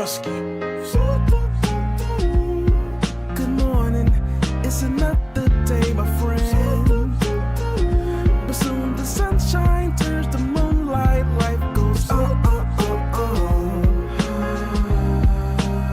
husky. Good morning, it's another day, my friend. But soon the sunshine turns to moonlight, life goes on.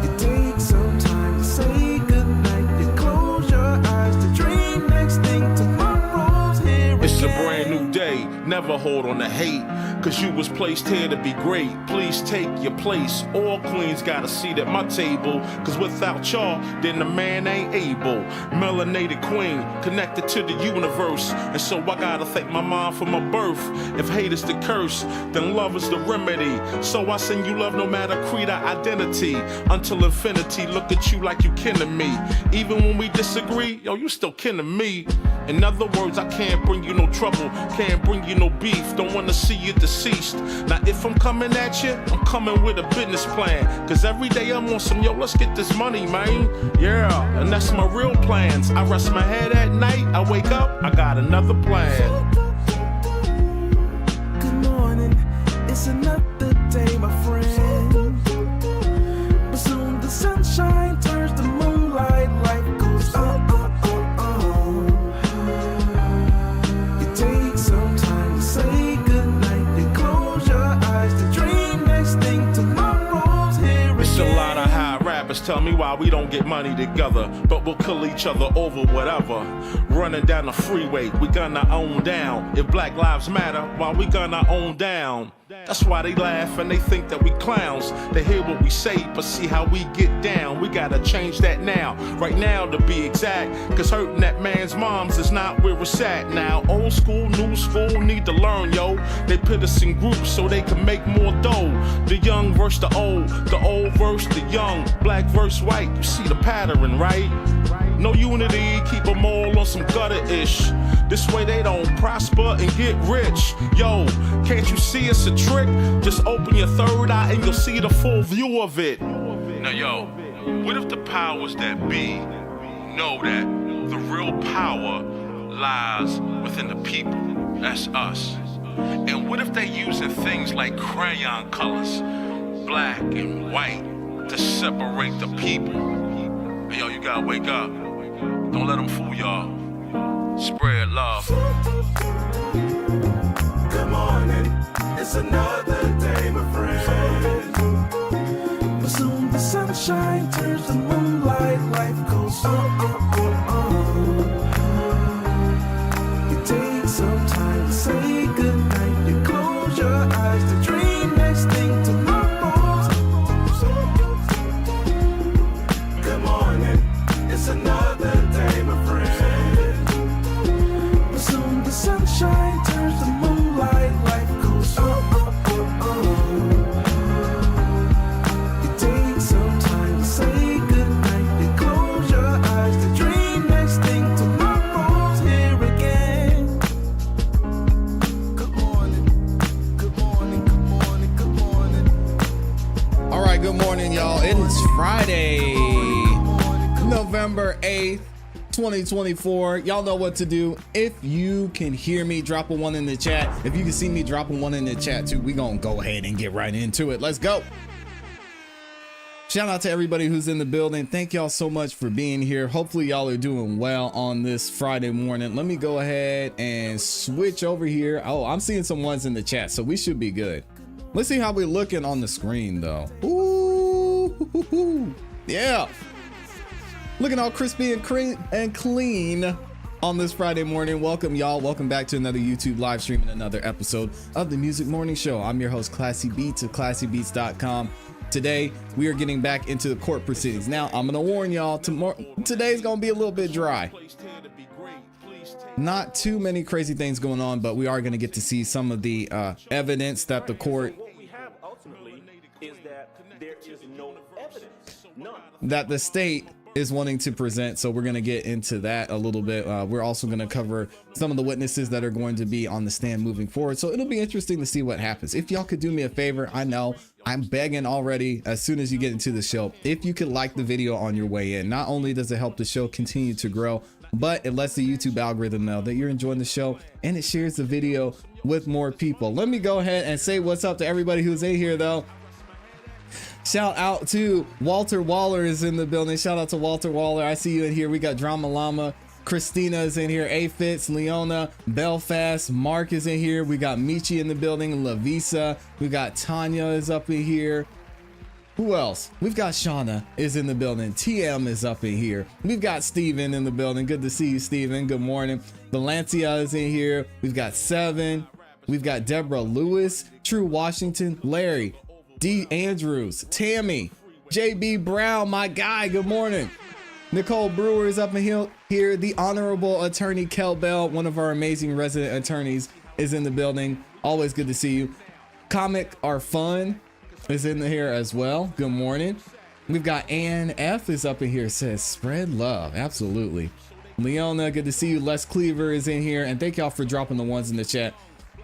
It takes some time to say goodnight. You close your eyes to dream next thing. Tomorrow's here again. It's a brand new day, never hold on to hate. Cause you was placed here to be great. Please take your place. All queens got a seat at my table. Cause without y'all, then the man ain't able. Melanated queen, connected to the universe. And so I gotta thank my mom for my birth. If hate is the curse, then love is the remedy. So I send you love no matter creed or identity. Until infinity, look at you like you kin to me. Even when we disagree, yo, you still kin to me. In other words, I can't bring you no trouble, can't bring you no beef, don't wanna see you deceased. Now if I'm coming at you, I'm coming with a business plan. Cause every day I'm on some, yo, let's get this money, man. Yeah, and that's my real plans. I rest my head at night, I wake up, I got another plan. Good morning, it's another day, my friend. But soon the sunshine turns to moonlight, life goes on. It takes some time to say goodnight. You close your eyes to dream next thing. Tomorrow's here again. It's a lot of high rappers tell me why we don't get money together, but we'll kill each other over whatever. Running down the freeway, we gonna own down. If Black Lives Matter, why we gonna own down? That's why they laugh and they think that we clowns. They hear what we say, but see how we get down. We gotta change that now, right now to be exact. Cause hurting that man's moms is not where it's at now. Old school, new school, need to learn, yo. They put us in groups so they can make more dough. The young versus the old versus the young. Black versus white, you see the pattern, right? No unity, keep them all on some gutter-ish. This way they don't prosper and get rich. Yo, can't you see it's a trick? Just open your third eye and you'll see the full view of it. Now yo, what if the powers that be know that the real power lies within the people? That's us. And what if they using things like crayon colors, black and white, to separate the people? Hey, yo, you gotta wake up. Don't let them fool y'all. Spread love. Good morning, it's another day, my friend. But soon the sunshine turns to moonlight, life goes on. It takes some time to say goodnight. You close your eyes to dream next thing. Tomorrow's. Good morning, it's another day, my friend. But soon the sunshine turns to moonlight, life goes on. It takes some time to say goodnight. You close your eyes to dream next thing. Tomorrow's here again. Good morning, good morning, good morning, good morning. All right, good morning, y'all. It is Friday, November 8th, 2024. Y'all know what to do. If you can hear me, drop a 1 in the chat. If you can see me, drop a 1 in the chat too. We gonna go ahead and get right into it. Let's go. Shout out to everybody who's in the building. Thank y'all so much for being here. Hopefully y'all are doing well on this Friday morning. Let me go ahead and switch over here. Oh, I'm seeing some ones in the chat, so we should be good. Let's see how we're looking on the screen though. Ooh, yeah. Looking all crispy and clean on this Friday morning. Welcome, y'all. Welcome back to another YouTube live stream and another episode of the Music Morning Show. I'm your host, ClassE Beats of ClassEbeats.com. Today, we are getting back into the court proceedings. Now, I'm going to warn y'all, today's going to be a little bit dry. Not too many crazy things going on, but we are going to get to see some of the evidence that the court... What we have ultimately is that there is no evidence. None. That the state is wanting to present, so we're going to get into that a little bit. We're also going to cover some of the witnesses that are going to be on the stand moving forward, so it'll be interesting to see what happens. If y'all could do me a favor, I know I'm begging already, as soon as you get into the show, if you could like the video on your way in. Not only does it help the show continue to grow, but it lets the YouTube algorithm know that you're enjoying the show, and it shares the video with more people. Let me go ahead and say what's up to everybody who's in here though. Shout out to Walter Waller is in the building. Shout out to Walter Waller. I see you in here. We got Drama Llama. Christina is in here. Afitz, Leona, Belfast, Mark is in here. We got Michi in the building. Lavisa. We got Tanya is up in here. Who else? We've got Shauna is in the building. TM is up in here. We've got Steven in the building. Good to see you, Steven. Good morning. Valencia is in here. We've got Seven. We've got Deborah Lewis, True Washington, Larry, D. Andrews, Tammy, JB Brown, my guy. Good morning. Nicole Brewer is up in here. The Honorable Attorney Kel Bell, one of our amazing resident attorneys, is in the building. Always good to see you. Comic Are Fun is in here as well. Good morning. We've got Ann F is up in here. Says spread love. Absolutely. Leona, good to see you. Les Cleaver is in here. And thank y'all for dropping the ones in the chat.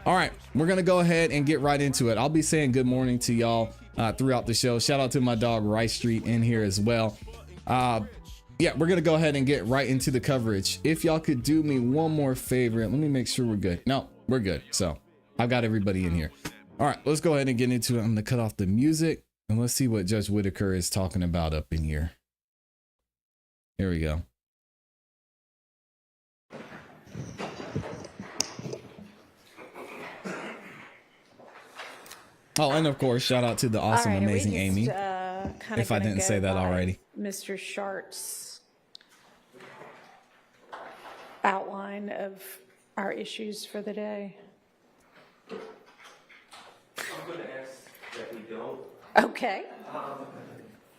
All right, we're going to go ahead and get right into it. I'll be saying good morning to y'all throughout the show. Shout out to my dog Rice Street in here as well. Yeah, we're going to go ahead and get right into the coverage. If y'all could do me one more favor, let me make sure we're good. No, we're good. So I've got everybody in here. All right, let's go ahead and get into it. I'm going to cut off the music and let's see what Judge Whitaker is talking about up in here. Here we go. Oh, and of course, shout out to the awesome, amazing Amy. If I didn't say that already. Mr. Shart's outline of our issues for the day. I'm going to ask that we don't. Okay.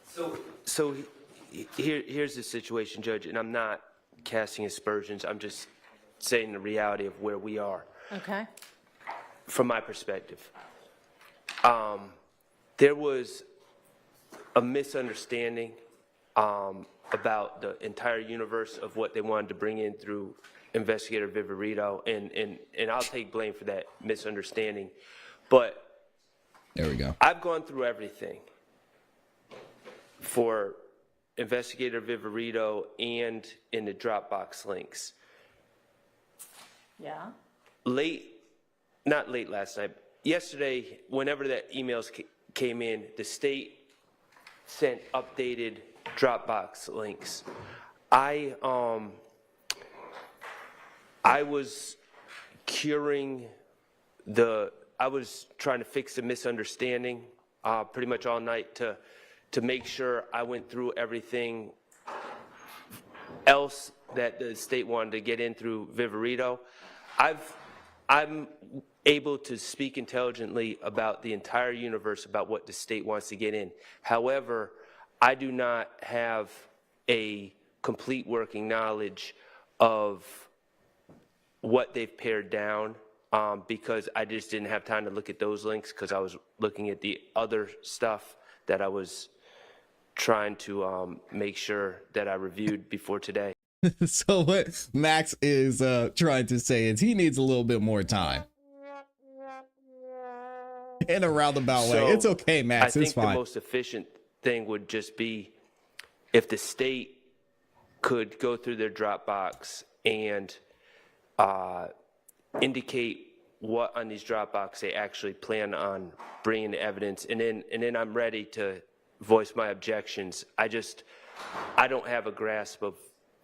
So here's the situation, Judge, and I'm not casting aspersions. I'm just saying the reality of where we are. Okay. From my perspective. There was a misunderstanding about the entire universe of what they wanted to bring in through Investigator Viverito, and I'll take blame for that misunderstanding. But there we go. I've gone through everything for Investigator Viverito and in the Dropbox links. Yeah. Not late last night. Yesterday, whenever that emails came in, the state sent updated Dropbox links. I was I was trying to fix the misunderstanding pretty much all night to make sure I went through everything else that the state wanted to get in through Viverito. I'm able to speak intelligently about the entire universe, about what the state wants to get in. However, I do not have a complete working knowledge of what they've pared down because I just didn't have time to look at those links because I was looking at the other stuff that I was trying to make sure that I reviewed before today. So what Max is trying to say is he needs a little bit more time. In a roundabout way. It's okay, Max. It's fine. I think the most efficient thing would just be if the state could go through their Dropbox and indicate what on these Dropbox they actually plan on bringing the evidence, and then I'm ready to voice my objections. I don't have a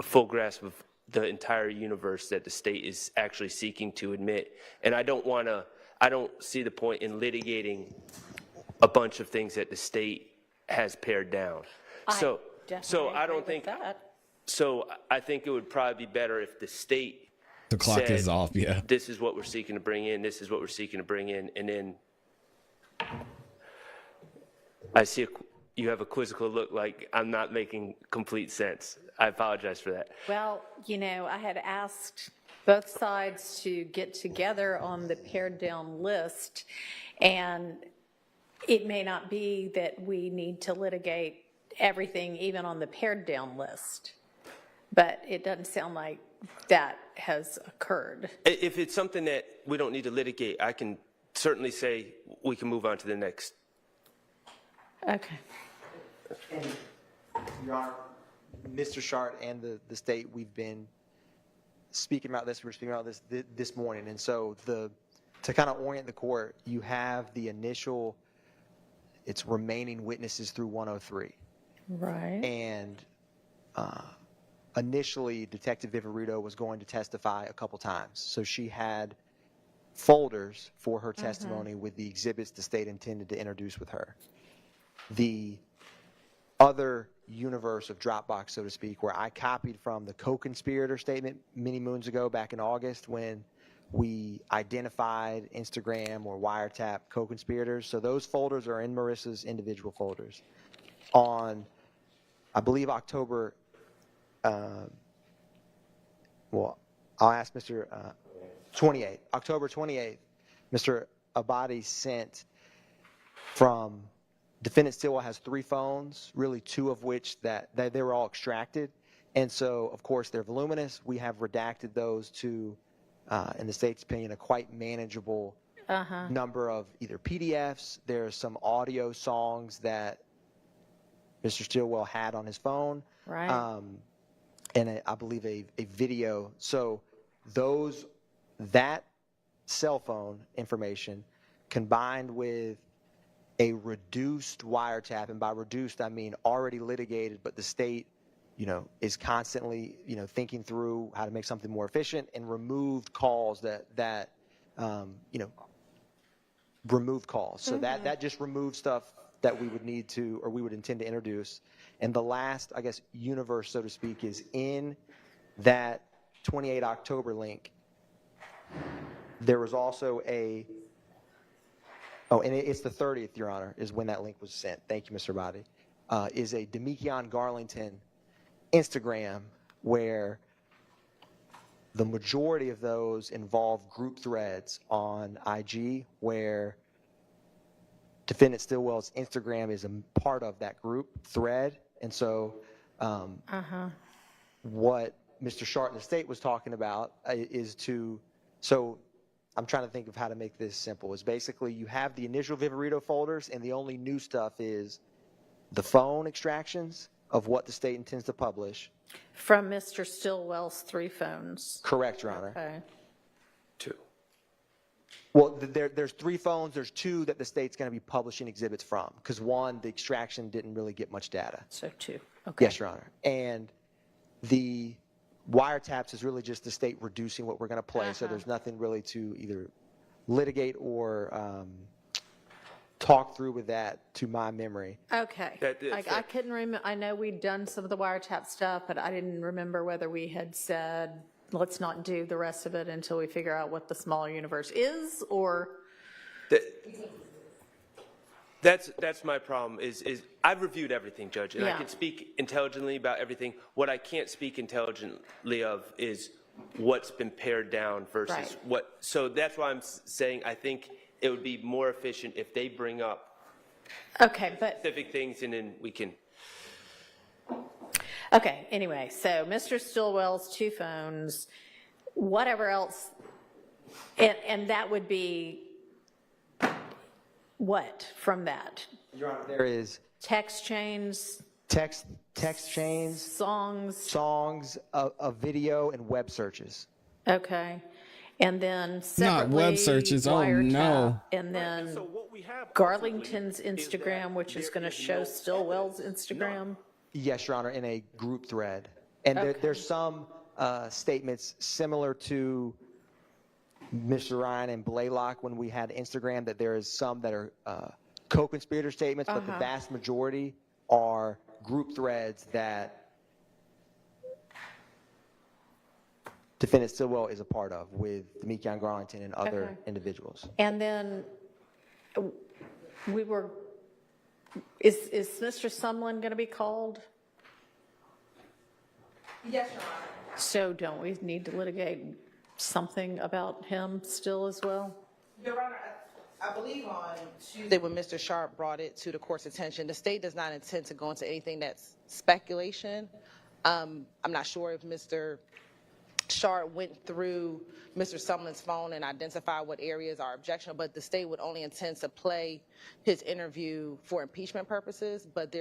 full grasp of the entire universe that the state is actually seeking to admit, and I don't see the point in litigating a bunch of things that the state has pared down. So I don't think that. So I think it would probably be better if the state the clock said, is off. Yeah. This is what we're seeking to bring in. This is what we're seeking to bring in, and then I see you have a quizzical look like I'm not making complete sense. I apologize for that. Well, I had asked both sides to get together on the pared down list, and it may not be that we need to litigate everything even on the pared down list, but it doesn't sound like that has occurred. If it's something that we don't need to litigate, I can certainly say we can move on to the next. Okay. And, Your Honor, Mr. Shart and the state, we've been speaking about this. We're speaking about this this morning, and so to kind of orient the court, you have the initial it's remaining witnesses through 103. Right. And initially, Detective Viverito was going to testify a couple times. So she had folders for her testimony with the exhibits the state intended to introduce with her. The other universe of Dropbox, so to speak, where I copied from the co-conspirator statement many moons ago back in August when we identified Instagram or wiretap co-conspirators. So those folders are in Marissa's individual folders. On, I believe, October, well, I'll ask Mr. 28th, October 28th, Mr. Abadi sent from defendant Stillwell has 3 phones, really 2 of which that they were all extracted. And so, of course, they're voluminous. We have redacted those to, in the state's opinion, a quite manageable number of either PDFs. There's some audio songs that Mr. Stillwell had on his phone. Right. And I believe a video. So that cell phone information combined with a reduced wiretap, and by reduced I mean already litigated, but the state, is constantly, thinking through how to make something more efficient, and removed calls that removed calls. So that just removed stuff that we would need to, or we would intend to introduce. And the last, I guess, universe, so to speak, is in that 28 October link. There was also and it's the 30th, Your Honor, is when that link was sent. Thank you, Mr. Abadi. Is a Demekion Garlington Instagram where the majority of those involve group threads on IG where defendant Stillwell's Instagram is a part of that group thread. And so what Mr. Shart in the state was talking about is so I'm trying to think of how to make this simple. Is basically you have the initial Viverito folders, and the only new stuff is the phone extractions of what the state intends to publish. From Mr. Stillwell's 3 phones. Correct, Your Honor. Okay. 2. Well, there's 3 phones. There's 2 that the state's going to be publishing exhibits from, because 1, the extraction didn't really get much data. So 2. Okay. Yes, Your Honor. And the wiretaps is really just the state reducing what we're going to play. So there's nothing really to either litigate or talk through with that, to my memory. Okay. I couldn't remember. I know we'd done some of the wiretap stuff, but I didn't remember whether we had said, let's not do the rest of it until we figure out what the smaller universe is, or. That's my problem is I've reviewed everything, Judge, and I Yeah. can speak intelligently about everything. What I can't speak intelligently of is what's been pared down versus Right. what. So that's why I'm saying I think it would be more efficient if they bring up Okay, but. specific things and then we can. Okay, anyway, so Mr. Stillwell's 2 phones, whatever else, and that would be what from that? Your Honor, there is Text chains, text chains, songs, a video, and web searches. okay, and then separately. Not web searches, oh wiretap, no. And then So what we have Garlington's ultimately is Instagram, that which is there going to is show no Stillwell's evidence. Instagram. Yes, Your Honor, in a group thread. And Okay. there's some statements similar to Mr. Ryan and Blaylock when we had Instagram, that there is some that are co-conspirator statements, but the vast majority are group threads that defendant Stillwell is a part of with Demekion Garlington and other Okay. individuals. And then is Mr. Sumlin going to be called? Yes, Your Honor. So don't we need to litigate something about him still as well? Your Honor, I believe on Tuesday when Mr. Sharp brought it to the court's attention, the state does not intend to go into anything that's speculation. I'm not sure if Mr. Sharp went through Mr. Sumlin's phone and identified what areas are objectionable, but the state would only intend to play his interview for impeachment purposes, but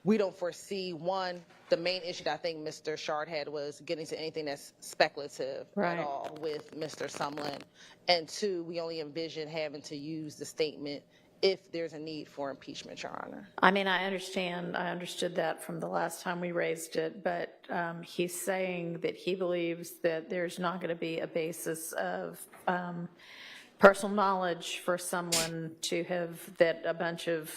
we don't foresee, one, the main issue that I think Mr. Shard had was getting to anything that's speculative Right. at all with Mr. Sumlin. And 2, we only envision having to use the statement if there's a need for impeachment, Your Honor. I mean, I understood that from the last time we raised it, but he's saying that he believes that there's not going to be a basis of personal knowledge for someone to have, that a bunch of,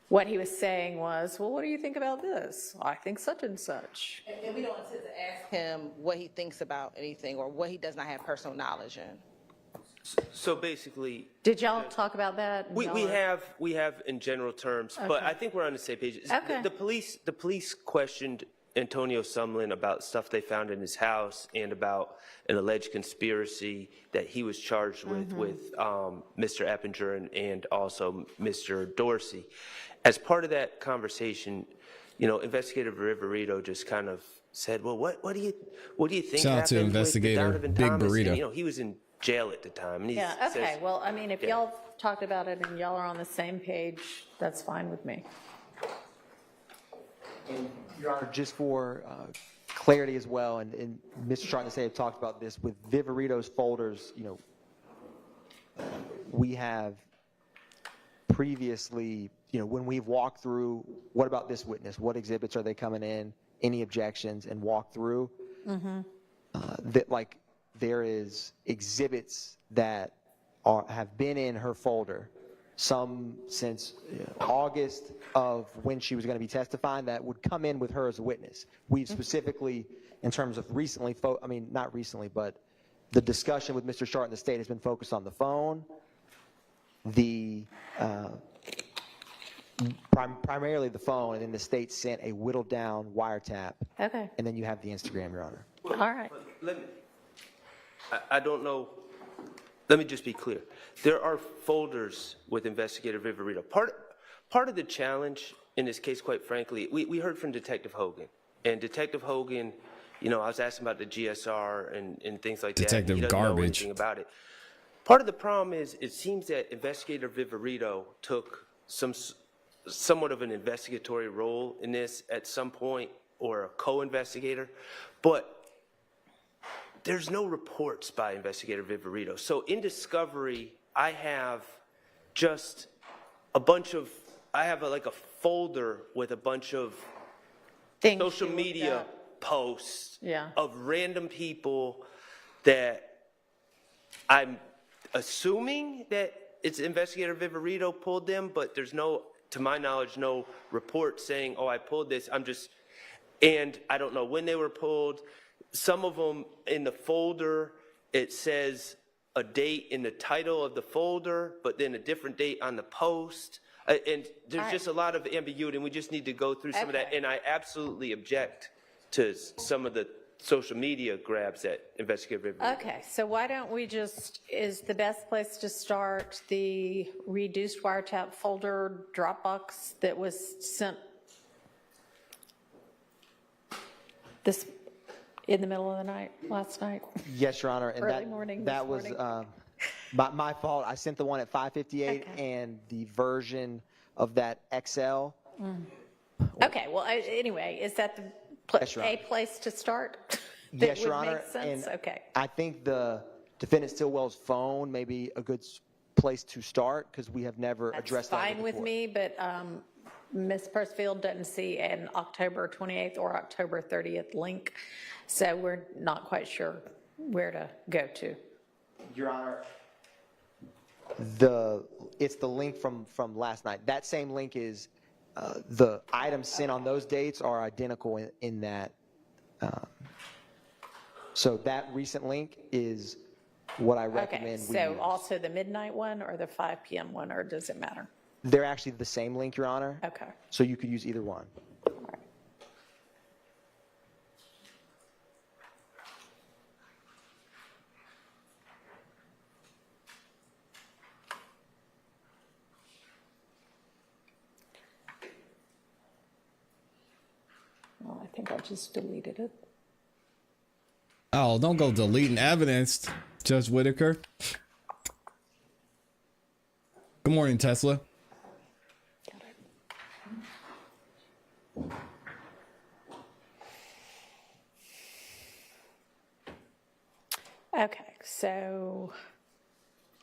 what he was saying was, well, what do you think about this? I think such and such. And we don't intend to ask him what he thinks about anything or what he does not have personal knowledge in. So basically, Did y'all talk about that? we have in general terms, but I think we're on the same page. Okay. The police questioned Antonio Sumlin about stuff they found in his house and about an alleged conspiracy that he was charged with Mr. Eppinger and also Mr. Dorsey. As part of that conversation, Investigator Viverito just kind of said, "Well, what do you think Shout out to happened Investigator with Donovan Big Thomas?" Burrito. And, he was in jail at the time. And he Yeah, okay, says, well, I mean, if y'all talked about it and y'all are on the same page, that's fine with me. Your Honor, just for clarity as well, and Mr. Sharp and Say talked about this with Viverito's folders. We have previously, when we've walked through, what about this witness? What exhibits are they coming in? Any objections? And walk through. That there is exhibits that have been in her folder, some since August of when she was going to be testifying, that would come in with her as a witness. We've specifically, in terms of recently, not recently, but the discussion with Mr. Sharp and the state has been focused on the phone, primarily the phone, and then the state sent a whittled down wiretap. Okay. And then you have the Instagram, Your Honor. All right. I don't know. Let me just be clear. There are folders with Investigator Viverito. Part of the challenge in this case, quite frankly, we heard from Detective Hogan. And Detective Hogan, I was asking about the GSR and things like that. Detective He doesn't know Garbage. anything about it. Part of the problem is it seems that Investigator Viverito took somewhat of an investigatory role in this at some point, or a co-investigator. But there's no reports by Investigator Viverito. So in discovery, I have just a folder with a bunch of Things social you looked media at. posts Yeah. of random people that I'm assuming that it's Investigator Viverito pulled them, but there's to my knowledge, no report saying, oh, I pulled this. And I don't know when they were pulled. Some of them in the folder, it says a date in the title of the folder, but then a different date on the post. And there's just a lot of ambiguity, and we just need to go through some of that. And I absolutely object to some of the social media grabs that Investigator Viverito. Okay, so why don't we is the best place to start the reduced wiretap folder Dropbox that was sent in the middle of the night, last night? Yes, Your Honor. And Early morning that this was morning. my fault. I sent the one at 5:58, and the version of that XL. Okay, well, anyway, is that Yes, Your Honor. a place to start? Yes, That Your would Honor. make sense? And Okay. I think the defendant Stillwell's phone may be a good place to start, because we have never addressed that Fine with before. me, but Ms. Percefield doesn't see an October 28th or October 30th link, so we're not quite sure where to go to. Your Honor, it's the link from last night. That same link is the items sent on those dates are identical in that. So that recent link is what I recommend. Okay, we so use. also the midnight one or the 5 p.m. one, or does it matter? They're actually the same link, Your Honor. Okay. So you could use either one. Well, I think I just deleted it. Oh, don't go deleting evidence, Judge Whitaker. Good morning, Tesla. Okay, so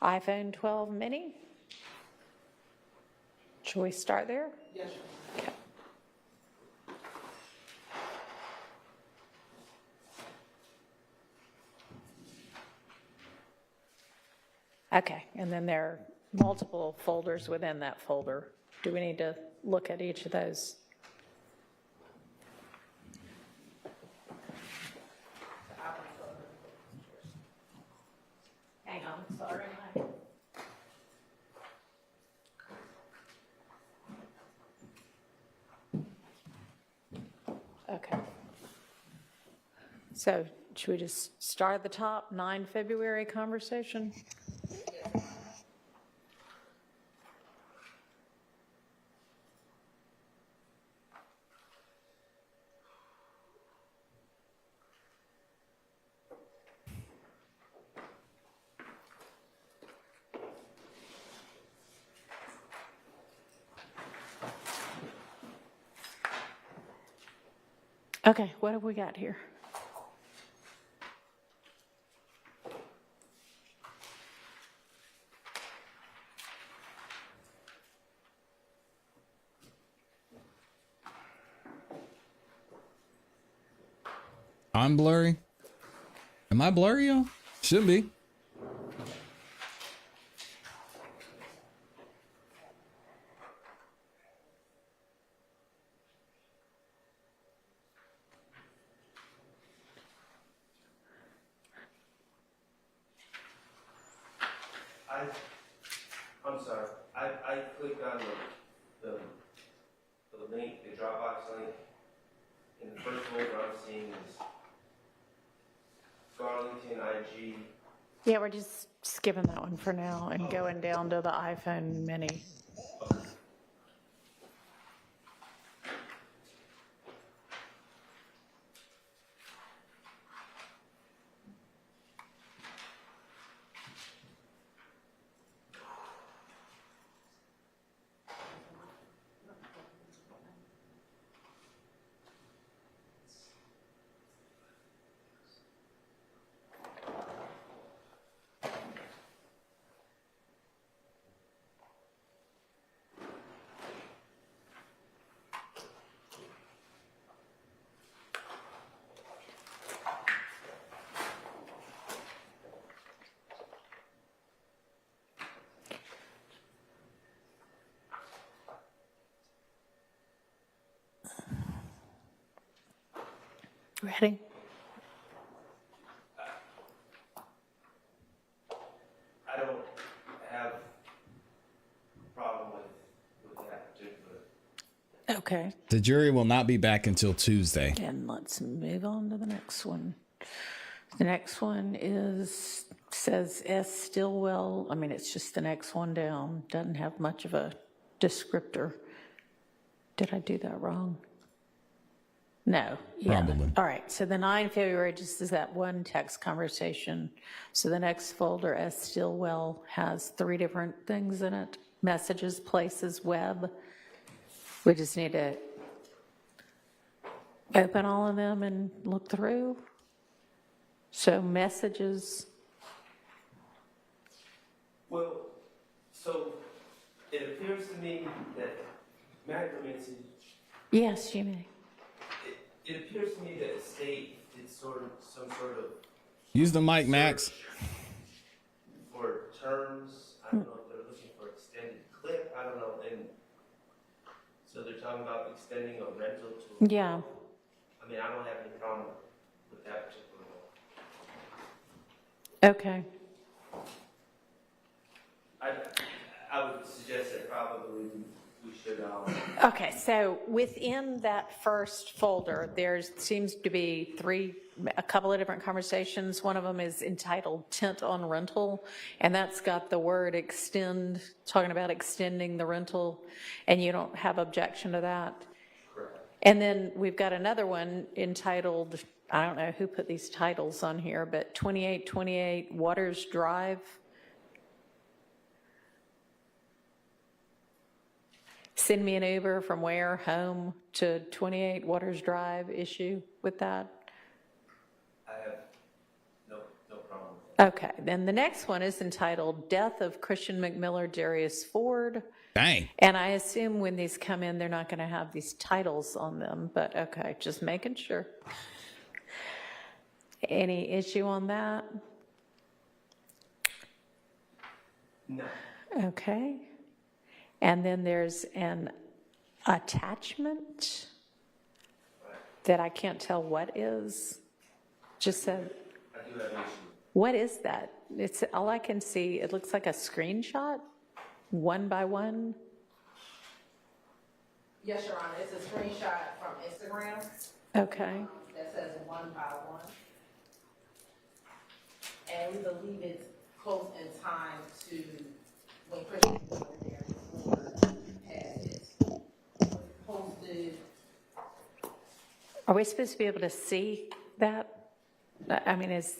iPhone 12 mini. Shall we start there? Yes, Okay. Okay, and then there are multiple folders within that folder. Do we need to look at each of those? Hang on, sorry. Okay. So should we just start at the top, 9 February conversation? Okay, what have we got here? I'm blurry. Am I blurry, y'all? Should be. I'm sorry. I clicked on the link, the Dropbox link, and the first folder I'm seeing is Garlington IG. Yeah, we're just skipping that one for now and going down to the iPhone mini. Ready? I don't have a problem with that particular. Okay, The jury will not be back until Tuesday. and let's move on to the next one. The next one says S. Stillwell. I mean, it's just the next one down. Doesn't have much of a descriptor. Did I do that wrong? No. Yeah. Probably. All right. So the 9 February just is that one text conversation. So the next folder, S. Stillwell, has 3 different things in it: messages, places, web. We just need to open all of them and look through. So messages. Well, so it appears to me that message. Yes, you may. It appears to me that the state did some sort of Use the mic, Max. for terms. I don't know if they're looking for extended clip. I don't know. And so they're talking about extending a rental to. Yeah. I mean, I don't have any problem with that particular one. Okay. I would suggest that probably we should. Okay, so within that first folder, there seems to be a couple of different conversations. One of them is entitled Tent on Rental, and that's got the word extend, talking about extending the rental, and you don't have objection to that. Correct. And then we've got another one entitled, I don't know who put these titles on here, but 2828 Waters Drive. Send me an Uber from where, home to 28 Waters Drive issue with that? I have no problem with that. Okay, then the next one is entitled Death of Christian McMiller Darius Ford. Dang. And I assume when these come in, they're not going to have these titles on them, but okay, just making sure. Any issue on that? No. Okay. And then there's an attachment that I can't tell what is. Just said, what is that? It's all I can see. It looks like a screenshot, one by one. Yes, Your Honor, it's a screenshot from Instagram Okay. that says 1 by 1. And we believe it's close in time to when Christian passed it. Posted. Are we supposed to be able to see that? I mean, is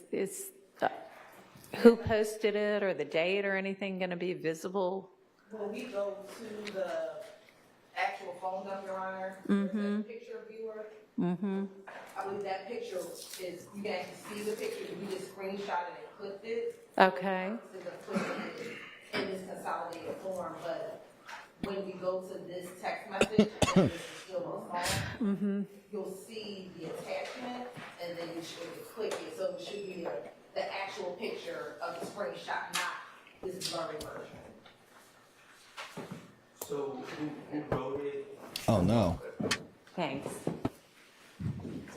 who posted it or the date or anything going to be visible? When we go to the actual phone number, Your Honor, the picture viewer, I believe that picture is, you can actually see the picture, we just screenshotted and clipped it. Okay. To the clip in this consolidated form, but when we go to this text message, and this is still on the phone, you'll see the attachment, and then you should click it, so it should be the actual picture of the screenshot, not this blurry version. So who wrote it? Oh no. Thanks.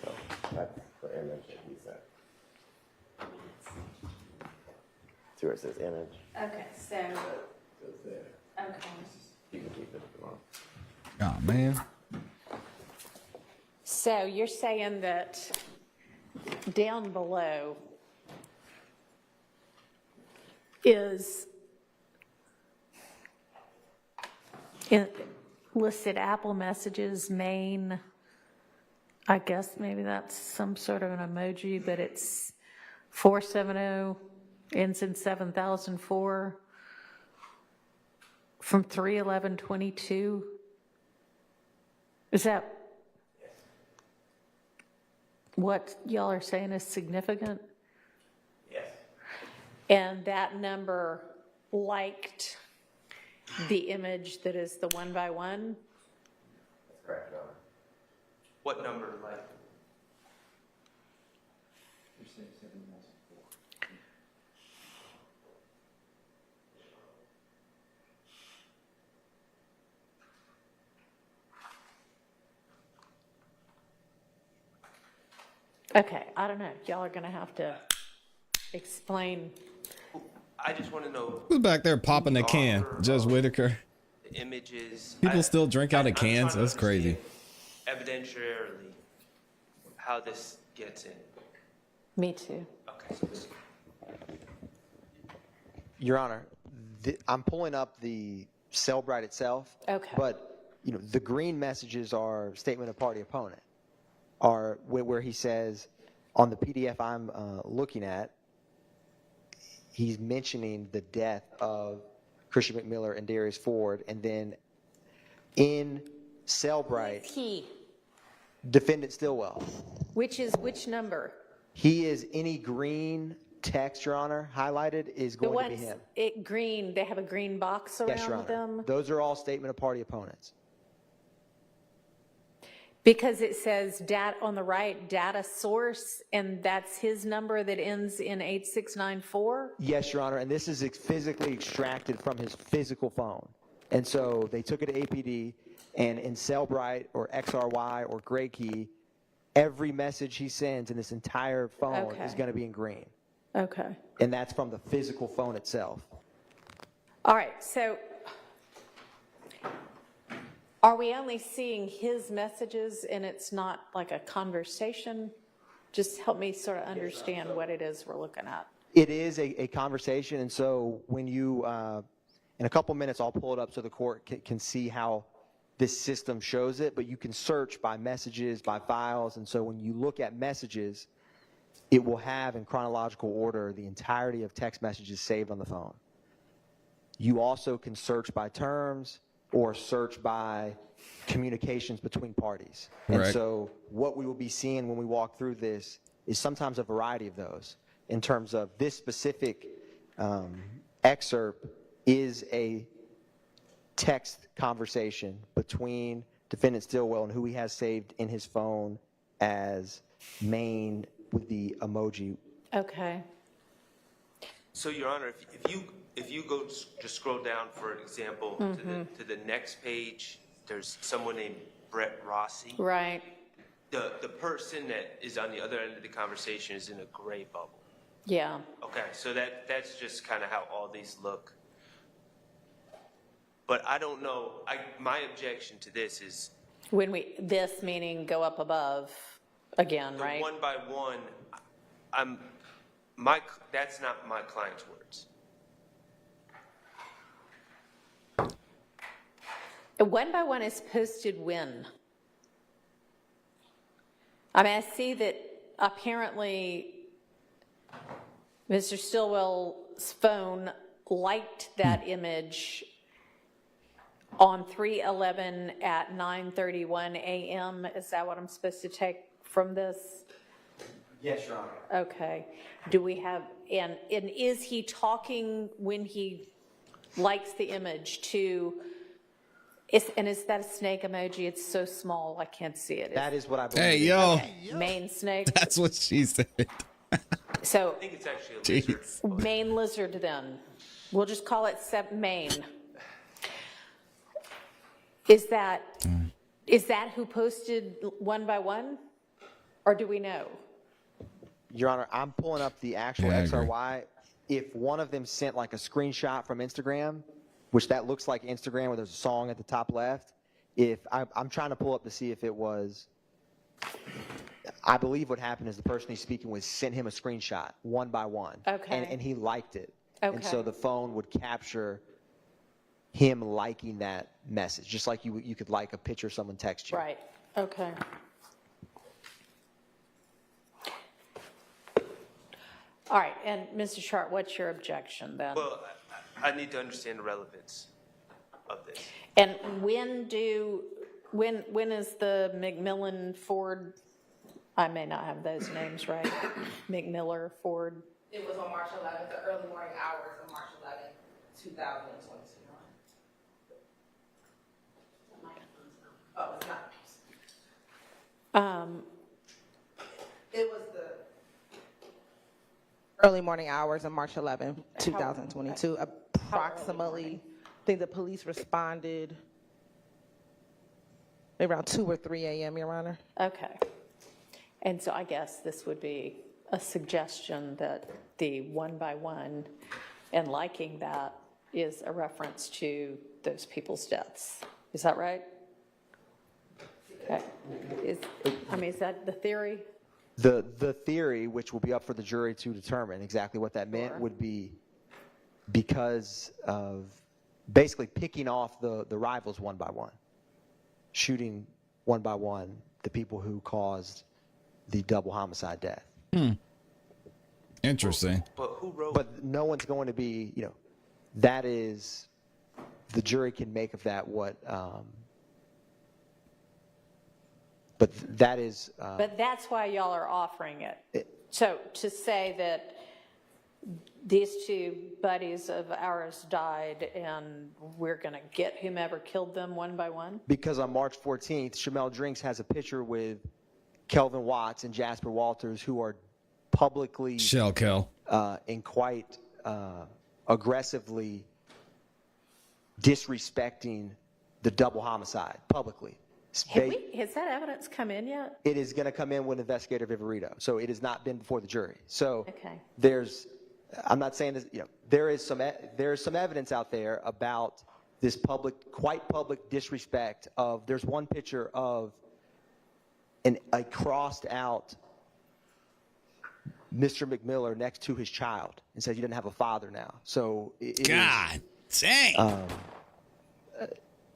So that's the image that he sent. See where it says image? Okay, so, It's there. okay. You can keep it if you want. Oh man. So you're saying that down below is listed Apple Messages, main, I guess maybe that's some sort of an emoji, but it's 470, ends in 7004, from 3/11/22. Is that what y'all are saying is significant? Yes. And that number liked the image that is the 1 by 1? That's correct, Your Honor. What number, like? Okay, I don't know. Y'all are going to have to explain. I just want to know Who's back there popping the can? Judge Whitaker. the images. People still drink out of I'm trying cans? to That's crazy. understand Evidentiarily, how this gets in. Me too. Okay. So this, Your Honor, I'm pulling up the Cellbrite itself. Okay. But, you know, the green messages are statement of party opponent, are where he says, on the PDF I'm looking at, he's mentioning the death of Christian McMiller and Darius Ford, and then in Cellbrite, He, defendant Stillwell. which number? He is any green text, Your Honor, highlighted is The going to be ones, him. green, they have a green box Yes, Your around Honor. them? Those are all statement of party opponents. Because it says on the right, data source, and that's his number that ends in 8694? Yes, Your Honor, and this is physically extracted from his physical phone. And so they took it to APD, and in Cellbrite or XRY or Gray Key, every message he sends in this entire phone Okay. is going to be in green. Okay. And that's from the physical phone itself. All right, so are we only seeing his messages and it's not like a conversation? Just help me sort of understand what it is we're looking at. It is a conversation, and so when you, in a couple minutes, I'll pull it up so the court can see how this system shows it, but you can search by messages, by files, and so when you look at messages, it will have in chronological order the entirety of text messages saved on the phone. You also can search by terms or search by communications between parties. And Right. so what we will be seeing when we walk through this is sometimes a variety of those in terms of this specific excerpt is a text conversation between defendant Stillwell and who he has saved in his phone as main with the emoji. Okay. So, Your Honor, if you go just scroll down, for example, to the next page, there's someone named Brett Rossi. Right. The person that is on the other end of the conversation is in a gray bubble. Yeah. Okay, so that's just kind of how all these look. But I don't know. My objection to this is When this meaning go up above again, the right? one by one. That's not my client's words. One by one is posted when? I mean, I see that apparently Mr. Stillwell's phone liked that image on 3/11 at 9:31 a.m. Is that what I'm supposed to take from this? Yes, Your Honor. Okay. Do we have, and is he talking when he likes the image to, is that a snake emoji? It's so small, I can't see it. That is what I believe. Hey, yo. Main snake? That's what she said. So, I think it's actually a lizard. Jeez. main lizard then. We'll just call it main. Is that who posted one by one? Or do we know? Your Honor, I'm pulling up the actual Yeah, I agree. XRY. If one of them sent like a screenshot from Instagram, which that looks like Instagram where there's a song at the top left, if I'm trying to pull up to see if it was, I believe what happened is the person he's speaking with sent him a screenshot one by one. Okay. And he liked it. And Okay. so the phone would capture him liking that message, just like you could like a picture someone text you. Right, okay. All right, and Mr. Sharp, what's your objection then? Well, I need to understand the relevance of this. And when is the McMillan Ford, I may not have those names right, McMiller Ford? It was on March 11th, the early morning hours of March 11th, 2022. Oh, it's not. It was the early morning hours of March 11th, 2022. Approximately, I think the police responded maybe around 2 or 3 a.m., Your Honor. Okay. And so I guess this would be a suggestion that the one by one and liking that is a reference to those people's deaths. Is that right? Okay. Is that the theory? The theory, which will be up for the jury to determine exactly what that meant, Sure. would be because of basically picking off the rivals one by one, shooting one by one the people who caused the double homicide death. Interesting. But who wrote? But no one's going to be, that is, the jury can make of that what, but that is. But that's why y'all are offering it. So to say that these two buddies of ours died and we're going to get whomever killed them one by one? Because on March 14th, Shamel Drinks has a picture with Kelvin Watts and Jasper Walters, who are publicly Shell kill. and quite aggressively disrespecting the double homicide publicly. Has that evidence come in yet? It is going to come in with investigator Viverito, so it has not been before the jury. So Okay. I'm not saying this, there is some evidence out there about this quite public disrespect of. There's one picture of a crossed out Mr. McMiller next to his child and says, "You didn't have a father now." So God dang.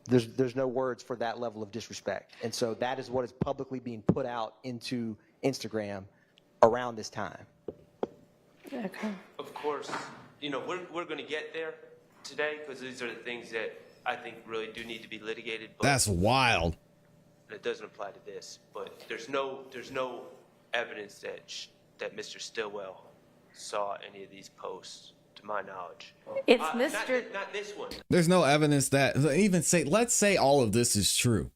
There's no words for that level of disrespect, and so that is what is publicly being put out into Instagram around this time. Okay. Of course, we're going to get there today because these are the things that I think really do need to be litigated. But That's wild. it doesn't apply to this. But there's no evidence that Mr. Stillwell saw any of these posts, to to my knowledge. It's Mr. Not this one. There's no evidence that even say, let's say all of this is true.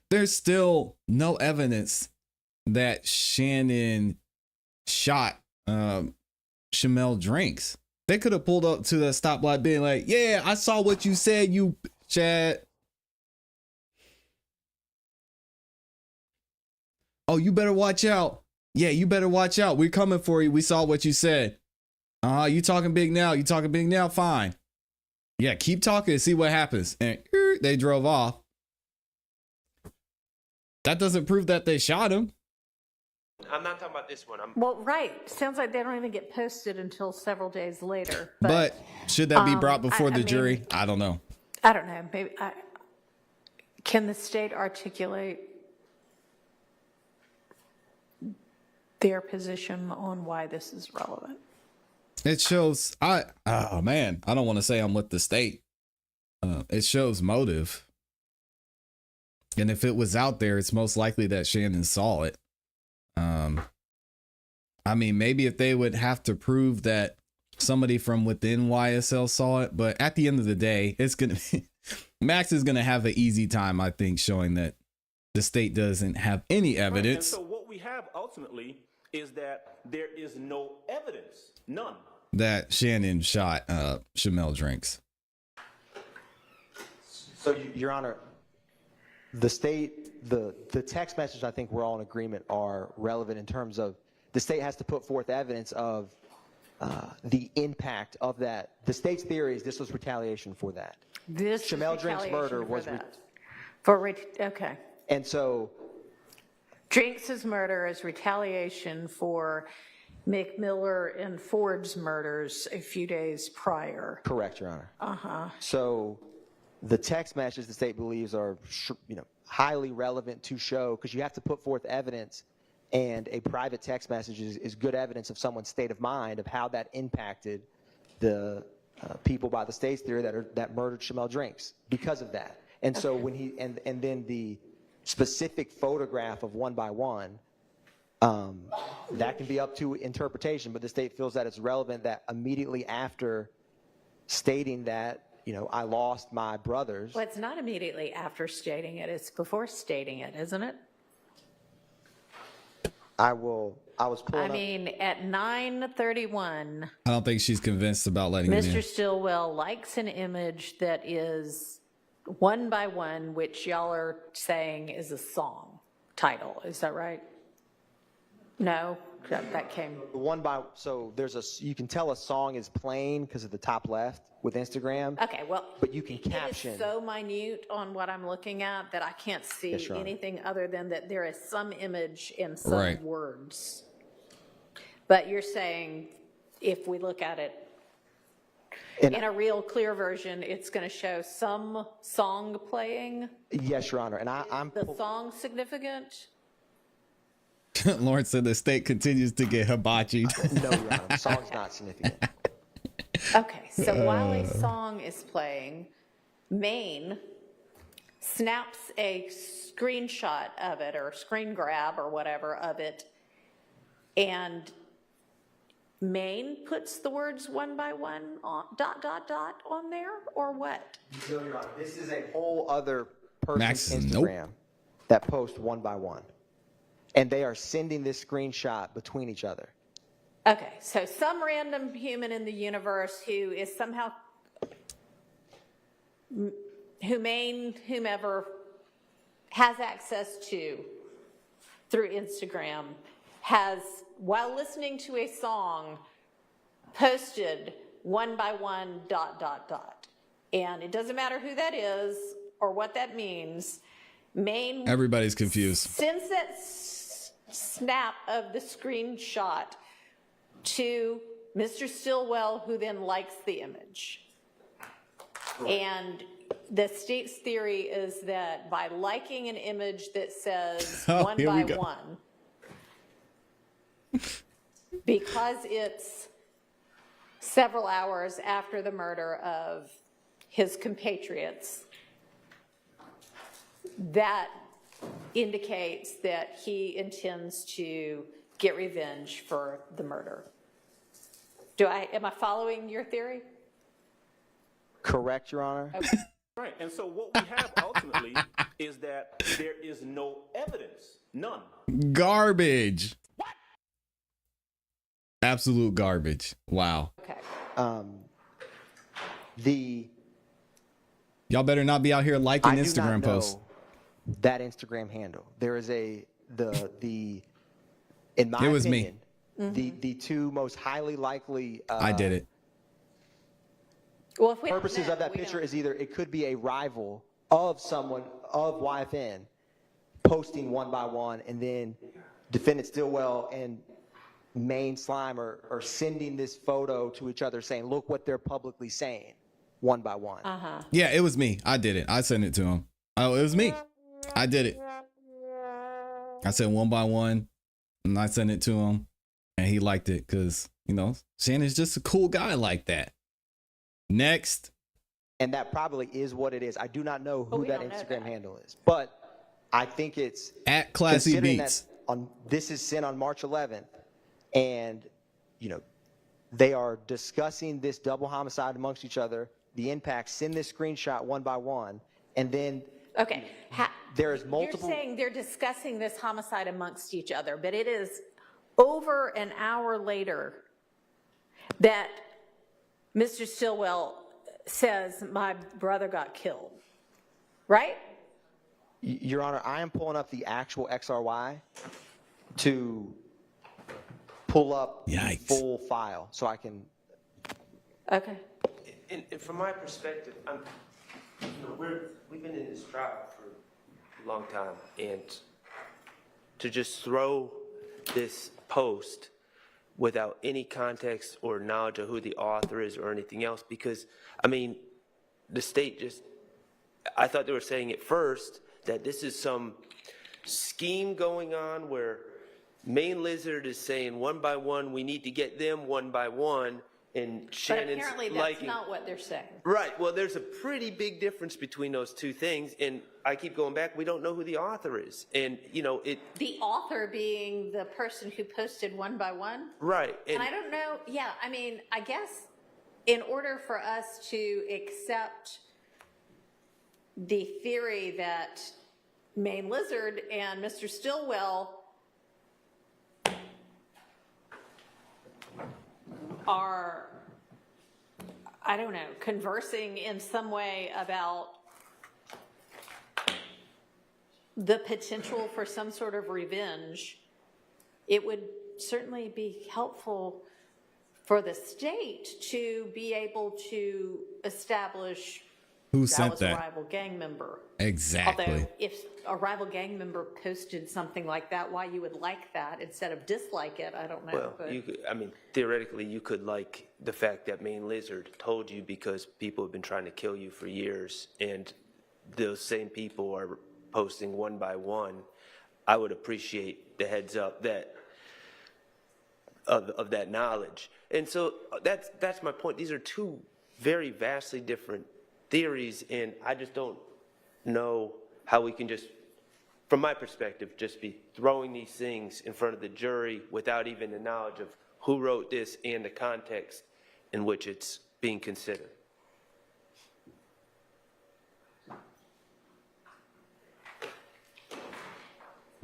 There's still no evidence that Shannon shot Shamel Drinks. They could have pulled up to the stoplight being like, yeah, I saw what you said, you Chad. Oh, you better watch out. Yeah, you better watch out. We're coming for you. We saw what you said. You talking big now. You talking big now. Fine. Yeah, keep talking and see what happens. And they drove off. That doesn't prove that they shot him. I'm not talking about this one. Well, right. Sounds like they don't even get posted until several days later. But should that be brought before the jury? I don't know. I don't know. Maybe. Can the state articulate their position on why this is relevant? It shows. Oh man, I don't want to say I'm with the state. It shows motive. And if it was out there, it's most likely that Shannon saw it. I mean, maybe if they would have to prove that somebody from within YSL saw it, but at the end of the day, it's going to be, Max is going to have an easy time, I think, showing that the state doesn't have any evidence. Right. And so what we have ultimately is that there is no evidence, none, that Shannon shot Shamel Drinks. So, Your Honor, the state, the text message, I think we're all in agreement, are relevant in terms of the state has to put forth evidence of the impact of that. The state's theory is this was retaliation for that. This Shamel Drinks' murder was okay. And so Drinks' murder is retaliation for McMiller and Ford's murders a few days prior. Correct, Your Honor. Uh-huh. So the text messages the state believes are, highly relevant to show, because you have to put forth evidence, and a private text message is good evidence of someone's state of mind, of how that impacted the people by the state's theory that murdered Shamel Drinks because of that. And so when he, and then the specific photograph of one by one, that can be up to interpretation, but the state feels that it's relevant that immediately after stating that, I lost my brothers. Well, it's not immediately after stating it. It's before stating it, isn't it? I was pulling up. I mean, at 9:31, I don't think she's convinced about letting it in. Mr. Stillwell likes an image that is one by one, which y'all are saying is a song title. Is that right? No, that came. So you can tell a song is playing because of the top left with Instagram. Okay, well, but you can caption. It is so minute on what I'm looking at that I can't see anything other than that there is some image and some words. But you're saying if we look at it in a real clear version, it's going to show some song playing? Yes, Your Honor. And I'm the song significant? Lawrence said the state continues to get hibachied. No, Your Honor. The song's not significant. Okay, so while a song is playing, Maine snaps a screenshot of it or screen grab or whatever of it, and Maine puts the words one by one on, ... on there, or what? No, Your Honor. This is a whole other person's Max, Instagram that posts one by one. And they are sending this screenshot between each other. Okay, so some random human in the universe who is somehow, whomever has access to through Instagram, has, while listening to a song, posted one by one ... And it doesn't matter who that is or what that means. Maine. Everybody's confused. Sends that snap of the screenshot to Mr. Stillwell, who then likes the image. And the state's theory is that by liking an image that says one by one, because it's several hours after the murder of his compatriots, that indicates that he intends to get revenge for the murder. Am I following your theory? Correct, Your Honor. Okay. Right, and so what we have ultimately is that there is no evidence, none. Garbage. What? Absolute garbage. Wow. Okay. Y'all better not be out here liking I do Instagram not know posts. that Instagram handle. There is in my It was opinion, me. the two most highly likely I did it. Well, if we don't purposes know, of that we picture don't- is either it could be a rival of someone of YFN posting one by one, and then defendant Stillwell and Main Slime are sending this photo to each other saying, look what they're publicly saying one by one. Yeah, it was me. I did it. I sent it to him. Oh, it was me. I did it. I said one by one, and I sent it to him, and he liked it because, you know, Shannon's just a cool guy like that. Next. And that probably is what it is. I do not know who we that don't know Instagram that. handle is, but I think it's At ClassE considering Beats. that this is sent on March 11th, and you know they are discussing this double homicide amongst each other, the impact. Send this screenshot one by one, and then Okay. there is multiple. You're saying they're discussing this homicide amongst each other, but it is over an hour later that Mr. Stillwell says, my brother got killed, right? Your Honor, I am pulling up the actual XRY to pull up the Yikes. full file so I can. Okay. And from my perspective, we've been in this trial for a long time, and to just throw this post without any context or knowledge of who the author is or anything else, because, I mean, the state just, I thought they were saying at first that this is some scheme going on where Main Lizard is saying one by one, we need to get them one by one, and But Shannon's apparently that's liking. not what they're saying. Right, well, there's a pretty big difference between those two things, and I keep going back, we don't know who the author is, and, you know, The author being the person who posted one by one? right. And I don't know, yeah, I mean, I guess in order for us to accept the theory that Main Lizard and Mr. Stillwell are, I don't know, conversing in some way about the potential for some sort of revenge, it would certainly be helpful for the state to be able to establish Who that sent was a that? rival gang member. Exactly. Although if a rival gang member posted something like that, why you would like that instead of dislike it, I don't know. Well, but- you could, I mean, theoretically, you could like the fact that Main Lizard told you because people have been trying to kill you for years, and those same people are posting one by one. I would appreciate the heads up that of that knowledge. And so that's my point. These are two very vastly different theories, and I just don't know how we can just, from my perspective, just be throwing these things in front of the jury without even the knowledge of who wrote this and the context in which it's being considered.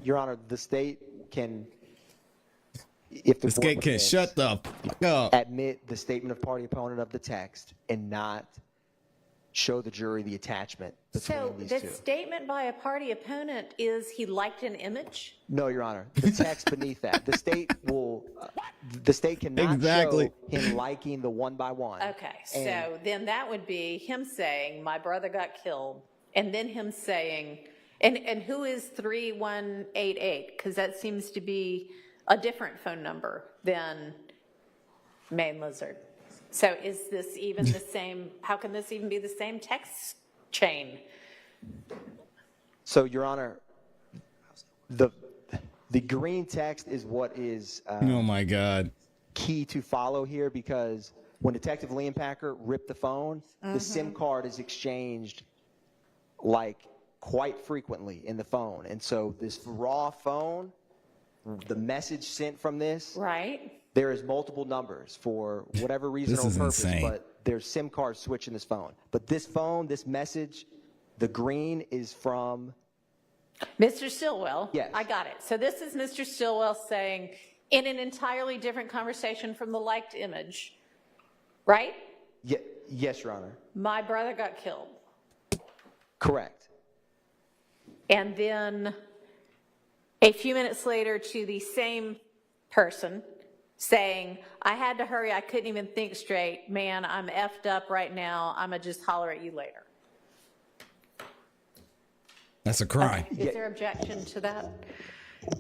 Your Honor, the state can, if the This court kid can permits, shut the fuck up. admit the statement of party opponent of the text and not show the jury the attachment between So these the two. statement by a party opponent is he liked an image? No, Your Honor, the text beneath that. The state will, the state cannot Exactly. show him liking the one by one. Okay, And- so then that would be him saying, my brother got killed, and then him saying, and who is 3188? Because that seems to be a different phone number than Main Lizard. So is this even the same, how can this even be the same text chain? So, Your Honor, the green text is what is Oh my God. key to follow here, because when Detective Leonpacker ripped the phone, the SIM card is exchanged like quite frequently in the phone. And so this raw phone, the message sent from this Right? There is multiple numbers for whatever reason This or is purpose, insane. but there's SIM cards switched in this phone. But this phone, this message, the green is from, Mr. Stillwell? Yes. I got it. So this is Mr. Stillwell saying, in an entirely different conversation from the liked image, right? yes, Your Honor. My brother got killed. Correct. And then a few minutes later to the same person saying, I had to hurry, I couldn't even think straight. Man, I'm effed up right now. I'm going to just holler at you later. That's a crime. Is there objection to that?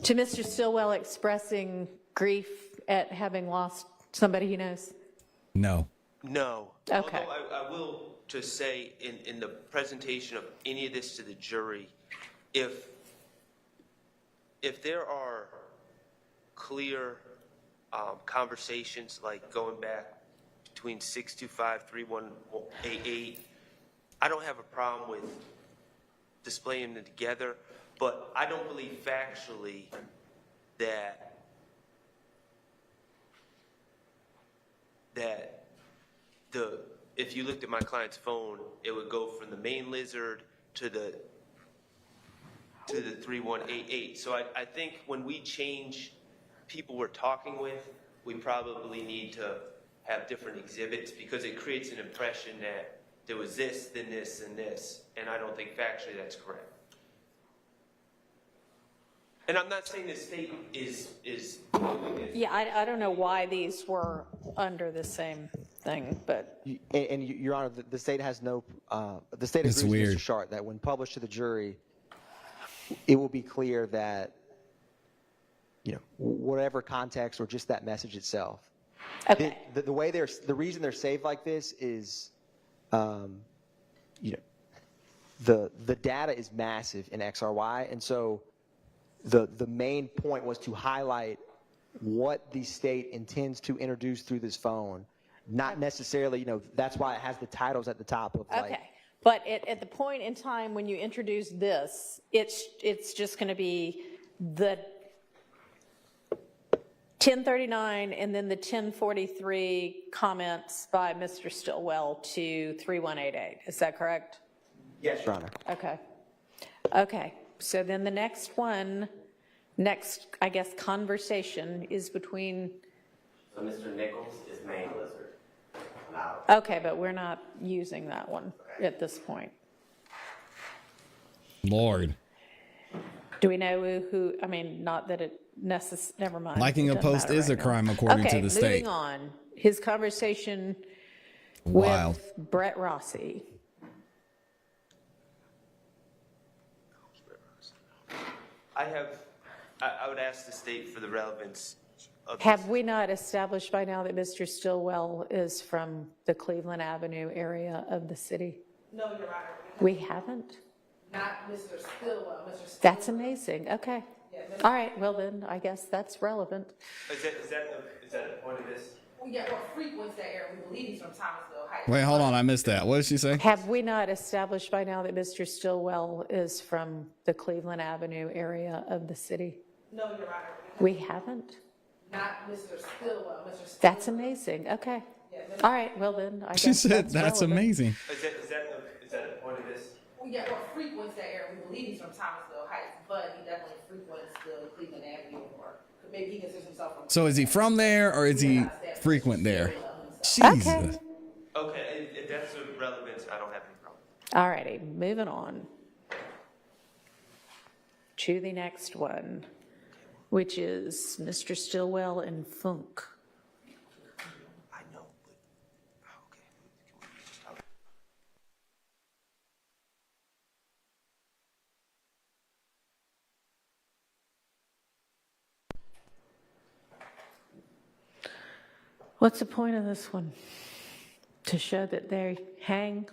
To Mr. Stillwell expressing grief at having lost somebody he knows? No. No. Okay. Although I will just say in the presentation of any of this to the jury, if there are clear conversations like going back between 625-3188, I don't have a problem with displaying them together, but I don't believe factually that if you looked at my client's phone, it would go from the main lizard to the 3188. So I think when we change people we're talking with, we probably need to have different exhibits because it creates an impression that there was this, then this, and this, and I don't think factually that's correct. And I'm not saying the state is doing it. Yeah, I don't know why these were under the same thing, but And Your Honor, the state has no, the state It's agrees with weird. Mr. Sharp that when published to the jury, it will be clear that, whatever context or just that message itself. okay. The way the reason they're saved like this is, the data is massive in XRY, and so the main point was to highlight what the state intends to introduce through this phone, not necessarily, that's why it has the titles at the top of like. Okay, but at the point in time when you introduce this, it's just going to be the 1039 and then the 1043 comments by Mr. Stillwell to 3188. Is that correct? Yes, Your Honor. Okay. Okay. So then the next, I guess, conversation is between. So Mr. Nichols is main lizard. Now, Okay, but we're not using that one at this point. Lord. Do we know who, I mean, not that it never mind. Liking It a doesn't post matter is right a now. crime according to Okay, the state. moving on. His conversation Wild. with Brett Rossi. I would ask the state for the relevance of this. Have we not established by now that Mr. Stillwell is from the Cleveland Avenue area of the city? No, Your Honor. We haven't? Not Mr. Stillwell. Mr. Stillwell. That's amazing. Okay. All right, well then, I guess that's relevant. Is that the point of this? Yeah, what frequents that area? We believe he's from Thomasville Heights. Wait, hold on. I missed that. What did she say? Have we not established by now that Mr. Stillwell is from the Cleveland Avenue area of the city? No, Your Honor. We haven't? Not Mr. Stillwell. Mr. Stillwell. That's amazing. Okay. All right, well then, I guess She said that's relevant. amazing. Is that the point of this? Yeah, what frequents that area? We believe he's from Thomasville Heights, but he definitely frequents the Cleveland Avenue or maybe he considers himself from. So is he from there or is he frequent there? Okay. Jesus. Okay, if that's the relevance, I don't have any problem. All righty, moving on to the next one, which is Mr. Stillwell and Funk. I know, but, okay. Can we just talk? What's the point of this one? To show that they hang?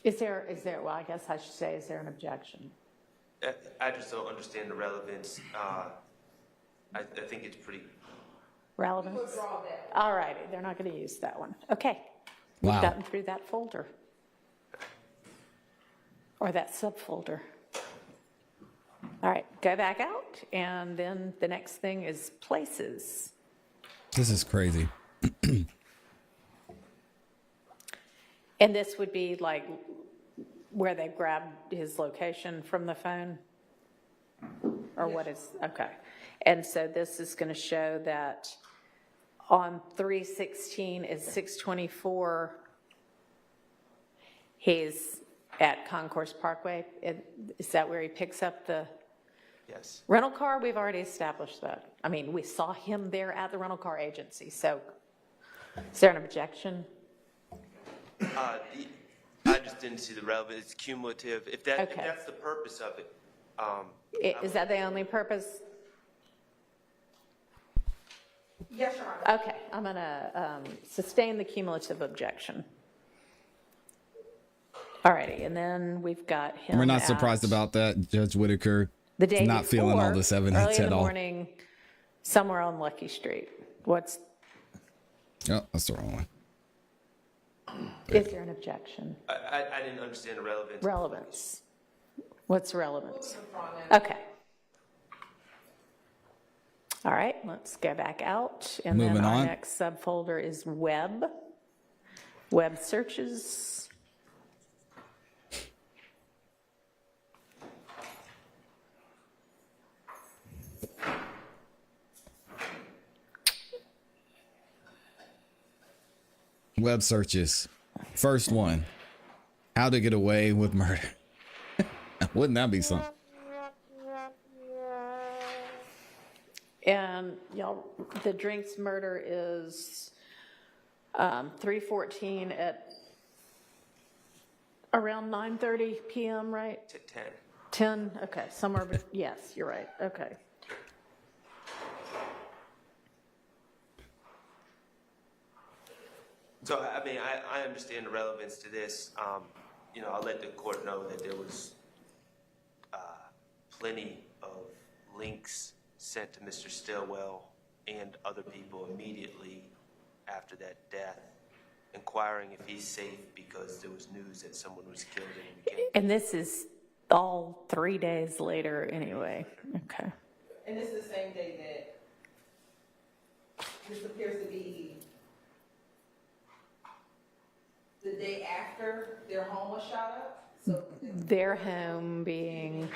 Is there, well, I guess I should say, is there an objection? I just don't understand the relevance. I think it's pretty. Relevance? Withdraw that. All righty, they're not going to use that one. Okay. Wow. We've gotten through that folder. Or that subfolder. All right, go back out, and then the next thing is places. This is crazy. And this would be like where they grabbed his location from the phone? Or what is, okay. And so this is going to show that on 3/16 is 624. He's at Concourse Parkway. Is that where he picks up the Yes. rental car? We've already established that. I mean, we saw him there at the rental car agency, so is there an objection? I just didn't see the relevance. It's cumulative. If Okay. that's the purpose of it, Is that the only purpose? Yes, Your Honor. Okay, I'm going to sustain the cumulative objection. All righty, and then we've got him We're not at surprised about that. Judge Whitaker the day is not feeling all before, this early evidence in at the all. morning, somewhere on Lucky Street. What's, Oh, that's the wrong one. is there an objection? I didn't understand the relevance. Relevance. What's relevance? Okay. All right, let's go back out. And then Moving our on. next subfolder is web. Web searches. Web searches. First one. How to get away with murder. Wouldn't that be something? And y'all, the Drinks murder is 3/14 at around 9:30 p.m., right? 10. 10, okay, somewhere, yes, you're right, okay. So, I mean, I understand the relevance to this. You know, I'll let the court know that there was plenty of links sent to Mr. Stillwell and other people immediately after that death, inquiring if he's safe because there was news that someone was killed in the And this is all 3 days later anyway, okay. And this is the same day that this appears to be the day after their home was shot up. So Their home being,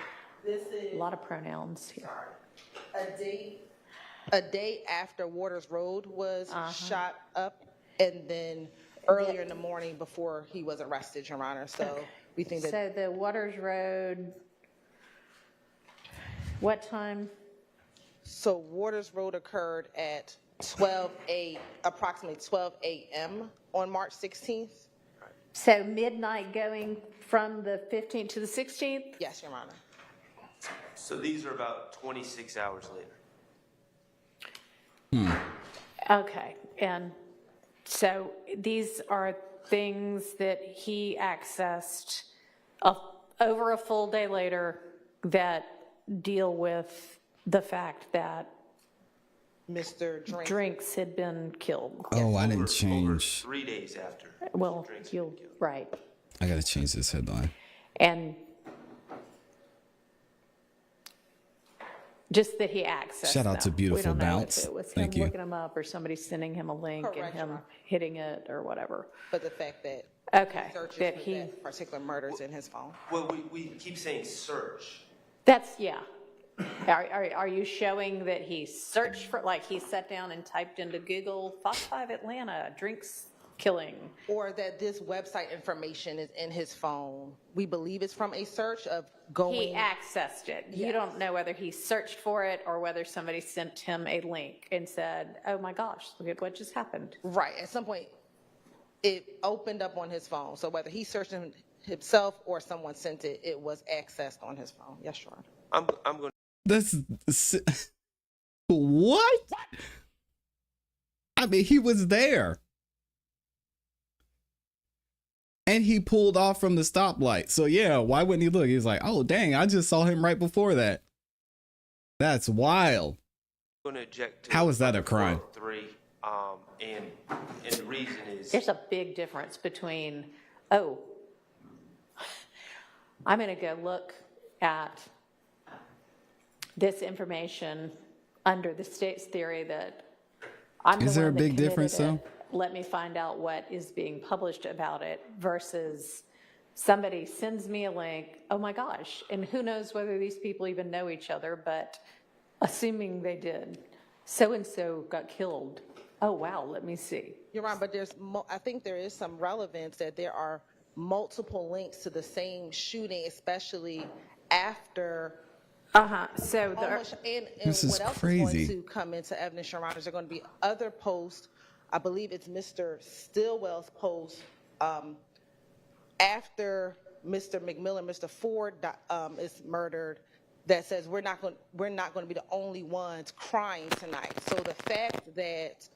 this a is lot of pronouns here. a day after Waters Road was shot up, and then earlier in the morning before he was arrested, Your Honor. So we think that. So the Waters Road, what time? So Waters Road occurred at approximately 12 a.m. on March 16th. So midnight going from the 15th to the 16th? Yes, Your Honor. So these are about 26 hours later. Okay, and so these are things that he accessed over a full day later that deal with the fact that Mr. Drink. Drinks had been killed. Oh, I didn't Over change. 3 days after. Well, Drinks had you'll, been killed. right. I gotta change this headline. And just that he accessed Shout out to them. Beautiful We don't know Bounce. if it was Thank him you. looking them up or somebody sending him a link and Correct, him Your Honor. hitting it or whatever. But the fact that Okay, searches that for he, that particular murders in his phone. Well, we keep saying search. that's, yeah. Are you showing that he searched for, like he sat down and typed into Google, Fox 5 Atlanta, Drinks killing? Or that this website information is in his phone. We believe it's from a search of going. He accessed it. You Yes. don't know whether he searched for it or whether somebody sent him a link and said, oh my gosh, look at what just happened. Right, at some point, it opened up on his phone. So whether he searched it himself or someone sent it, it was accessed on his phone. Yes, Your Honor. I'm going This what? I mean, he was there. And he pulled off from the stoplight. So yeah, why wouldn't he look? He's like, oh dang, I just saw him right before that. That's wild. to object to. How is that a crime? 3, and the reason is. There's a big difference between, oh, I'm going to go look at this information under the state's theory that I'm the Is there one a that big committed difference, it. though? Let me find out what is being published about it versus somebody sends me a link. Oh my gosh. And who knows whether these people even know each other, but assuming they did, so-and-so got killed. Oh, wow. Let me see. You're right, but I think there is some relevance that there are multiple links to the same shooting, especially after. So This is what else crazy. is going to come into evidence, Your Honors, are going to be other posts. I believe it's Mr. Stillwell's post after Mr. McMillan, Mr. Ford is murdered, that says we're not going to be the only ones crying tonight. So the fact that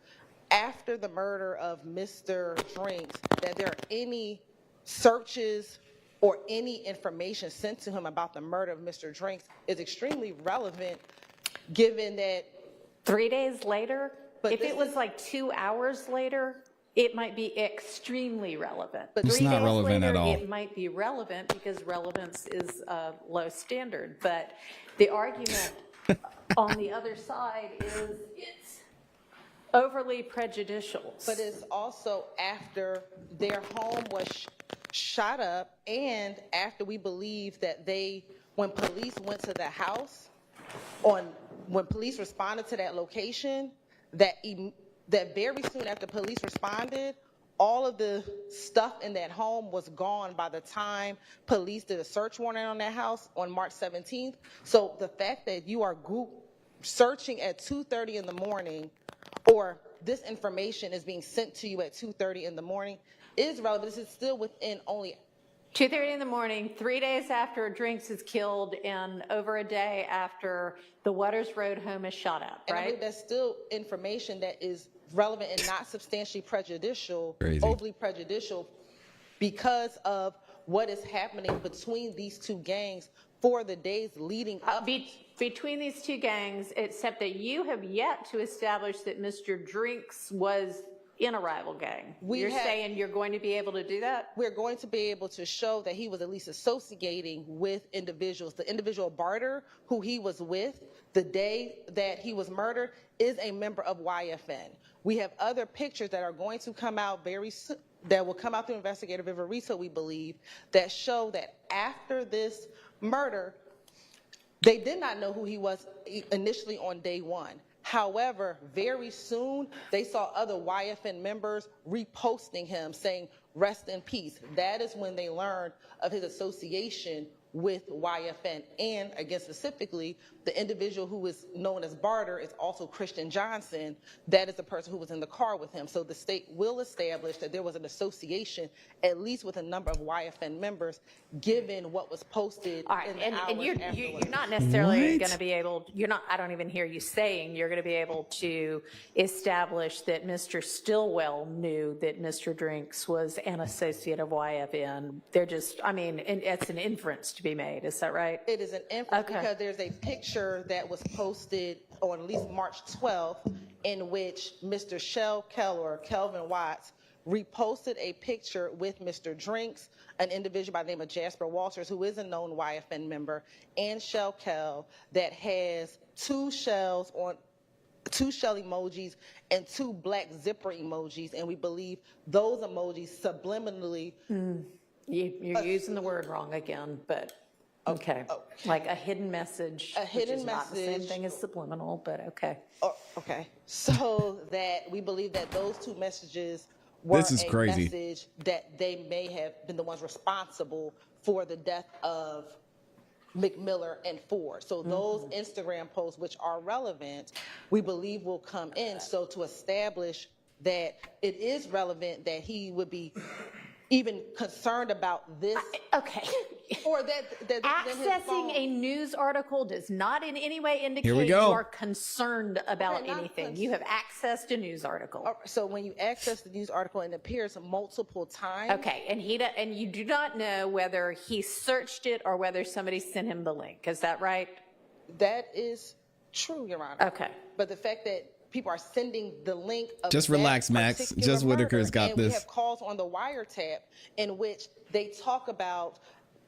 after the murder of Mr. Drinks, that there are any searches or any information sent to him about the murder of Mr. Drinks is extremely relevant, given that 3 days later, But if this it was is- like 2 hours later, it might be extremely relevant. But It's 3 not days relevant later, at all. it might be relevant because relevance is a low standard. But the argument on the other side is it's overly prejudicial. but it's also after their home was shot up, and after we believe that when police went to the house, when police responded to that location, that very soon after police responded, all of the stuff in that home was gone by the time police did a search warrant on that house on March 17th. So the fact that you are searching at 2:30 in the morning, or this information is being sent to you at 2:30 in the morning, is relevant. This is still within only 2:30 in the morning, 3 days after Drinks is killed, and over a day after the Waters Road home is shot up, And I right? believe that's still information that is relevant and not substantially prejudicial, Crazy. overly prejudicial, because of what is happening between these two gangs for the days leading up. Between these two gangs, except that you have yet to establish that Mr. Drinks was in a rival gang. You're saying you're going to be able to do that? We're going to be able to show that he was at least associating with individuals. The individual Barter, who he was with the day that he was murdered, is a member of YFN. We have other pictures that are going to come out very soon, that will come out through investigative Viverito, we believe, that show that after this murder, they did not know who he was initially on day one. However, very soon, they saw other YFN members reposting him saying, "Rest in peace." That is when they learned of his association with YFN. And again, specifically, the individual who is known as Barter is also Christian Johnson. That is the person who was in the car with him. So the state will establish that there was an association, at least with a number of YFN members, given what was posted. All right, in the and hours you're afterwards. not necessarily What? going to be able, I don't even hear you saying you're going to be able to establish that Mr. Stillwell knew that Mr. Drinks was an associate of YFN. They're just, and it's an inference to be made. Is that right? It is an inference Okay. because there's a picture that was posted on at least March 12th in which Mr. Shell Keller, or Kelvin Watts, reposted a picture with Mr. Drinks, an individual by the name of Jasper Walters, who is a known YFN member, and Shell Kell, that has two shell emojis and two black zipper emojis, and we believe those emojis subliminally You're using the word wrong again, but okay. Like a hidden message. A hidden which is not the same message. thing as subliminal, but okay. Okay, so that we believe that those two messages were This is a crazy. message that they may have been the ones responsible for the death of McMiller and Ford. So those Instagram posts, which are relevant, we believe will come in. So to establish that it is relevant that he would be even concerned about this, Okay. or that his Accessing phone- a news article does not in any way indicate Here we you go. are concerned about Okay, not anything. You have accessed a news article. So when you access the news article and it appears multiple times. Okay, and you do not know whether he searched it or whether somebody sent him the link. Is that right? That is true, Your Honor. Okay. But the fact that people are sending the link of Just that relax, Max. particular Just Whitaker's murder, got and we this. have calls on the wiretap in which they talk about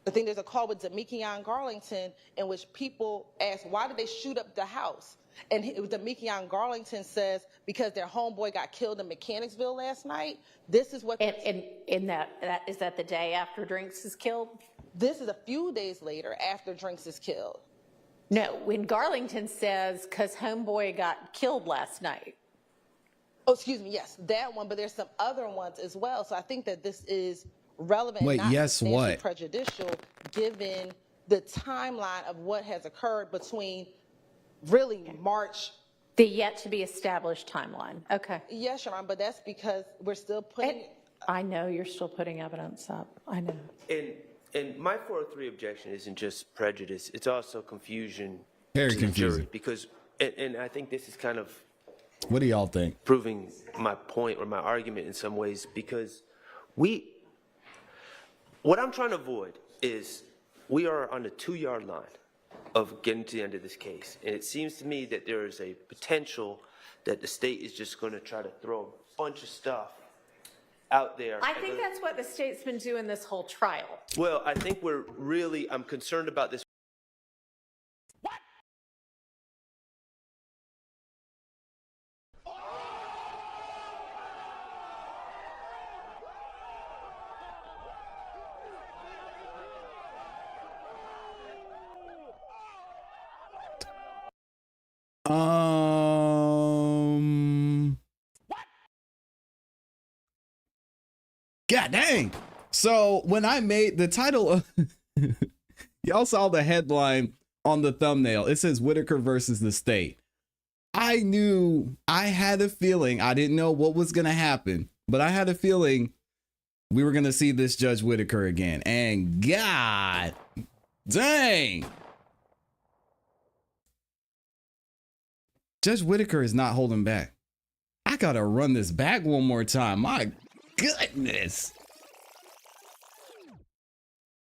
I think there's a call with Demekion Garlington in which people ask, why did they shoot up the house? And Demekion Garlington says, because their homeboy got killed in Mechanicsville last night. This is what. And in that is that the day after Drinks is killed? This is a few days later after Drinks is killed. No, when Garlington says, because homeboy got killed last night. Oh, excuse me. Yes, that one. But there's some other ones as well. So I think that this is relevant. Wait, not yes, what? Prejudicial, given the timeline of what has occurred between really March. The yet to be established timeline. Okay. Yes, Your Honor, but that's because we're still putting. I know you're still putting evidence up. I know. And my 403 objection isn't just prejudice, it's also confusion. Very to the confusing. jury, because, and I think this is kind of What do y'all think? proving my point or my argument in some ways, because what I'm trying to avoid is we are on the 2-yard line of getting to the end of this case. And it seems to me that there is a potential that the state is just going to try to throw a bunch of stuff out there. I think that's what the state's been doing this whole trial. Well, I think I'm concerned about this. God dang. So when I made the title of y'all saw the headline on the thumbnail. It says Whitaker versus the state. I had a feeling, I didn't know what was going to happen, but I had a feeling we were going to see this Judge Whitaker again. And God dang. Judge Whitaker is not holding back. I got to run this back one more time. My goodness.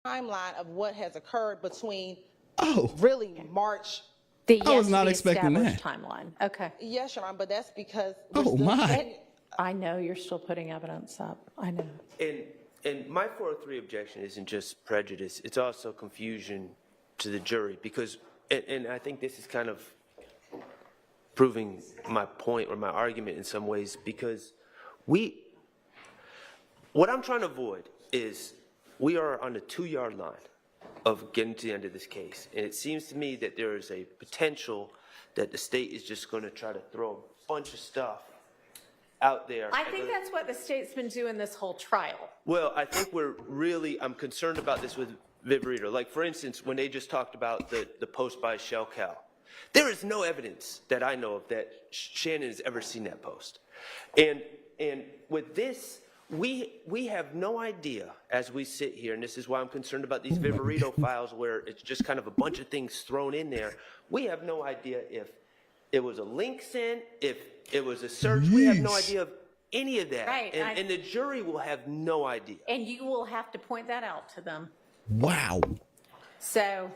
Timeline of what has occurred between really March. I was not expecting that. Timeline. Okay. Yes, Your Honor, but that's because. Oh my. I know you're still putting evidence up. I know. And my 403 objection isn't just prejudice, it's also confusion to the jury, because, and I think this is kind of proving my point or my argument in some ways, because what I'm trying to avoid is we are on the 2-yard line of getting to the end of this case. And it seems to me that there is a potential that the state is just going to try to throw a bunch of stuff out there. I think that's what the state's been doing this whole trial. Well, I think I'm concerned about this with Viverito. Like, for instance, when they just talked about the post by Shell Cal. There is no evidence that I know of that Shannon has ever seen that post. And with this, we have no idea as we sit here, and this is why I'm concerned about these Viverito files where it's just kind of a bunch of things thrown in there. We have no idea if it was a link sent, if it was a search. We have no idea of any of that. Right. And the jury will have no idea. And you will have to point that out to them. Wow. So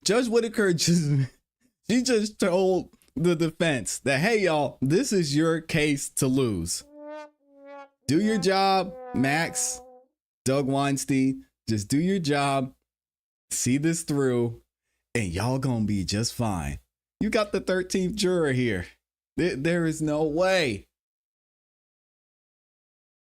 Judge Whitaker just told the defense that, hey, y'all, this is your case to lose. Do your job, Max, Doug Weinstein. Just do your job, see this through, and y'all gonna be just fine. You got the 13th juror here. There is no way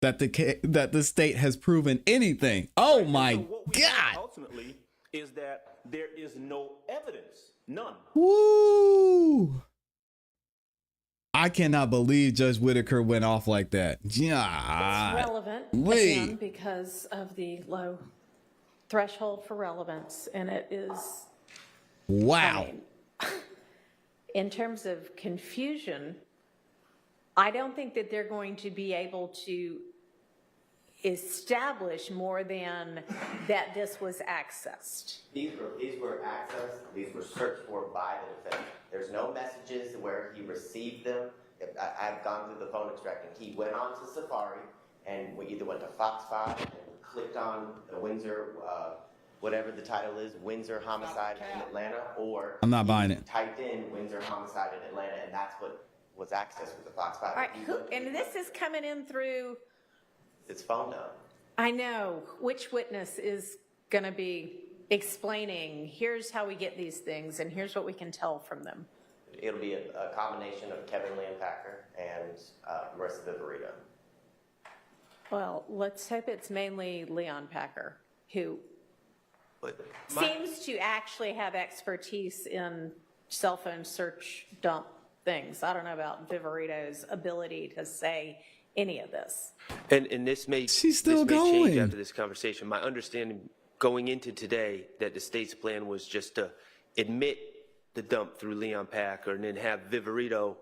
that the state has proven anything. Oh my So what we God. have ultimately is that there is no evidence, none. Woo! I cannot believe Judge Whitaker went off like that. Yeah. it's relevant wait. again because of the low threshold for relevance, and it is. Wow. I mean, in terms of confusion, I don't think that they're going to be able to establish more than that this was accessed. These were accessed, these were searched for by the defendant. There's no messages where he received them. I've gone through the phone extracting. He went on to Safari and we either went to Fox 5 and clicked on the Windsor, whatever the title is, Windsor Homicide in Atlanta, or I'm not buying it. Typed in Windsor Homicide in Atlanta, and that's what was accessed with the Fox 5. All right, and this is coming in through. It's phone now. I know. Which witness is going to be explaining, here's how we get these things, and here's what we can tell from them? It'll be a combination of Kevin Leonpacker and Marissa Viverito. Well, let's hope it's mainly Leon Packer, who seems to actually have expertise in cell phone search dump things. I don't know about Viverito's ability to say any of this. And this may, She's still this may change going. after this conversation. My understanding going into today that the state's plan was just to admit the dump through Leon Packer and then have Viverito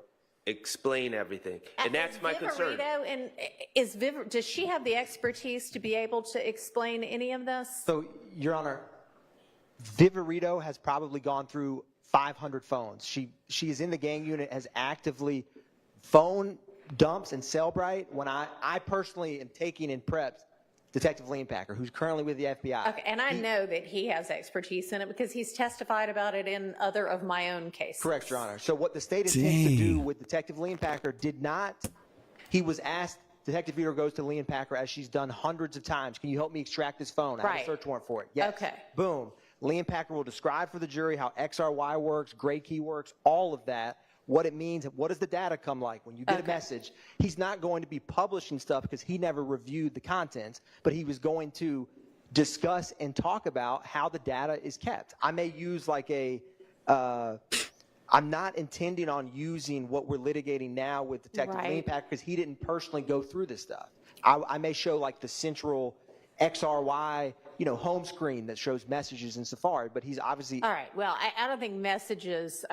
explain everything. And that's my concern. Viverito, and does she have the expertise to be able to explain any of this? So, Your Honor, Viverito has probably gone through 500 phones. She is in the gang unit, has actively phone dumps and Cellbrite. When I personally am taking in preps Detective Leonpacker, who's currently with the FBI. Okay, and I know that he has expertise in it because he's testified about it in other of my own cases. Correct, Your Honor. So what the state intends to do with Detective Leonpacker did not, he was asked, Detective Vito goes to Leonpacker as she's done hundreds of times, can you help me extract this phone? I have a search warrant for it. Yes. Okay. Boom. Leonpacker will describe for the jury how XRY works, gray key works, all of that, what it means, what does the data come like when you get a message. He's not going to be publishing stuff because he never reviewed the contents, but he was going to discuss and talk about how the data is kept. I may use like I'm not intending on using what we're litigating now with Detective Leonpacker because he didn't personally go through this stuff. I may show like the central XRY, home screen that shows messages in Safari, but he's obviously... All right, well, I don't think messages,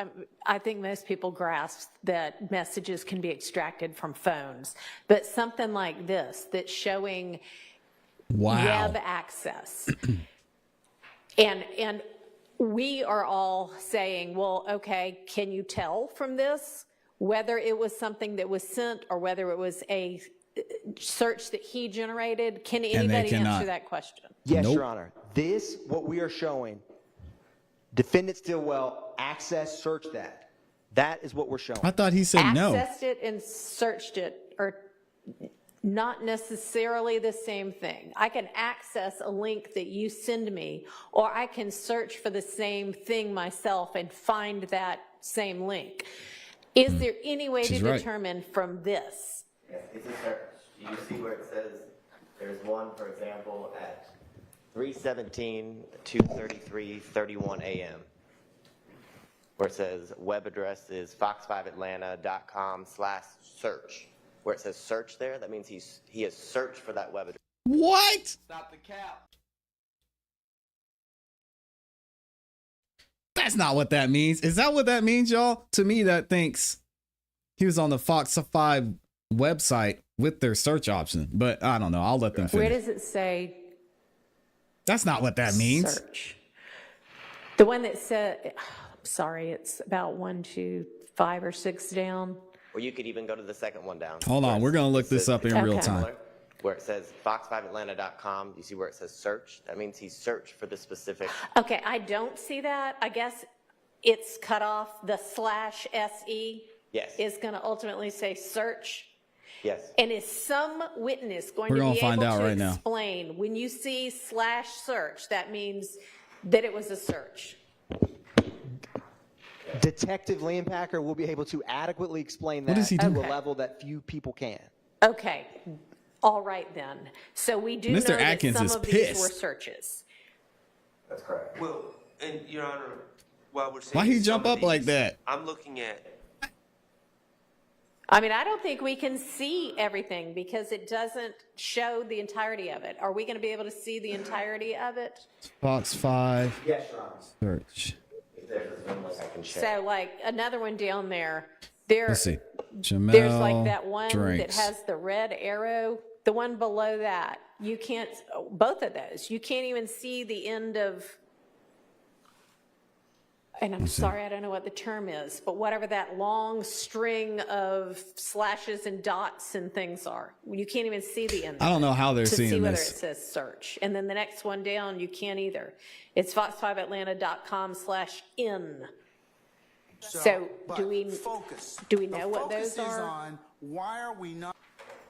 I think most people grasp that messages can be extracted from phones, but something like this that's showing web access. and we are all saying, well, okay, can you tell from this whether it was something that was sent or whether it was a search that he generated? Can anybody answer that question? Yes, Your Honor. This, what we are showing, defendant Stillwell, access, search that. That is what we're showing. I thought he said no. Accessed it and searched it are not necessarily the same thing. I can access a link that you send me, or I can search for the same thing myself and find that same link. Is there any way to determine from this? Yes, it's a search. You see where it says, there's one, for example, at 3:17 to 33:31 a.m. where it says web address is fox5atlanta.com/search. Where it says search there, that means he has searched for that web address. What? Stop the cap. That's not what that means. Is that what that means, y'all? To me, that thinks he was on the Fox 5 website with their search option, but I don't know. I'll let them finish. Where does it say? That's not what that means. Search. The one that said, sorry, it's about 1, 2, 5 or 6 down. Or you could even go to the second one down. Hold on, we're going to look this up in real time. Where it says fox5atlanta.com, you see where it says search? That means he searched for the specific. Okay, I don't see that. I guess it's cut off. The /SE is going to ultimately say search. Yes. And is some witness going to be able to explain when you see /search, that means that it was a search? Detective Leonpacker will be able to adequately explain that to a level that few people can. Okay. All right, then. So we do know that some of these were searches. That's correct. Well, and Your Honor, while we're saying why he jump up like that? I'm looking at. I mean, I don't think we can see everything because it doesn't show the entirety of it. Are we going to be able to see the entirety of it? Fox 5. Yes, Your Honor. Search. If there's a Zoom link I can share. So, like, another one down there. Let's see. Jamel There's like that one Drinks. that has the red arrow. The one below that, you can't, both of those, you can't even see the end of, and I'm sorry, I don't know what the term is, but whatever that long string of slashes and dots and things are, you can't even see the end. I don't know how they're seeing to see whether this. it says search. And then the next one down, you can't either. It's fox5atlanta.com/in. So do we know what those are? Why are we not?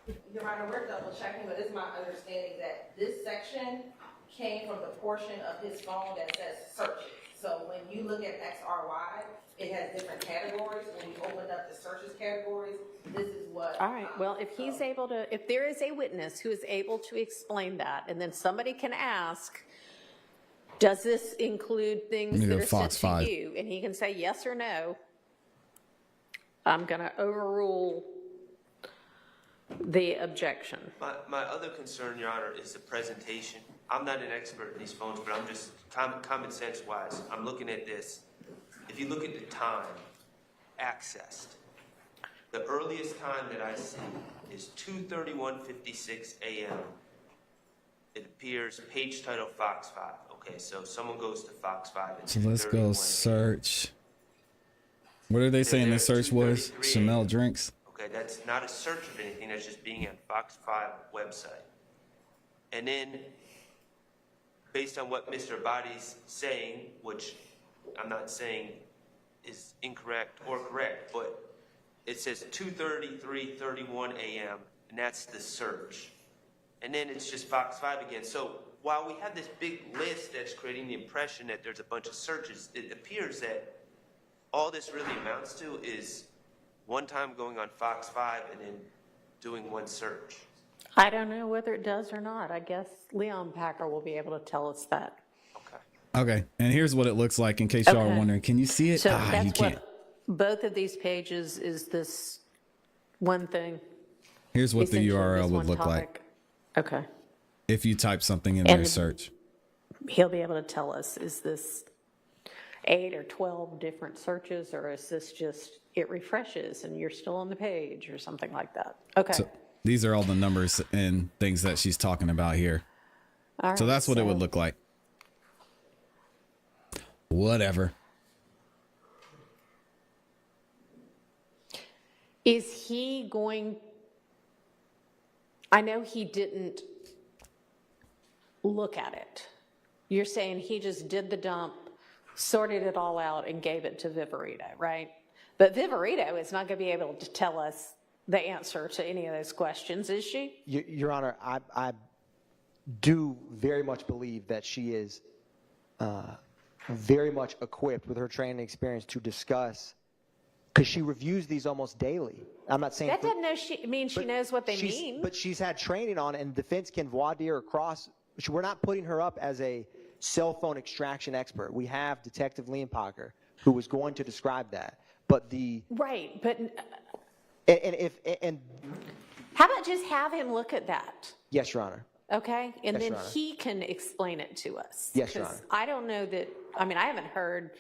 Your Honor, we're double checking, but it's my understanding that this section came from the portion of his phone that says searches. So when you look at XRY, it has different categories. When you open up the searches categories, this is what. All right, well, if he's able to, if there is a witness who is able to explain that, and then somebody can ask, does this include things Let me that go are Fox sent 5. to you? And he can say yes or no. I'm going to overrule the objection. My other concern, Your Honor, is the presentation. I'm not an expert in these phones, but I'm just common sense wise. I'm looking at this. If you look at the time accessed, the earliest time that I see is 2:31:56 a.m. It appears page title Fox 5. Okay, so someone goes to Fox 5. So let's go search. What are they saying the search was? Chanel drinks. Okay, that's not a search of anything. That's just being on Fox 5 website. And then, based on what Mr. Abadi's saying, which I'm not saying is incorrect or correct, but it says 2:33:31 a.m. and that's the search. And then it's just Fox 5 again. So while we have this big list that's creating the impression that there's a bunch of searches, it appears that all this really amounts to is one time going on Fox 5 and then doing one search. I don't know whether it does or not. I guess Leon Packer will be able to tell us that. Okay, and here's what it looks like in case y'all are wondering. Can you see it? So you that's can't. what both of these pages is this one thing. Here's what the Essentially URL this would one look like topic. Okay. if you type something in And their search. He'll be able to tell us, is this 8 or 12 different searches, or is this just, it refreshes and you're still on the page or something like that? Okay. So these are all the numbers and things that she's talking about here. All So right, that's what it would look like. Whatever. Is he going, I know he didn't look at it. You're saying he just did the dump, sorted it all out, and gave it to Viverito, right? But Viverito is not going to be able to tell us the answer to any of those questions, is she? Your Honor, I do very much believe that she is very much equipped with her training experience to discuss, because she reviews these almost daily. I'm not saying That doesn't mean she knows what they mean. But she's had training on, and defense can voir dire across. We're not putting her up as a cell phone extraction expert. We have Detective Leonpacher, who was going to describe that. But the right, but and how about just have him look at that? yes, Your Honor. Okay, and Yes, then Your Honor. he can explain it to us. Yes, Your 'Cause Honor. I don't know that, I mean, I haven't heard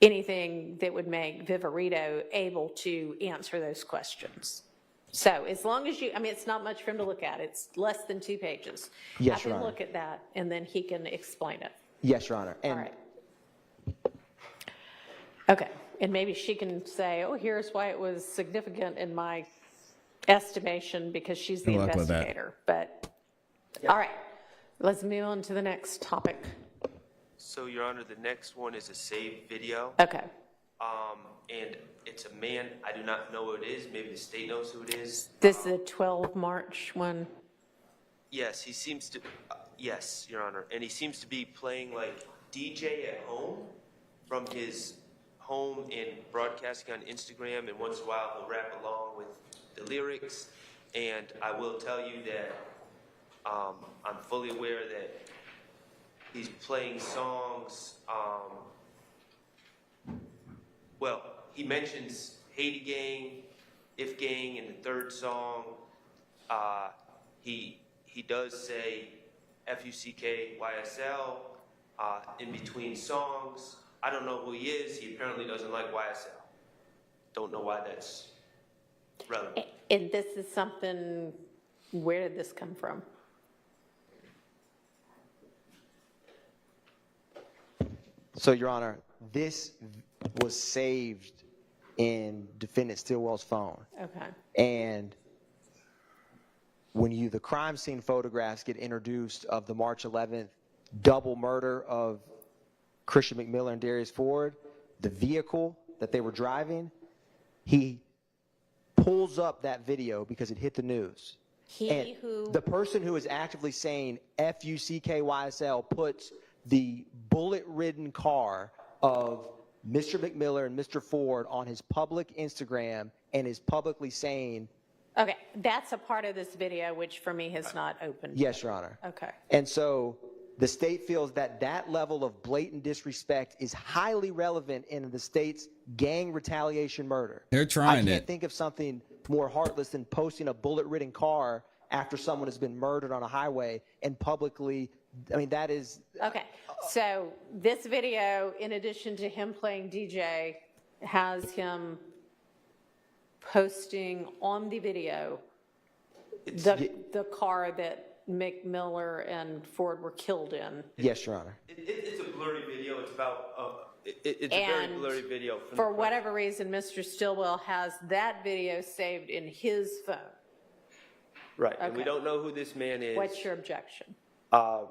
anything that would make Viverito able to answer those questions. So as long as you, I mean, it's not much for him to look at. It's less than 2 pages. Yes, Have Your him Honor. look at that, and then he can explain it. Yes, Your Honor. All And right. Okay, and maybe she can say, oh, here's why it was significant in my estimation, because she's the Good luck with that. investigator. But, all right, let's move on to the next topic. So, Your Honor, the next one is a saved video. Okay. And it's a man, I do not know who it is. Maybe the state knows who it is. This is the 12 March one. Yes, he seems to, yes, Your Honor. And he seems to be playing like DJ at home from his home and broadcasting on Instagram. And once in a while, he'll rap along with the lyrics. And I will tell you that I'm fully aware that he's playing songs. Well, he mentions Haiti Gang, If Gang in the third song. He does say F-U-C-K, YSL in between songs. I don't know who he is. He apparently doesn't like YSL. Don't know why that's relevant. And this is something, where did this come from? so, Your Honor, this was saved in defendant Stillwell's phone. Okay. And when the crime scene photographs get introduced of the March 11th double murder of Christian McMillan and Darius Ford, the vehicle that they were driving, he pulls up that video because it hit the news. And the person who is actively saying F-U-C-K-Y-S-L puts the bullet-ridden car of Mr. McMiller and Mr. Ford on his public Instagram and is publicly saying, Okay, that's a part of this video which for me has not opened. yes, Your Honor. Okay. And so the state feels that that level of blatant disrespect is highly relevant in the state's gang retaliation murder. They're trying I can't it. think of something more heartless than posting a bullet-ridden car after someone has been murdered on a highway and publicly, I mean, that is... Okay, so this video, in addition to him playing DJ, has him posting on the video the car that McMiller and Ford were killed in. Yes, Your Honor. It's a blurry video. It's about, it's a very blurry video. For whatever reason, Mr. Stillwell has that video saved in his phone. Right, and we Okay. don't know who this man is. What's your objection?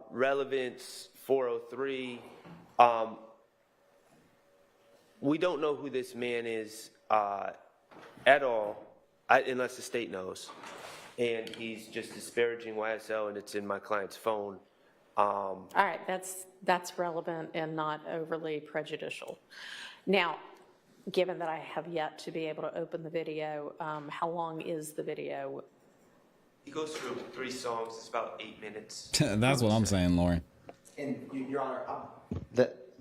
Relevance 403. We don't know who this man is at all, unless the state knows. And he's just disparaging YSL, and it's in my client's phone. All right, that's relevant and not overly prejudicial. Now, given that I have yet to be able to open the video, how long is the video? He goes through 3 songs. It's about 8 minutes. That's what I'm saying, Lauren. And Your Honor,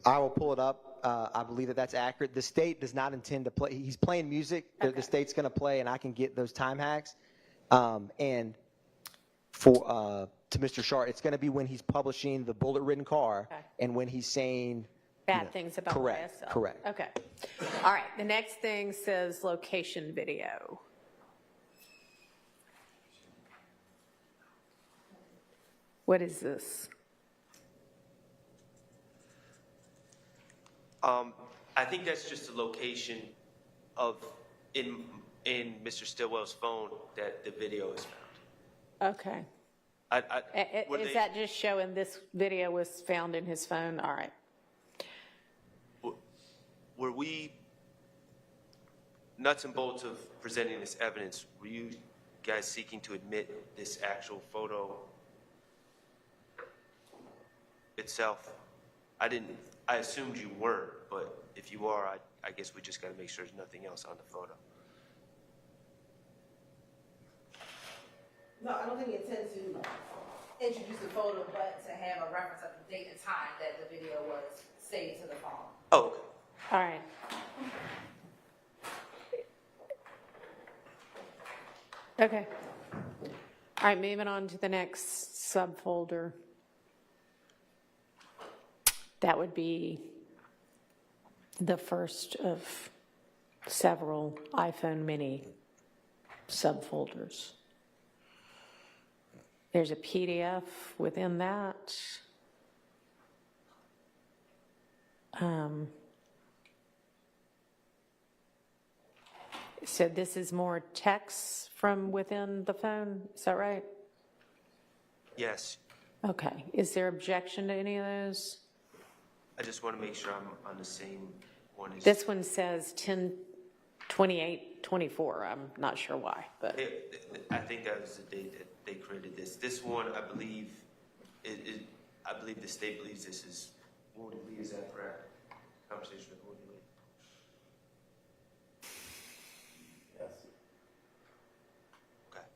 I will pull it up. I believe that that's accurate. The state does not intend to play. He's playing music. Okay. The state's going to play, and I can get those time hacks. And for to Mr. Sharp, it's going to be when he's publishing the bullet-ridden car, Okay. and when he's saying Bad things about correct, YSL. correct. Okay. All right, the next thing says location video. What is this? I think that's just a location of in Mr. Stillwell's phone that the video is found. Okay. Were Is they- that just showing this video was found in his phone? All right. Were we, nuts and bolts of presenting this evidence, were you guys seeking to admit this actual photo itself? I assumed you weren't, but if you are, I guess we just got to make sure there's nothing else on the photo. No, I don't think you intend to introduce the photo, but to have a reference of the date and time that the video was saved to the phone. Oh, okay. All right. Okay. All right, moving on to the next subfolder. That would be the first of several iPhone mini subfolders. There's a PDF within that. So this is more text from within the phone, is that right? Yes. Okay, is there objection to any of those? I just want to make sure I'm on the same one as... This one says 10/28/24, I'm not sure why, but, I think that was the date that they created this. This one, I believe, I believe the state believes this is Wounded Lee, is that correct? Conversation with Wounded Lee. Yes. Okay.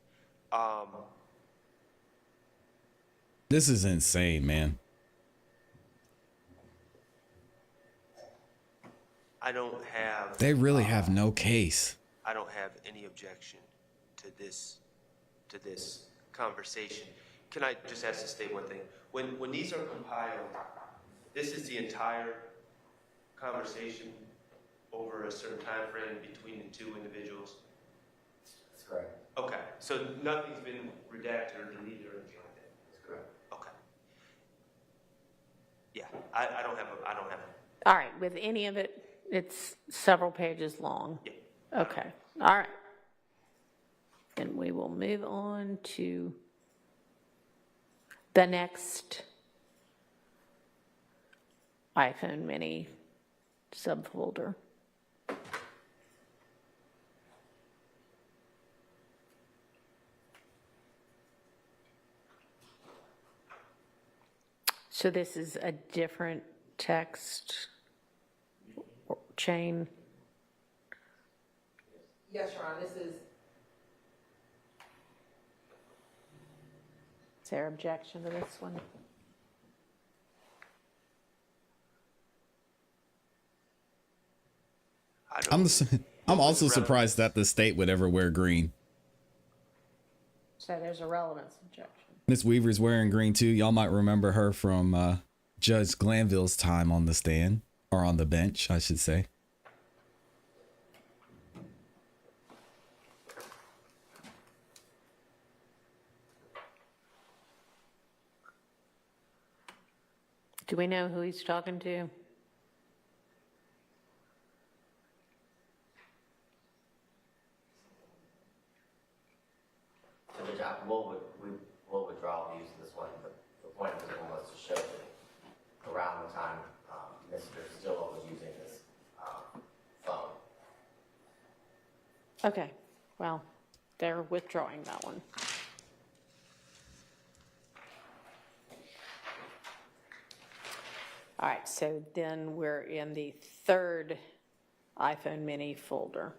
This is insane, man. I don't have... They really have no case. I don't have any objection to this conversation. Can I just ask to state one thing? When these are compiled, this is the entire conversation over a certain time frame between the two individuals? That's correct. Okay, so nothing's been redacted or deleted or anything like that? That's correct. Okay. Yeah, I don't have all right, with any of it, it's several pages long. Yeah. Okay, all right. And we will move on to the next iPhone mini subfolder. So this is a different text chain? Yes, Your Honor, this is. Is there objection to this one? I'm also surprised that the state would ever wear green. So there's a relevance objection. Miss Weaver's wearing green too. Y'all might remember her from Judge Glanville's time on the stand, or on the bench, I should say. Do we know who he's talking to? So the job, we'll withdraw the use of this one, but the point of this one was to show that around the time Mr. Stillwell was using this phone. Okay, well, they're withdrawing that one. All right, so then we're in the third iPhone mini folder.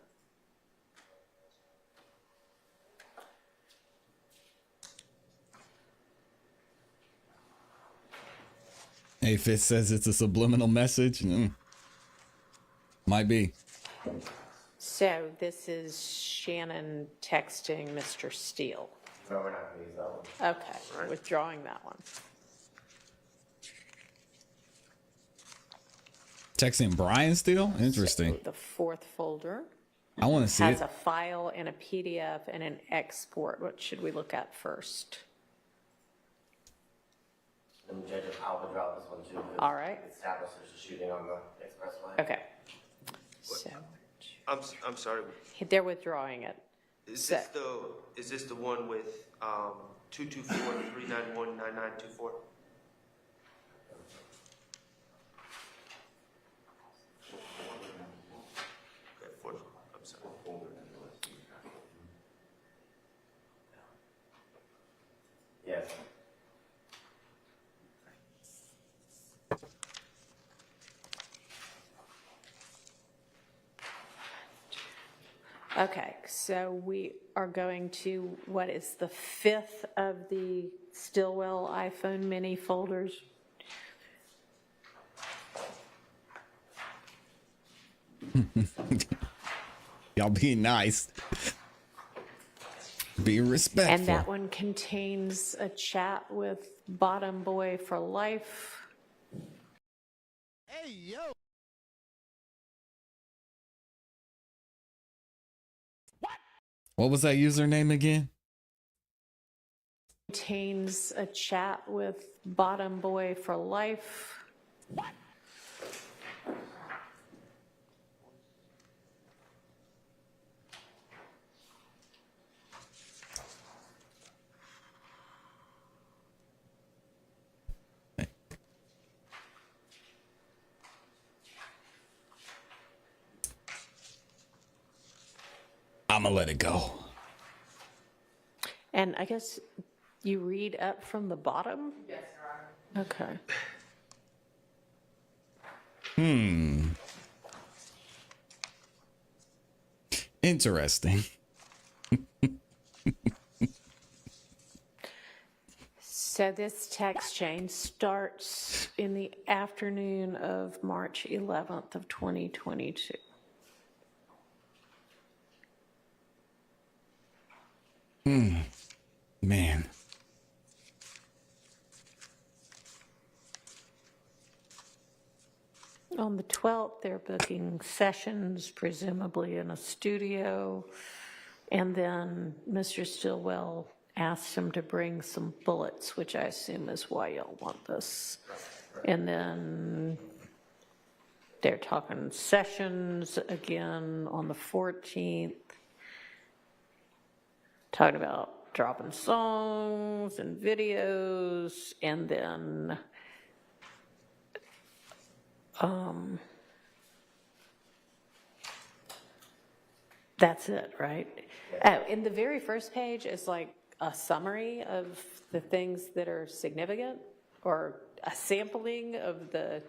Hey, if it says it's a subliminal message, might be. So this is Shannon texting Mr. Steele. No, we're not going to use that one. Okay, withdrawing that one. Texting Brian Steele? Interesting. The fourth folder I want to see has it. a file and a PDF and an export. What should we look at first? And Judge, I'll withdraw this one too. because All right. it established there's a shooting on the expressway. Okay. So I'm sorry. they're withdrawing it. Is this the one with 224-391-9924? I'm sorry. Yes. Okay, so we are going to, what is the fifth of the Stillwell iPhone mini folders? Y'all be nice. Be respectful. And that one contains a chat with Bottom Boy for Life. Hey, yo. What was that username again? Contains a chat with Bottom Boy for Life. I'm gonna let it go. And I guess you read up from the bottom? Yes, Your Honor. Okay. Interesting. So this text chain starts in the afternoon of March 11th of 2022. Man. On the 12th, they're booking sessions, presumably in a studio. And then Mr. Stillwell asked him to bring some bullets, which I assume is why y'all want this. And then they're talking sessions again on the 14th. Talking about dropping songs and videos, and then that's it, right? Oh, in the very first page is like a summary of the things that are significant, or a sampling of the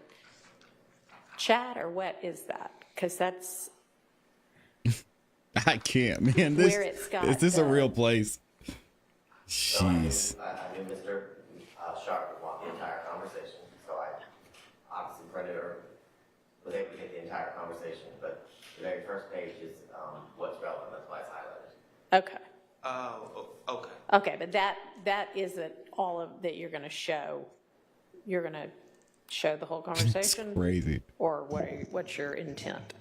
chat, or what is that? Because that's I can't, man. where it's got Is this a the- real place? So I knew Jeez. Mr. Sharp would want the entire conversation, so I obviously printed or was able to get the entire conversation, but the very first page is what's relevant, that's why it's highlighted. Okay. Oh, okay. Okay, but that isn't all of that you're going to show. You're going to show the whole conversation? Crazy. Or what's your intent?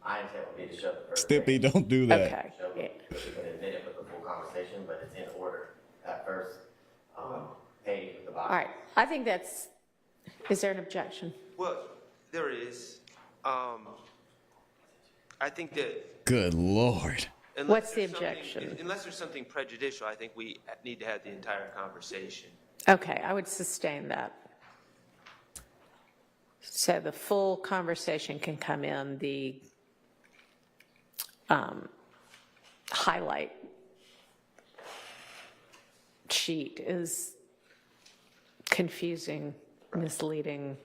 My intent would be to show the first Stippy, page. don't do that. Okay. Show Yeah. that we can admit it with the full conversation, but it's in order. That first page with the box. All right. I think is there an objection? Well, there is. I think that Good Lord. unless What's the there's something- objection? Unless there's something prejudicial, I think we need to have the entire conversation. Okay, I would sustain that. So the full conversation can come in, the highlight sheet is confusing, misleading.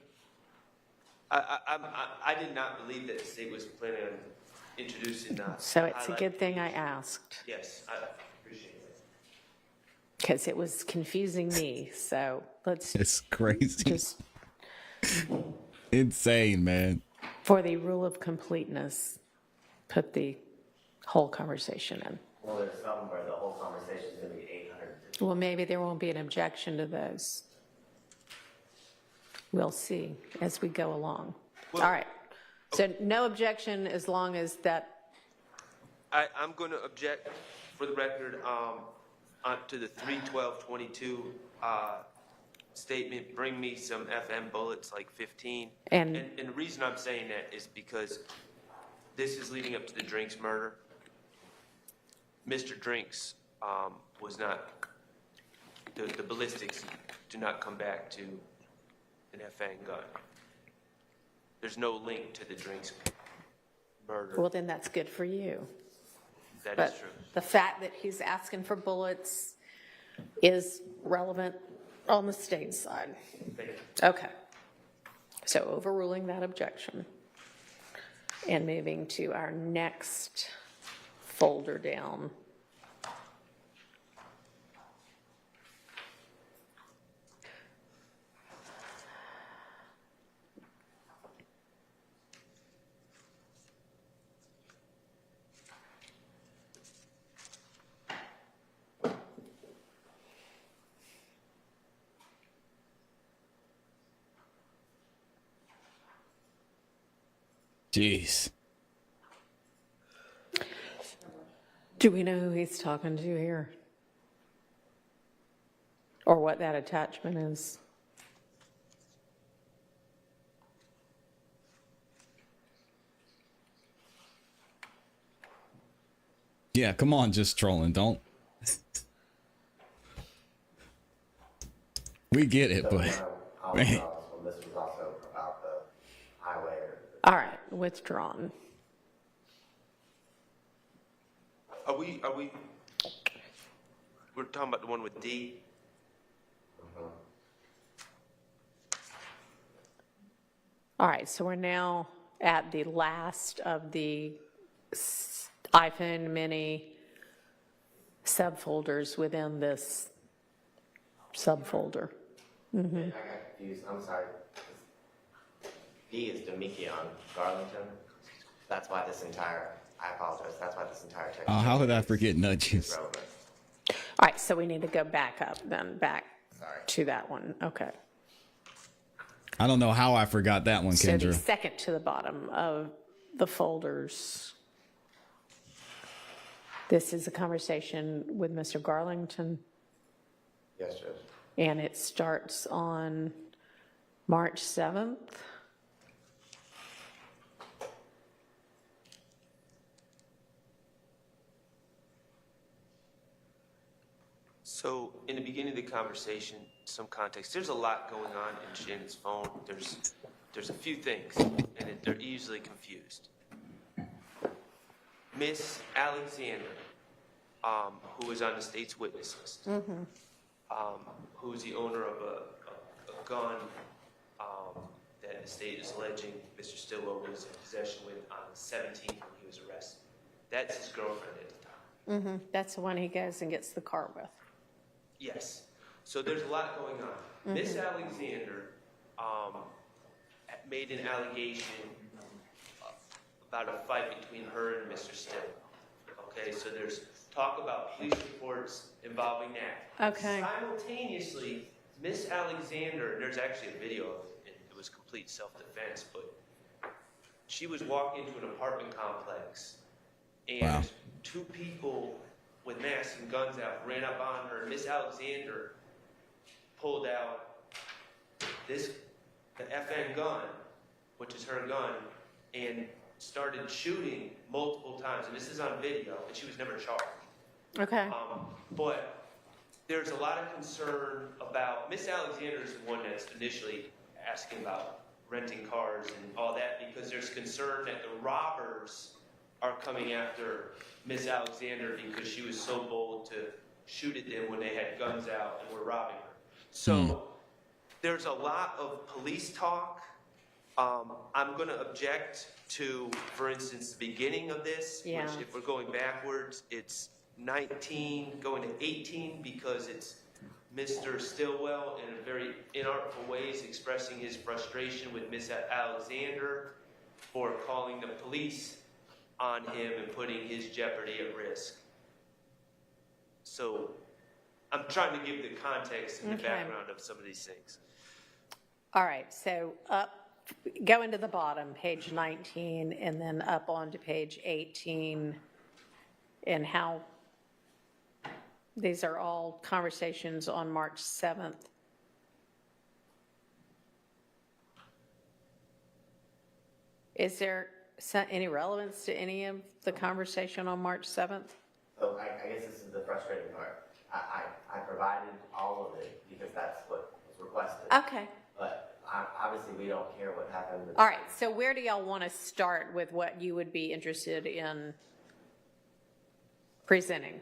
I did not believe that the state was planning on introducing that. So it's a good thing I asked, Yes, I appreciate it. because it was confusing me, so let's It's crazy. just, Insane, man. for the rule of completeness, put the whole conversation in. Well, there's some where the whole conversation is going to be 850. Well, maybe there won't be an objection to those. We'll see as we go along. All right. So no objection as long as that, I'm going to object for the record to the 31222 statement, bring me some FM bullets, like 15. And- the reason I'm saying that is because this is leading up to the Drinks murder. Mr. Drinks was not, the ballistics do not come back to an FN gun. There's no link to the Drinks murder. well, then that's good for you. That is But true. the fact that he's asking for bullets is relevant on the state side. Thank you. Okay. So overruling that objection and moving to our next folder down. Jeez. Do we know who he's talking to here? Or what that attachment is? Yeah, come on, just trolling. Don't. We get it, but man. Well, this was also about the highway or All right, withdrawn. We're talking about the one with D? All right, so we're now at the last of the iPhone mini subfolders within this subfolder. I got confused, I'm sorry. D is Demikion Garlington. That's why this entire, I apologize, that's why this entire text. Oh, how could I forget is nudges? relevant. All right, so we need to go back up then, back Sorry. to that one. Okay. I don't know how I forgot that one, So the Kendra. second to the bottom of the folders. This is a conversation with Mr. Garlington, Yes, Judge. and it starts on March 7th. So in the beginning of the conversation, some context, there's a lot going on in Shannon's phone. There's a few things, and they're easily confused. Miss Alexander, who is on the state's witness list, who is the owner of a gun that the state is alleging Mr. Stillwell was in possession with on the 17th when he was arrested. That's his girlfriend at the time. That's the one he goes and gets the car with. Yes. So there's a lot going on. Miss Alexander made an allegation about a fight between her and Mr. Stillwell. Okay, so there's talk about police reports involving that. Okay. Simultaneously, Miss Alexander, and there's actually a video of it, it was complete self-defense, but she was walking into an apartment complex, and two people with masks and guns out ran up on her. Miss Alexander pulled out the FN gun, which is her gun, and started shooting multiple times. And this is on video, and she was never charged. Okay. But there's a lot of concern about, Miss Alexander is the one that's initially asking about renting cars and all that, because there's concern that the robbers are coming after Miss Alexander because she was so bold to shoot at them when they had guns out and were robbing her. So there's a lot of police talk. I'm going to object to, for instance, the beginning of this, which if we're going backwards, it's 19 going to 18 because it's Mr. Stillwell in a very inartful ways expressing his frustration with Miss Alexander for calling the police on him and putting his jeopardy at risk. So I'm trying to give the context and the background of some of these things. All right, so go into the bottom, page 19, and then up onto page 18, and how these are all conversations on March 7th. Is there any relevance to any of the conversation on March 7th? So I guess this is the frustrating part. I provided all of it because that's what was requested. Okay. But obviously we don't care what happened. All right, so where do y'all want to start with what you would be interested in presenting?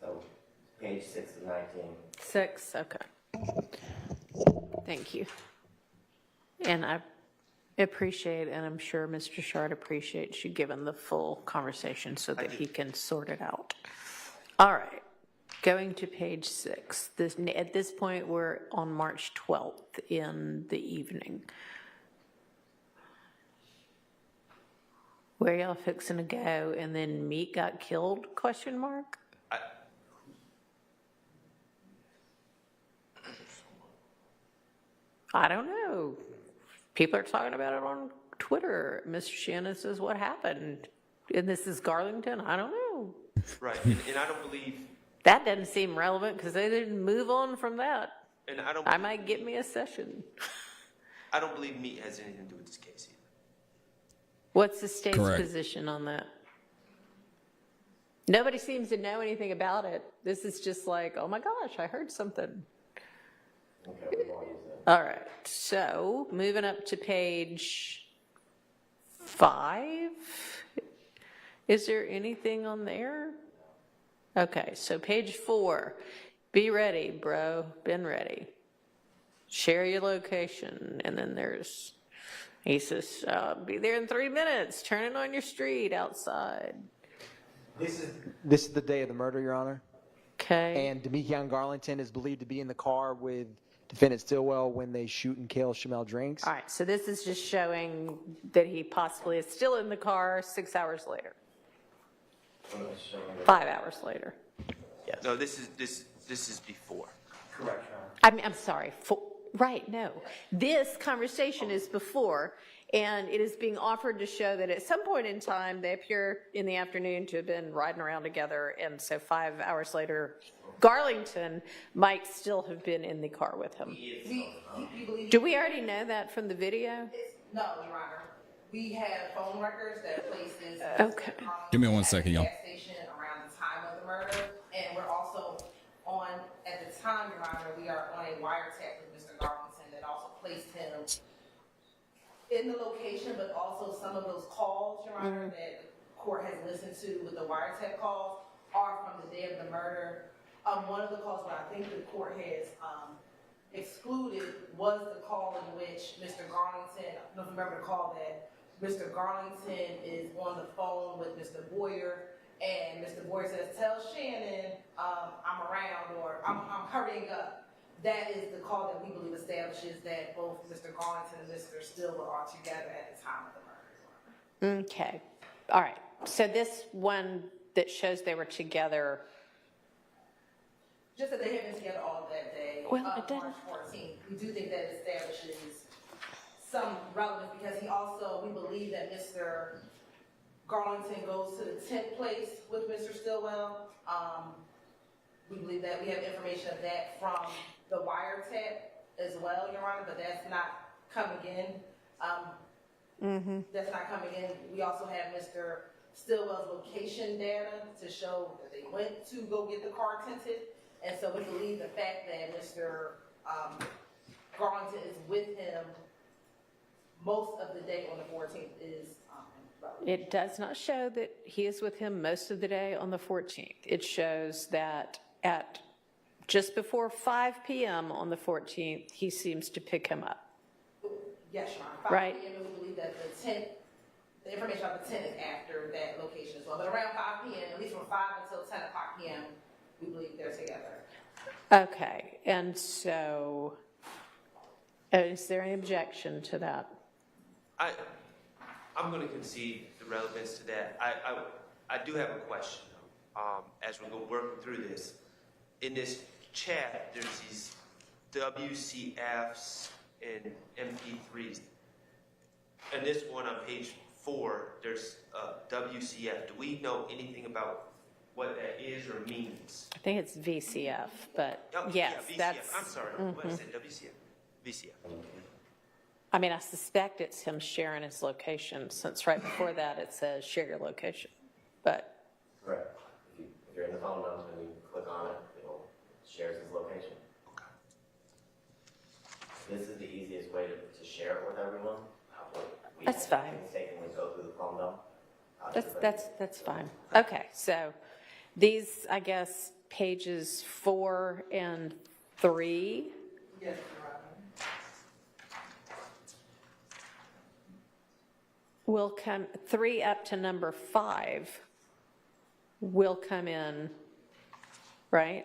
So page 6 of 19. 6, okay. Thank you. And I appreciate, and I'm sure Mr. Shard appreciates you giving the full conversation so that he can sort it out. All right, going to page 6. At this point, we're on March 12th in the evening. Where y'all fixing to go? And then Meat got killed, ? I don't know. People are talking about it on Twitter. Mr. Shannon says, what happened? And this is Garlington? I don't know. Right, and I don't believe... That doesn't seem relevant because they didn't move on from that. And I might get me a session. I don't believe meat has anything to do with this case either. What's the state's position on that? Nobody seems to know anything about it. This is just like, oh my gosh, I heard something. Okay, we won't use it. All right, so moving up to page 5. Is there anything on there? Okay, so page 4. Be ready, bro. Been ready. Share your location. And then there's, he says, be there in 3 minutes. Turn it on your street outside. This is the day of the murder, Your Honor. Okay. And Demekion Garlington is believed to be in the car with defendant Stillwell when they shoot and kill Shamel Drinks. All right, so this is just showing that he possibly is still in the car 6 hours later. 5 hours later. Yes. No, this is before. Correct, Your Honor. I'm sorry. Right, no. This conversation is before, and it is being offered to show that at some point in time, they appear in the afternoon to have been riding around together, and so 5 hours later, Garlington might still have been in the car with him. Do we already know that from the video? No, Your Honor. We have phone records that places. Okay. Give me 1 second, y'all. Gas station around the time of the murder, and we're also on, at the time, Your Honor, we are on a wiretap with Mr. Garlington that also placed him in in the location, but also some of those calls, Your Honor, that the court has listened to with the wiretap calls are from the day of the murder. One of the calls that I think the court has excluded was the call in which Mr. Garlington, I don't know if you remember the call that Mr. Garlington is on the phone with Mr. Boyer, and Mr. Boyer says, "Tell Shannon I'm around," or I'm hurrying up. That is the call that we believe establishes that both Mr. Garlington and Mr. Stillwell are together at the time of the murder. Okay, all right. So this one that shows they were together, Just that they have been together all that day, Well, it doesn't- March 14th. We do think that establishes some relevance because we believe that Mr. Garlington goes to the tent place with Mr. Stillwell. We believe that we have information of that from the wiretap as well, Your Honor, but that's not coming in. That's not coming in. We also have Mr. Stillwell's location data to show that they went to go get the car tinted. And so we believe the fact that Mr. Garlington is with him most of the day on the 14th is relevant. it does not show that he is with him most of the day on the 14th. It shows that at just before 5 p.m. on the 14th, he seems to pick him up. Yes, Your Honor. 5 Right. p.m. and we believe that the information about the tent is after that location as well. But around 5 p.m., at least from 5 until 10 o'clock p.m., we believe they're together. Okay, and so, is there any objection to that? I'm going to concede the relevance to that. I do have a question, as we're working through this. In this chat, there's these WCFs and MP3s. And this one on page 4, there's WCF. Do we know anything about what that is or means? I think it's VCF, but Oh, yes, yeah, VCF. that's, I'm sorry. What is it? WCF? VCF. I mean, I suspect it's him sharing his location, since right before that it says share your location. But, Correct. If you're in the phone number and you click on it, it'll shares his location. Okay. This is the easiest way to share it with everyone. We That's have fine. painstakingly go through the phone number. that's fine. Okay, so these, I guess, pages 4 and 3, Yes, Your Honor. will come, 3 up to number 5 will come in, right?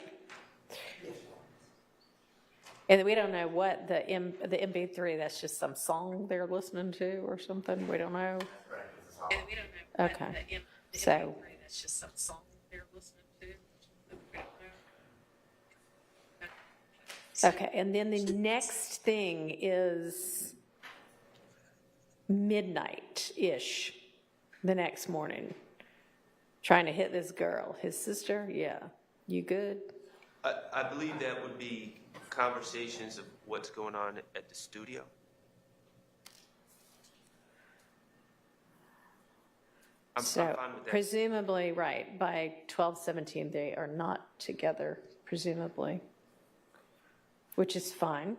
And we don't know what the MP3, that's just some song they're listening to or something, we don't know. Correct, it's a song. Okay, so. That's just some song they're listening to. Okay, and then the next thing is midnight-ish the next morning. Trying to hit this girl, his sister, yeah. You good? I believe that would be conversations of what's going on at the studio. I'm So fine with that. presumably, right, by 12:17, they are not together, presumably, which is fine.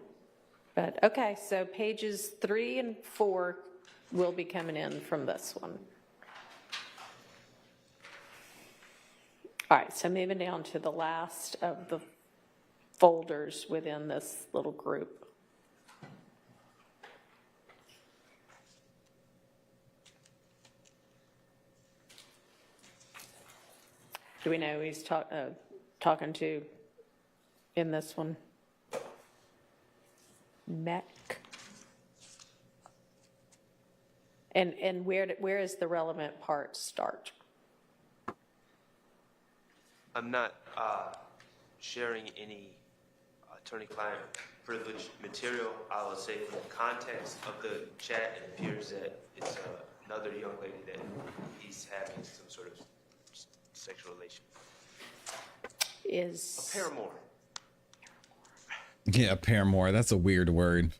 But, okay, so pages 3 and 4 will be coming in from this one. All right, so moving down to the last of the folders within this little group. Do we know who he's talking to in this one? Mech. And where is the relevant part start? I'm not sharing any attorney-client privilege material. I will say from the context of the chat, it appears that it's another young lady that he's having some sort of sexual relation. Is A paramour. Yeah, paramour. That's a weird word.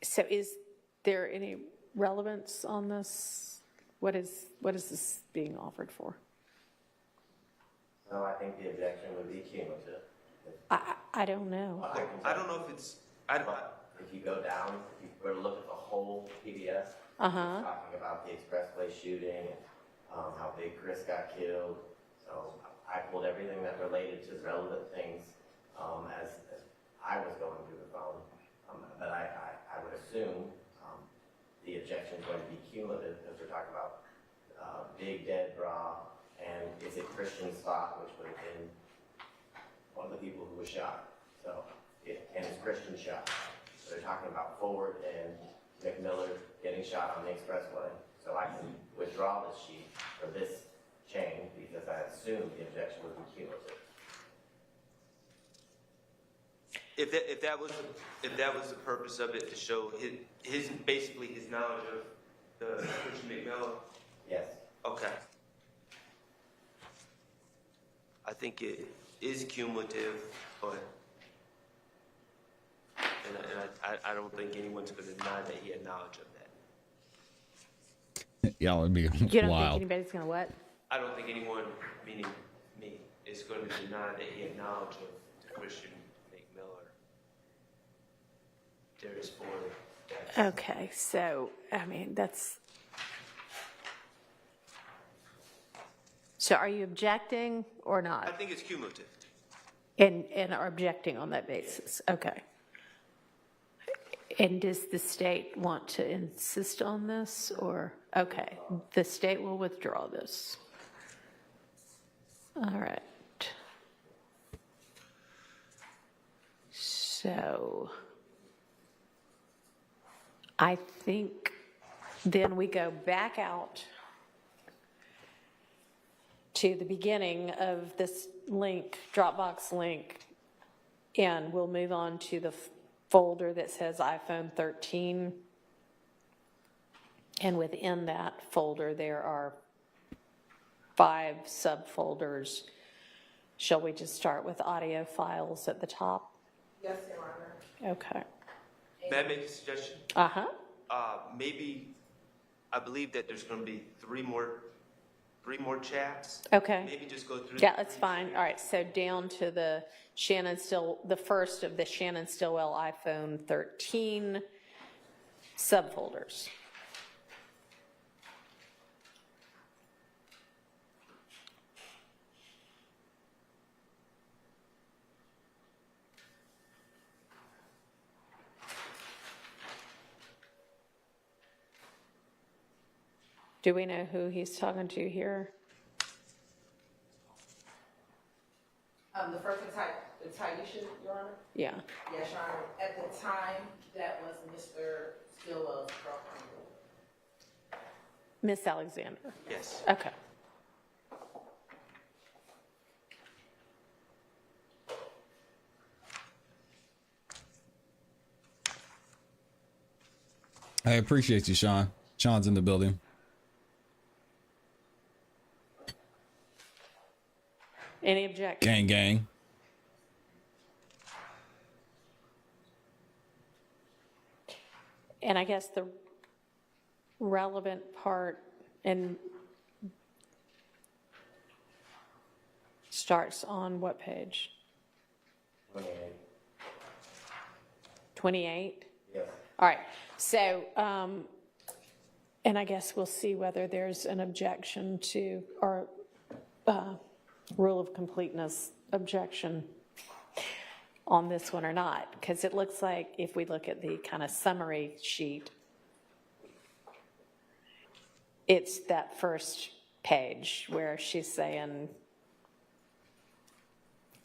so is there any relevance on this? What is this being offered for? So I think the objection would be cumulative. I don't know. I don't know if it's, if you go down, if you were to look at the whole PBS, Uh-huh. talking about the Expressway shooting, how Big Chris got killed. So I pulled everything that related to relevant things as I was going through the phone. But I would assume the objection is going to be cumulative because we're talking about Big Dead Bra and is it Christian Spot, which would have been one of the people who was shot. So, and it's Christian shot. So they're talking about Ford and McMiller getting shot on the expressway. So I can withdraw this sheet for this chain because I assume the objection would be cumulative. If that was the purpose of it, to show his basically his knowledge of the Christian McMillan. Yes. Okay. I think it is cumulative, but I don't think anyone's going to deny that he had knowledge of that. Y'all would be You don't think wild. anybody's gonna what? I don't think anyone, meaning me, is going to deny that he had knowledge of the Christian McMillan. Darius Ford. Okay, so, I mean, that's. So are you objecting or I not? think it's cumulative. And are objecting on that basis? Okay. And does the state want to insist on this or, okay, the state will withdraw this. All right. So I think then we go back out to the beginning of this link, Dropbox link, and we'll move on to the folder that says iPhone 13. And within that folder, there are 5 subfolders. Shall we just start with audio files at the top? Yes, Your Honor. Okay. May I make a suggestion? Uh-huh. Maybe, I believe that there's going to be three more chats. Okay. Maybe just go through. Yeah, that's fine. All right, so down to the the first of the Shannon Stillwell iPhone 13 subfolders. Do we know who he's talking to here? The first one, Taisha, Your Honor? Yeah. Yes, Your Honor. At the time, that was Mr. Stillwell's girlfriend. Miss Alexander. Yes. Okay. I appreciate you, Sean. Sean's in the building. Any objection? Gang, gang. And I guess the relevant part and starts on what page? 28. 28? Yes. All right, so, and I guess we'll see whether there's an objection to, or rule of completeness objection on this one or not, because it looks like if we look at the kind of summary sheet, it's that first page where she's saying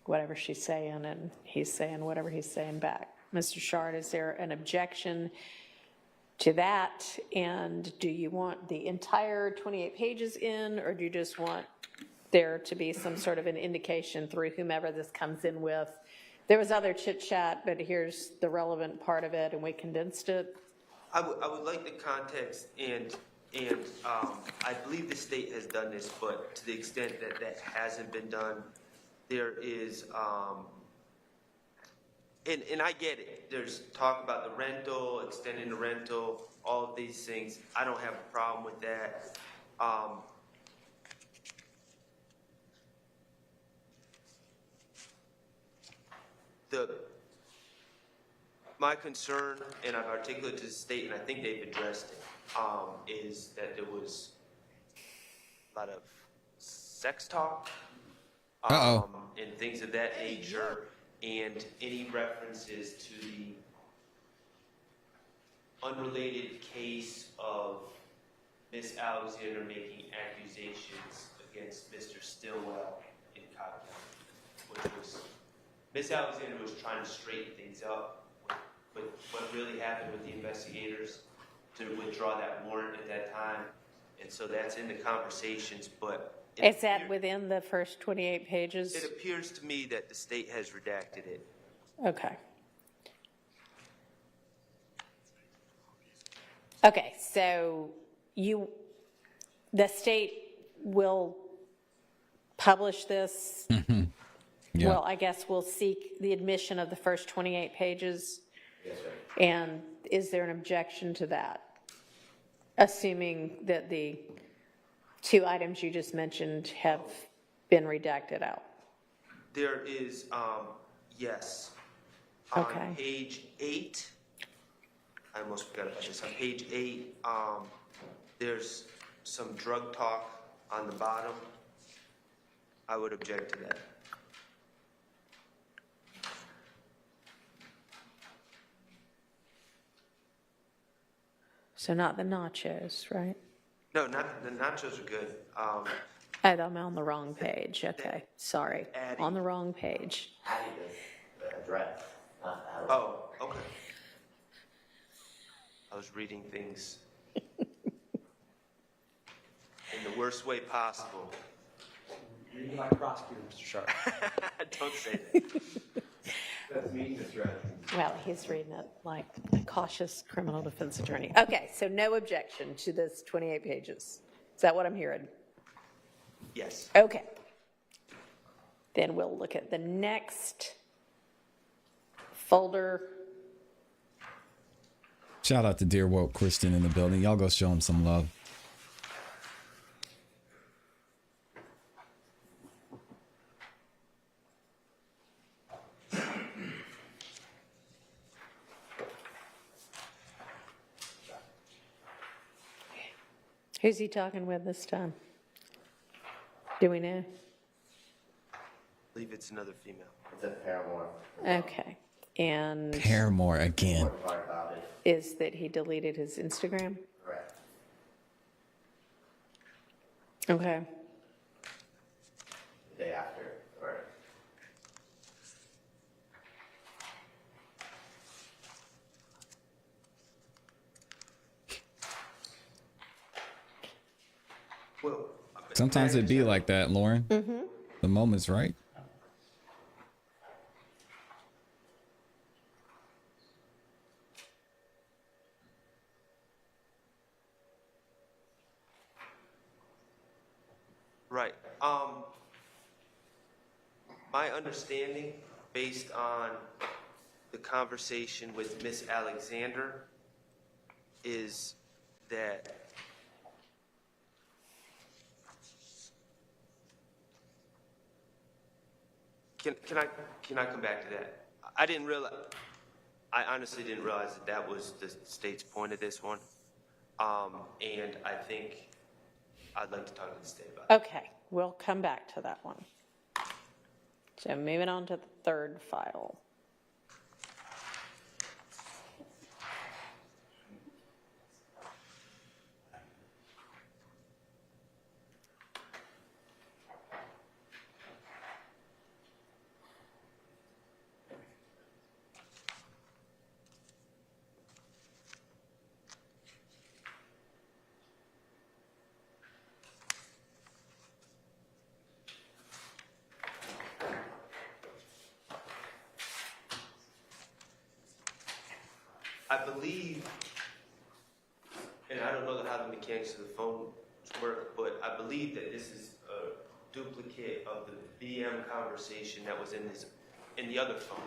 whatever she's saying and he's saying whatever he's saying back. Mr. Shard, is there an objection to that? And do you want the entire 28 pages in, or do you just want there to be some sort of an indication through whomever this comes in with? There was other chit chat, but here's the relevant part of it, and we condensed it. I would like the context, and I believe the state has done this, but to the extent that that hasn't been done, there is, and I get it. There's talk about the rental, extending the rental, all of these things. I don't have a problem with that. my concern, and I've articulated to the state, and I think they've addressed it, is that there was a lot of sex talk, and things of that nature, and any references to the unrelated case of Miss Alexander making accusations against Mr. Stillwell in Cobb County, which was, Miss Alexander was trying to straighten things up with what really happened with the investigators to withdraw that warrant at that time. And so that's in the conversations, but. Is that within the first 28 pages? It appears to me that the state has redacted it. Okay. Okay, so the state will publish this? Mm-hmm. Yeah. Well, I guess we'll seek the admission of the first 28 pages? Yes, sir. And is there an objection to that? Assuming that the 2 items you just mentioned have been redacted out? There is, yes. Okay. On page 8, I almost forgot about this. On page 8, there's some drug talk on the bottom. I would object to that. So not the nachos, right? No, not the nachos are good. Oh, I'm on the wrong page. Okay, sorry. Addie. On the wrong page. Addie is the address, not Alex. Oh, okay. I was reading things in the worst way possible. Reading like prosecutor, Mr. Sharp. Don't say that. That's me, Mr. Adams. Well, he's reading it like a cautious criminal defense attorney. Okay, so no objection to this 28 pages. Is that what I'm hearing? Yes. Okay. Then we'll look at the next folder. Shout out to Dear Woke Christian in the building. Y'all go show him some love. Who's he talking with this time? Do we know? I believe it's another female. It's a Paramore. Okay. And Paramore again. Important part about it, is that he deleted his Instagram? correct. Okay. The day after, or Well, Sometimes it be like that, Lauren. Mm-hmm. The moment's right. right. My understanding, based on the conversation with Miss Alexander, is that Can I come back to that? I honestly didn't realize that that was the state's point of this one. And I think I'd like to talk to the state about it. Okay, we'll come back to that one. So moving on to the third file. I believe, and I don't know how the mechanics of the phone work, but I believe that this is a duplicate of the BM conversation that was in the other phone.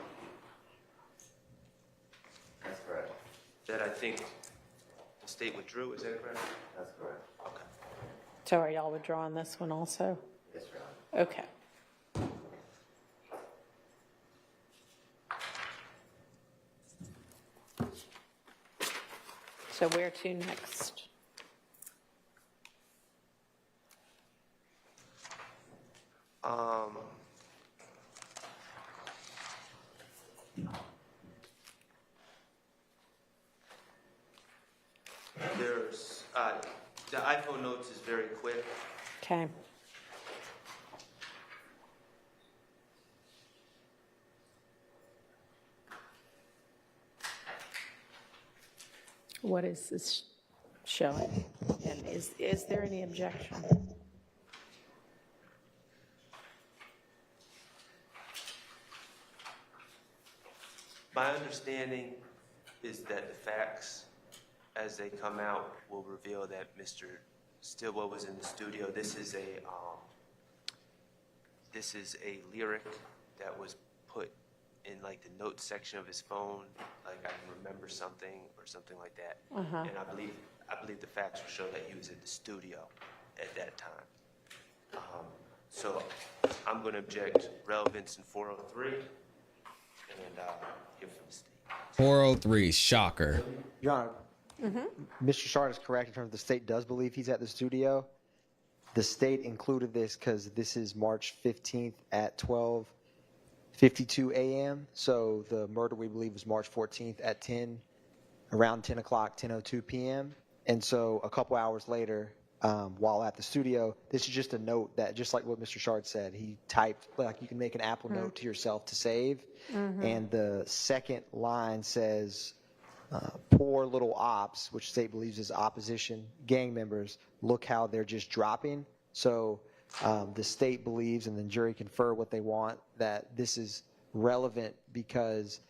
that's correct. That I think the state withdrew. Is that correct? That's correct. Okay. So are y'all withdrawing this one also? Yes, Your Honor. Okay. So where to next? There's, the iPhone notes is very quick. Okay. What is this showing? And is there any objection? My understanding is that the facts, as they come out, will reveal that Mr. Stillwell was in the studio. This is a lyric that was put in like the notes section of his phone, like I can remember something or something like that. And I believe the facts will show that he was in the studio at that time. So I'm going to object relevance in 403 and hear from the state. 403, shocker. Your Honor, Mr. Shard is correct in terms of the state does believe he's at the studio. The state included this because this is March 15th at 12:52 a.m. So the murder we believe was March 14th at around 10 o'clock, 10:02 p.m. And so a couple hours later, while at the studio, this is just a note that, just like what Mr. Shard said, he typed, like you can make an Apple note to yourself to save. And the second line says, poor little ops, which state believes is opposition gang members, look how they're just dropping. So the state believes, and the jury confer what they want, that this is relevant because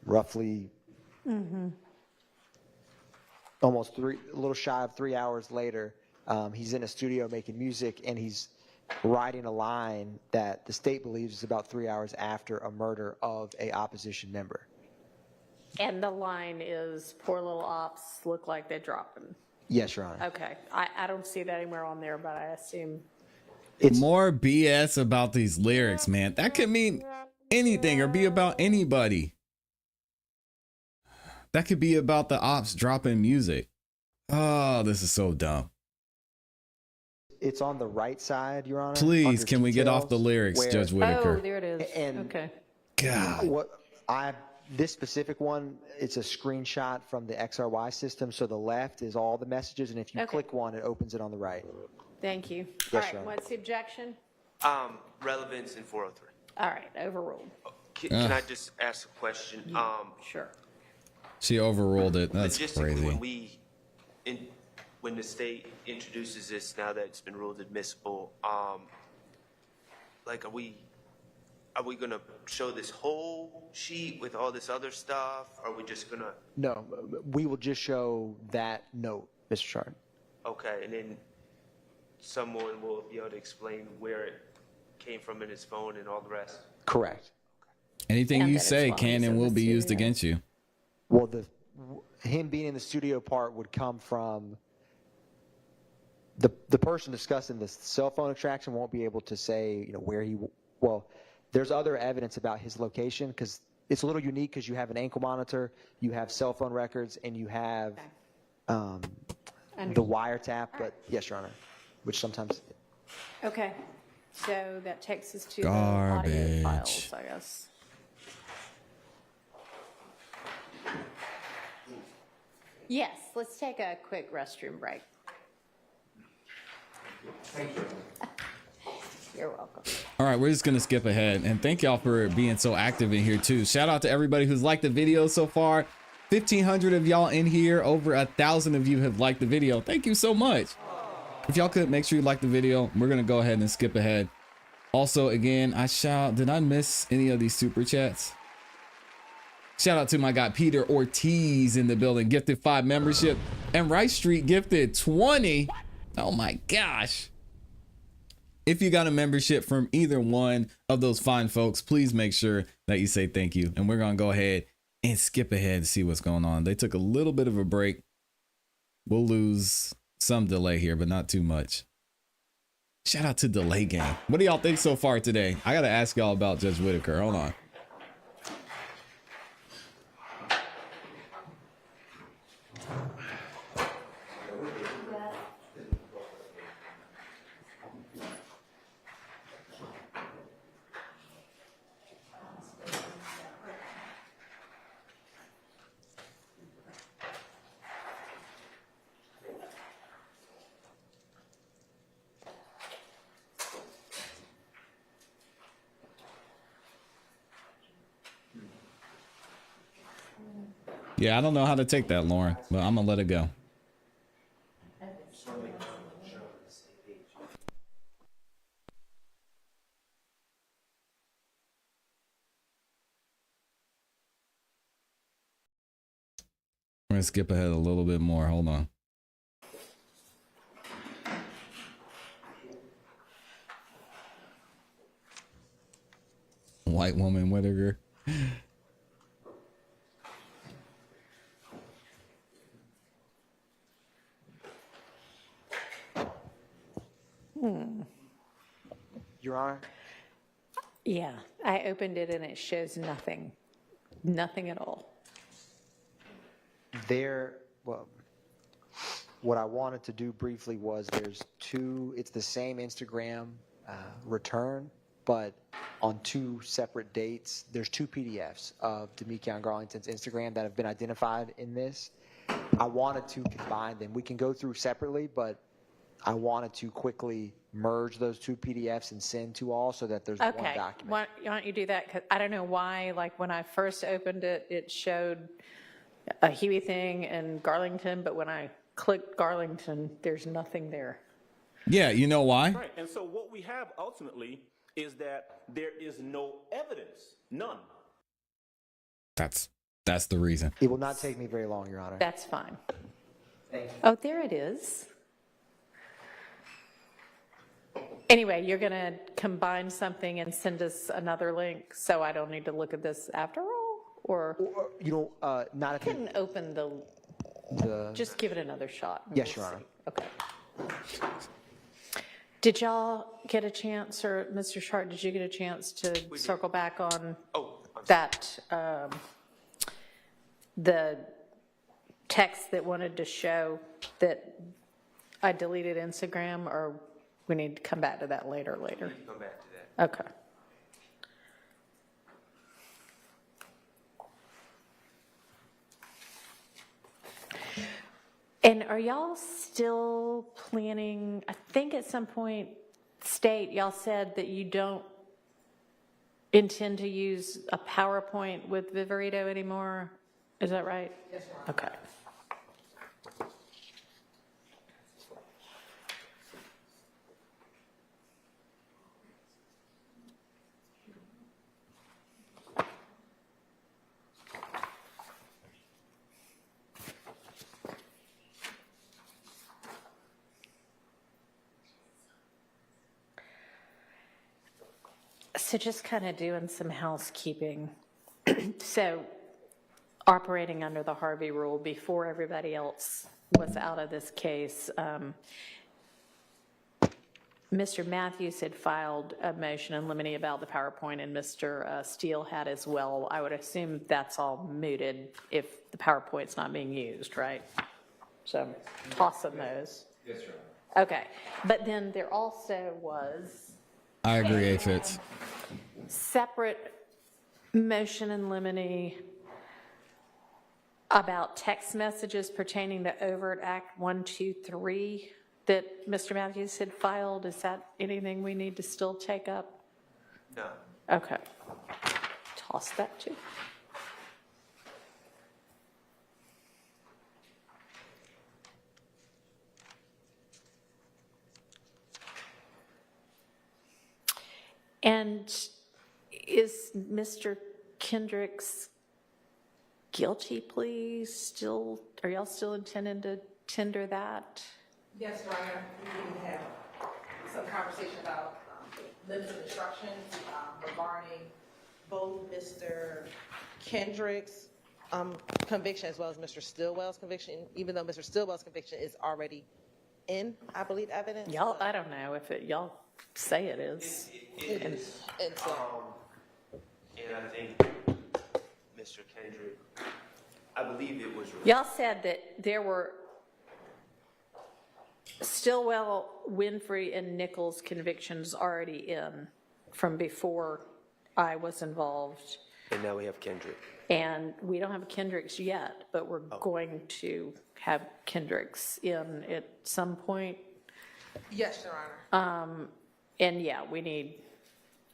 roughly almost a little shy of 3 hours later, he's in a studio making music, and he's writing a line that the state believes is about 3 hours after a murder of a opposition member. And the line is, poor little ops look like they're dropping. Yes, Your Honor. Okay. I don't see that anywhere on there, but I assume. It's More BS about these lyrics, man. That could mean anything or be about anybody. That could be about the ops dropping music. Oh, this is so dumb. It's on the right side, Your Honor. Please, under can we get off the details, lyrics, where- Judge Oh, Whitaker? there it is. And- Okay. God. This specific one, it's a screenshot from the XRY system. So the left is all the messages, and if you Okay. click one, it opens it on the right. Thank you. Yes, All right. Your Honor. What's the objection? Relevance in 403. All right. Overruled. Can I just ask a question? Sure. She overruled it. That's Logistically, crazy. when the state introduces this, now that it's been ruled admissible, like, are we gonna show this whole sheet with all this other stuff? Are we just gonna? No, we will just show that note, Mr. Shard. Okay, and then someone will be able to explain where it came from in his phone and all the rest? Correct. Anything And you that it's say while can he's and in will the be used studio. against you. Well, him being in the studio part would come from the person discussing the cell phone extraction won't be able to say, where he. Well, there's other evidence about his location because it's a little unique because you have an ankle monitor, you have cell phone records, and you have the wiretap. But yes, Your Honor, which sometimes. Okay. So that takes us to the audio Garbage. files, I guess. Yes, let's take a quick restroom break. You're welcome. All right, we're just going to skip ahead. And thank y'all for being so active in here, too. Shout out to everybody who's liked the video so far. 1,500 of y'all in here. Over 1,000 of you have liked the video. Thank you so much. If y'all could make sure you like the video, we're going to go ahead and skip ahead. Also, again, did I miss any of these super chats? Shout out to my guy Peter Ortiz in the building, gifted 5 membership, and Rice Street gifted 20. Oh my gosh. If you got a membership from either one of those fine folks, please make sure that you say thank you. And we're going to go ahead and skip ahead and see what's going on. They took a little bit of a break. We'll lose some delay here, but not too much. Shout out to Delay Gang. What do y'all think so far today? I got to ask y'all about Judge Whitaker. Hold on. Yeah, I don't know how to take that, Lauren, but I'm gonna let it go. We're gonna skip ahead a little bit more. Hold on. White woman Whitaker. Your Honor? Yeah, I opened it and it shows nothing, nothing at all. Well, what I wanted to do briefly was it's the same Instagram return, but on two separate dates. There's two PDFs of Demekion Garlington's Instagram that have been identified in this. I wanted to combine them. We can go through separately, but I wanted to quickly merge those two PDFs and send to all so that there's one Okay, document. why don't you do that? 'Cause I don't know why, like when I first opened it, it showed a Huey thing and Garlington, but when I clicked Garlington, there's nothing there. Yeah, you know why? Right, and so what we have ultimately is that there is no evidence, none. That's the reason. It will not take me very long, Your Honor. That's fine. Thank you. Oh, there it is. Anyway, you're going to combine something and send us another link, so I don't need to look at this after all? Or Not if couldn't open just give it another shot. and Yes, we'll Your Honor. see. Okay. Did y'all get a chance, or Mr. Sharp, did you get a chance to circle back on that, the text that wanted to show that I deleted Instagram, or we need to come back to that later? Come back to that. Okay. And are y'all still planning, I think at some point, State, y'all said that you don't intend to use a PowerPoint with Viverito anymore? Is that right? Yes, ma'am. Okay. So just kind of doing some housekeeping. So operating under the Harvey rule before everybody else was out of this case, Mr. Matthews had filed a motion in limine about the PowerPoint, and Mr. Steele had as well. I would assume that's all mooted if the PowerPoint's not being used, right? So I'm tossing those. Yes, sir. Okay, but then there also was I agree, A. Fitz. separate motion in limine about text messages pertaining to Overt Act 123 that Mr. Matthews had filed. Is that anything we need to still take up? No. Okay. Toss that too. And is Mr. Kendrick's guilty plea still, are y'all still intending to tender that? Yes, Your Honor, we did have some conversation about limited instructions regarding both Mr. Kendrick's conviction as well as Mr. Stillwell's conviction, even though Mr. Stillwell's conviction is already in, I believe, evidence. Y'all, I don't know if y'all say it is. It is. And so, And I think Mr. Kendrick, I believe it was. Y'all said that there were Stillwell, Winfrey, and Nichols convictions already in from before I was involved. And now we have Kendrick. And we don't have Kendrick's yet, but we're going to have Kendrick's in at some point. yes, Your Honor. And yeah, we need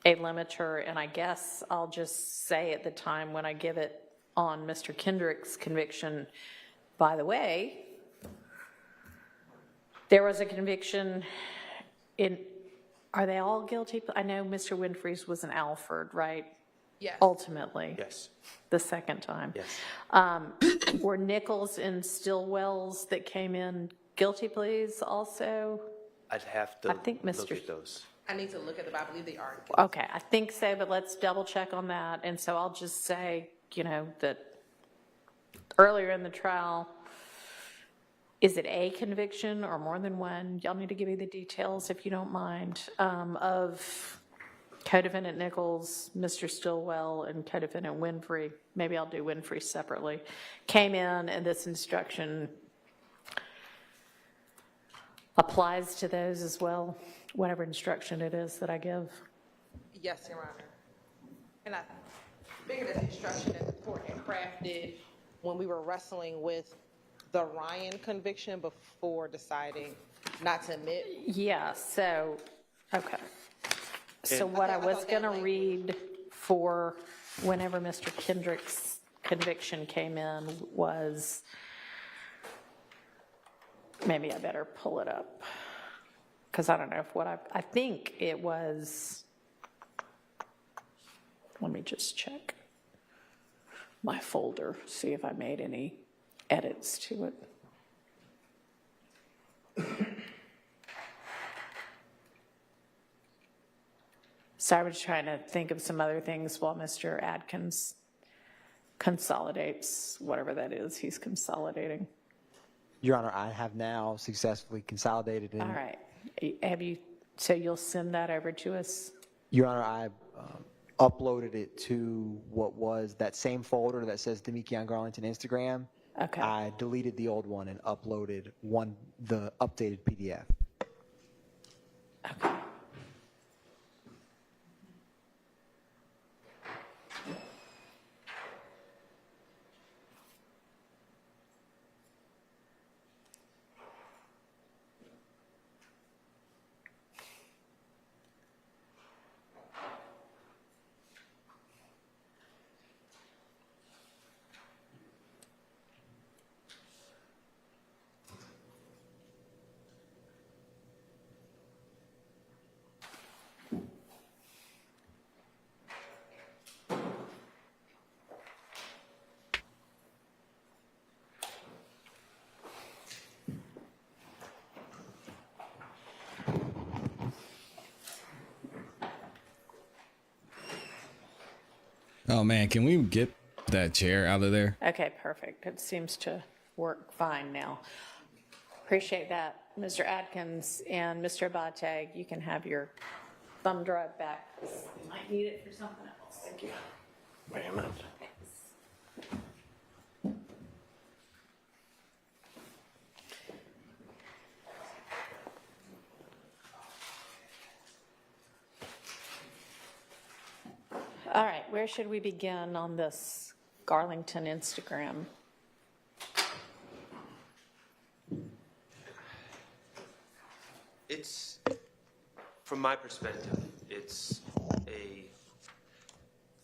a limiter, and I guess I'll just say at the time when I give it on Mr. Kendrick's conviction. By the way, there was a conviction in, are they all guilty? I know Mr. Winfrey's was in Alford, right? Yes. Ultimately. Yes. The second time. Yes. Were Nichols and Stillwell's that came in guilty pleas also? I'd have to I think look Mr. at those. I need to look at it, but I believe they are. Okay, I think so, but let's double check on that. And so I'll just say, that earlier in the trial, is it a conviction or more than one? Y'all need to give me the details, if you don't mind, of co-defendant Nichols, Mr. Stillwell, and co-defendant Winfrey. Maybe I'll do Winfrey separately. Came in, and this instruction applies to those as well, whatever instruction it is that I give. Yes, Your Honor. And I figured that the instruction that the court had crafted when we were wrestling with the Ryan conviction before deciding not to admit. Yeah, so, okay. So what I I was thought going that to read for whenever Mr. Kendrick's conviction came in was, maybe I better pull it up, because I don't know if I think it was, let me just check my folder, see if I made any edits to it. So I was trying to think of some other things while Mr. Adkins consolidates, whatever that is he's consolidating. Your Honor, I have now successfully consolidated in. All right. So you'll send that over to us? Your Honor, I uploaded it to what was that same folder that says Demikion Garlington Instagram. Okay. I deleted the old one and uploaded the updated PDF. Okay. Oh man, can we get that chair out of there? Okay, perfect. It seems to work fine now. Appreciate that, Mr. Atkins and Mr. Abate. You can have your thumb drive back. You might need it for something else. Thank you. Wait a minute. All right, where should we begin on this Garlington Instagram? It's, from my perspective, it's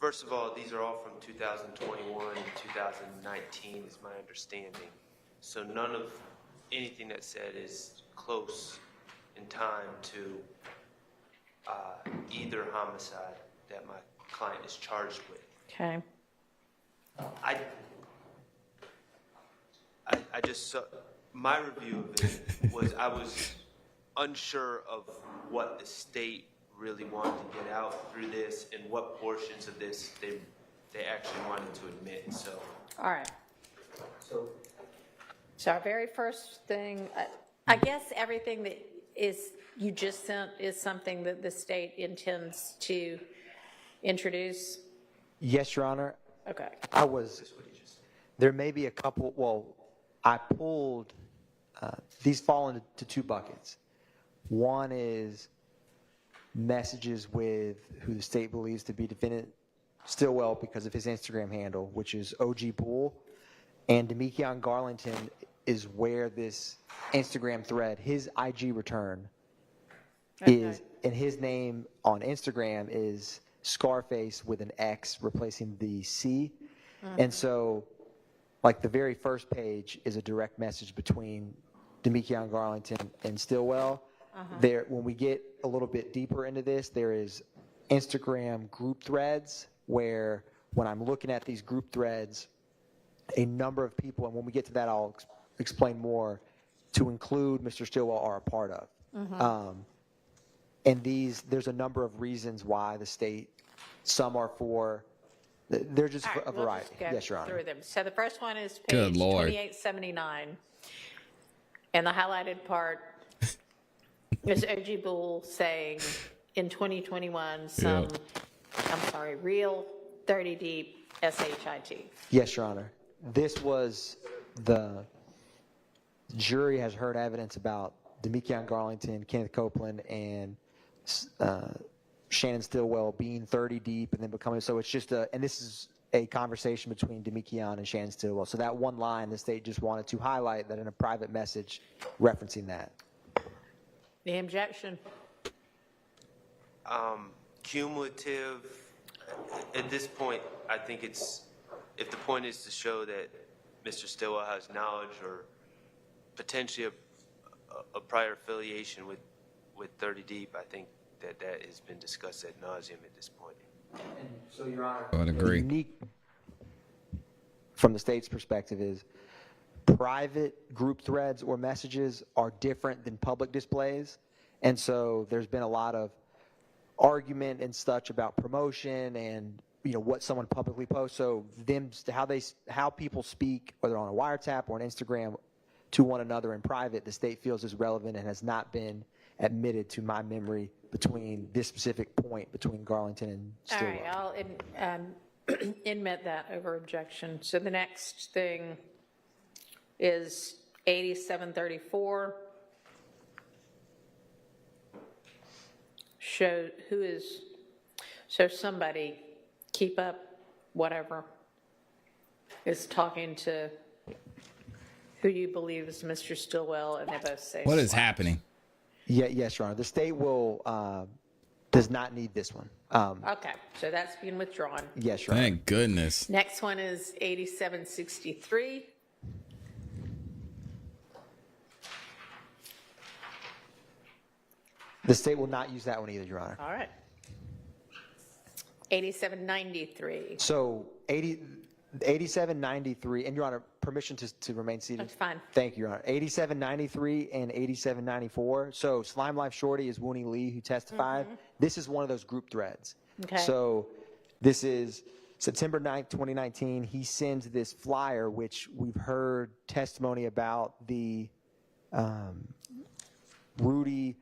first of all, these are all from 2021 and 2019 is my understanding. So none of anything that's said is close in time to either homicide that my client is charged with. Okay. I just saw, my review of it was I was unsure of what the state really wanted to get out through this and what portions of this they actually wanted to admit. So. All right. So our very first thing, I guess everything that you just sent is something that the state intends to introduce? Yes, Your Honor. Okay. There may be a couple, well, I pulled, these fall into two buckets. One is messages with who the state believes to be defendant Stillwell because of his Instagram handle, which is OG Pool. And Demikion Garlington is where this Instagram thread, his IG return is, and his name on Instagram is Scarface with an X replacing the C. And so, like, the very first page is a direct message between Demekion Garlington and Stillwell. There, when we get a little bit deeper into this, there is Instagram group threads where when I'm looking at these group threads, a number of people, and when we get to that, I'll explain more, to include Mr. Stillwell are a part of. And there's a number of reasons why the state, some are for, they're just All right, a we'll variety. just go Yes, Your Honor. through them. So the first one is Good page Lord. 2879. And the highlighted part is OG Bull saying in 2021, real 30 deep SHIT. Yes, Your Honor. This was the jury has heard evidence about Demekion Garlington, Kenneth Copeland, and Shannon Stillwell being 30 deep and then becoming, so it's just and this is a conversation between Demekion and Shannon Stillwell. So that one line, the state just wanted to highlight that in a private message referencing that. The objection. Cumulative, at this point, I think it's, if the point is to show that Mr. Stillwell has knowledge or potentially a prior affiliation with 30 Deep, I think that has been discussed ad nauseum at this point. So, Your Honor, I would agree. unique from the state's perspective is private group threads or messages are different than public displays. And so there's been a lot of argument and such about promotion and, you know, what someone publicly posts. So how people speak, whether on a wiretap or on Instagram, to one another in private, the state feels is relevant and has not been admitted to my memory between this specific point between Garlington and All Stillwell. right, I'll admit that over objection. So the next thing is 8734. So somebody, keep up, whatever, is talking to who you believe is Mr. Stillwell, and they both say. What is happening? Yeah, yes, Your Honor. The state will does not need this one. Okay, so that's being withdrawn. Yes, Your Honor. Thank goodness. Next one is 8763. The state will not use that one either, Your Honor. All right. 8793. So 8793, and Your Honor, permission to remain seated? That's fine. Thank you, Your Honor. 8793 and 8794. So Slime Life Shorty is Wooney Lee, who testified. This is one of those group threads. Okay. So this is September 9th, 2019. He sends this flyer, which we've heard testimony about the Rudy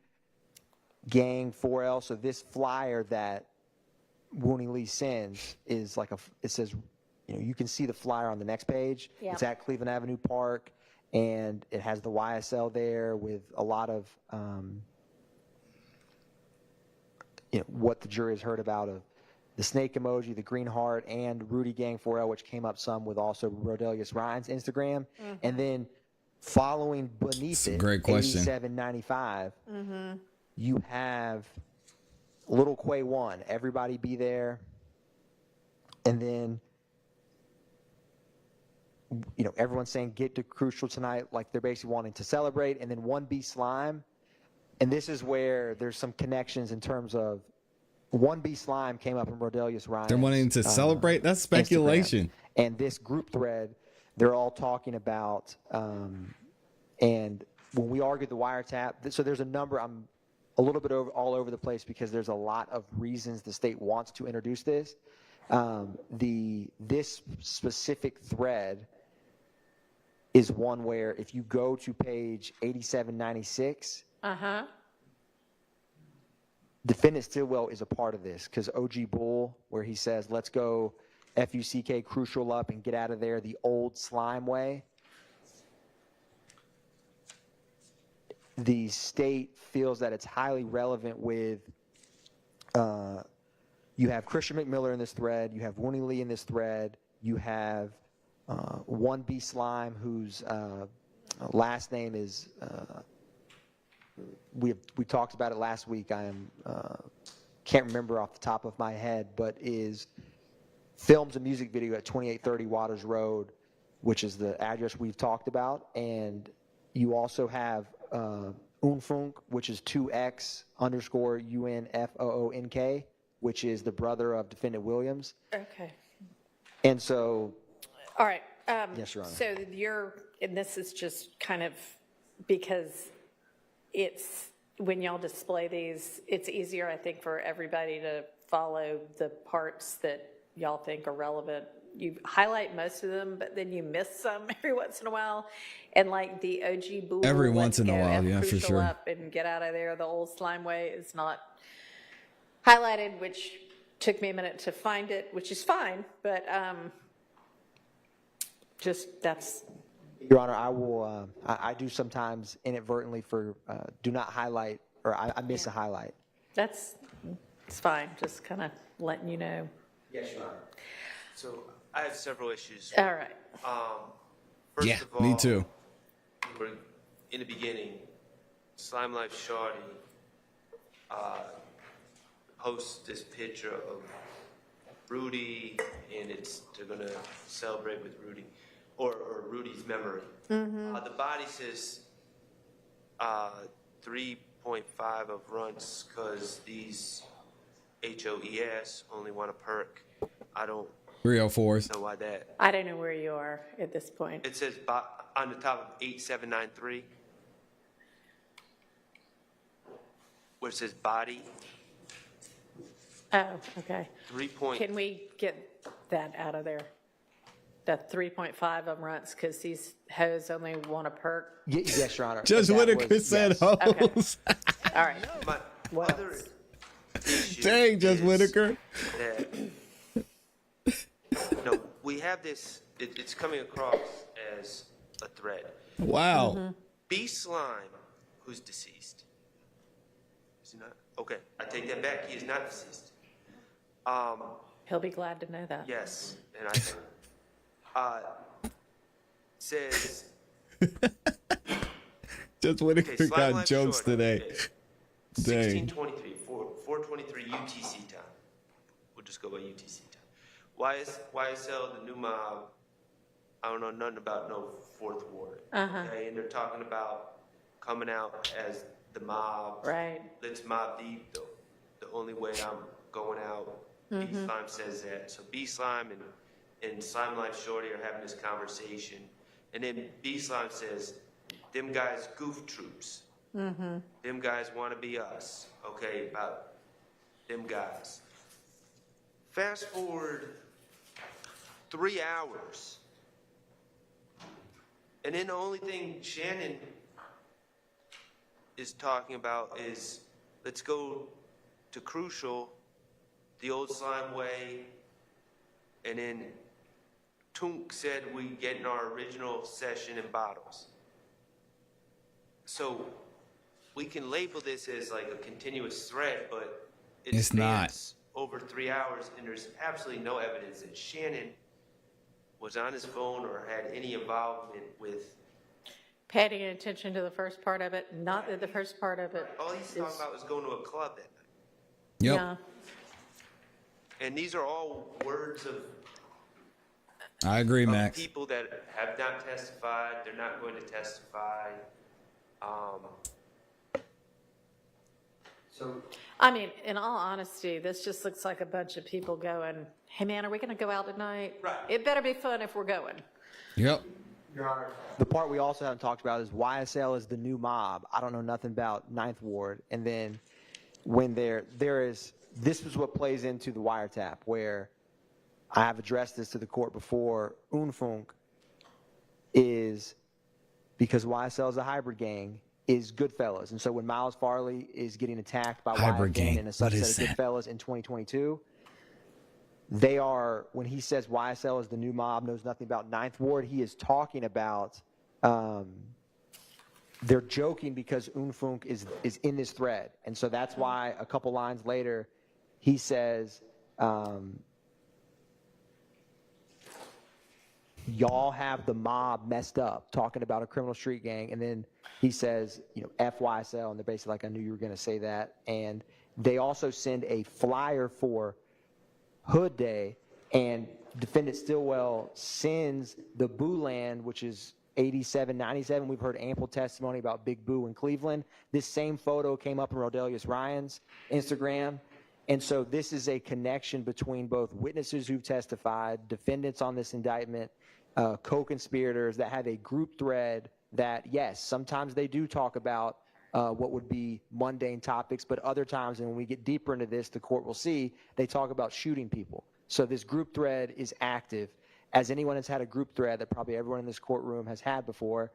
Gang 4L. So this flyer that Wooney Lee sends is like it says, you know, you can see the flyer on the next page. Yeah. It's at Cleveland Avenue Park, and it has the YSL there with a lot of, you know, what the jury has heard about of the snake emoji, the green heart, and Rudy Gang 4L, which came up some with also Rodelius Ryan's Instagram. And then following beneath it, great question. 8795, you have Little Quay 1, everybody be there. And then, you know, everyone's saying get to Crucial tonight, like they're basically wanting to celebrate. And then 1B Slime. And this is where there's some connections in terms of 1B Slime came up in Rodelius Ryan's. They're wanting to celebrate? That's speculation. Instagram. And this group thread, they're all talking about, and when we argued the wiretap, so there's a number, I'm a little bit all over the place because there's a lot of reasons the state wants to introduce this. This specific thread is one where if you go to page 8796, Defendant Stillwell is a part of this because OG Bull, where he says, let's go FUCK Crucial up and get out of there the old slime way. The state feels that it's highly relevant with, you have Christian McMiller in this thread, you have Wooney Lee in this thread, you have 1B Slime, whose last name is, we talked about it last week, I am, can't remember off the top of my head, but is films a music video at 2830 Waters Road, which is the address we've talked about. And you also have Unfunk, which is 2X_UNFOONK, which is the brother of defendant Williams. Okay. And so, All right. Yes, Your Honor. So and this is just kind of because it's, when y'all display these, it's easier, I think, for everybody to follow the parts that y'all think are relevant. You highlight most of them, but then you miss some every once in a while. And like the OG Bool, Every once in a while, yeah, for Crucial sure. Up and Get Out of There, the old Slime Way is not highlighted, which took me a minute to find it, which is fine, but just that's. Your Honor, I will, I do sometimes inadvertently do not highlight, or I miss a highlight. It's fine, just kind of letting you know. Yes, Your Honor. So I have several issues. All right. First of all, me too. We're in the beginning, Slime Life Shorty posts this picture of Rudy, and they're gonna celebrate with Rudy, or Rudy's memory. The body says 3.5 of runts because these HOES only want a perk. I don't 304s. know why that. I don't know where you are at this point. It says on the top of 8793, where it says body, Oh, okay. 3 point. Can we get that out of there? The 3.5 of runts, because these hoes only want a perk. Yes, Your Honor. Judge That Whitaker was- said yes. hoes. All right. My What other else? issue Dang, Judge is Whitaker. that, no, we have this, it's coming across as a thread. Wow. B Slime, who's deceased. Is he not? Okay, I take that back. He is not deceased. He'll be glad to know that. Yes, and says, Judge Whitaker okay, Slime got Life jokes Shorty, today. okay, Dang. 1623, 423 UTC time. We'll just go by UTC time. YSL, the new mob, I don't know nothing about no fourth ward. Okay, and they're talking about coming out as the mob. Right. Let's mob deep, the only way I'm going out. B Slime says that. So B Slime and Slime Life Shorty are having this conversation. And then B Slime says, them guys goof troops. Them guys want to be us. Okay, about them guys. Fast forward 3 hours. And then the only thing Shannon is talking about is, let's go to Crucial, the old Slime Way, and then Tunk said we get in our original session in bottles. So we can label this as like a continuous thread, but it It's not. spans over 3 hours, and there's absolutely no evidence that Shannon was on his phone or had any involvement with. Paying attention to the first part of it, not that the first part of it. All he's talking about was going to a club that night. Yep. Yeah. And these are all words of I agree, of Max. people that have not testified. They're not going to testify. So, I mean, in all honesty, this just looks like a bunch of people going, hey man, are we going to go out tonight? Right. It better be fun if we're going. Yep. Your Honor, the part we also haven't talked about is YSL is the new mob. I don't know nothing about Ninth Ward. And then when there is, this is what plays into the wiretap, where I have addressed this to the court before. Unfunk is, because YSL is a hybrid gang, is Goodfellas. And so when Miles Farley is getting attacked by Hybrid gang. and a What is subset of that? Goodfellas in 2022, they are, when he says YSL is the new mob, knows nothing about Ninth Ward, he is talking about, they're joking because Unfunk is in this thread. And so that's why a couple lines later, he says, y'all have the mob messed up, talking about a criminal street gang. And then he says, FYSL, and they're basically like, I knew you were going to say that. And they also send a flyer for Hood Day, And defendant Stillwell sends the Boo Land, which is 87, 97. We've heard ample testimony about Big Boo in Cleveland. This same photo came up in Rodelius Ryan's Instagram. And so this is a connection between both witnesses who've testified, defendants on this indictment, co-conspirators that have a group thread that, yes, sometimes they do talk about what would be mundane topics, but other times, and when we get deeper into this, the court will see, they talk about shooting people. So this group thread is active. As anyone has had a group thread that probably everyone in this courtroom has had before,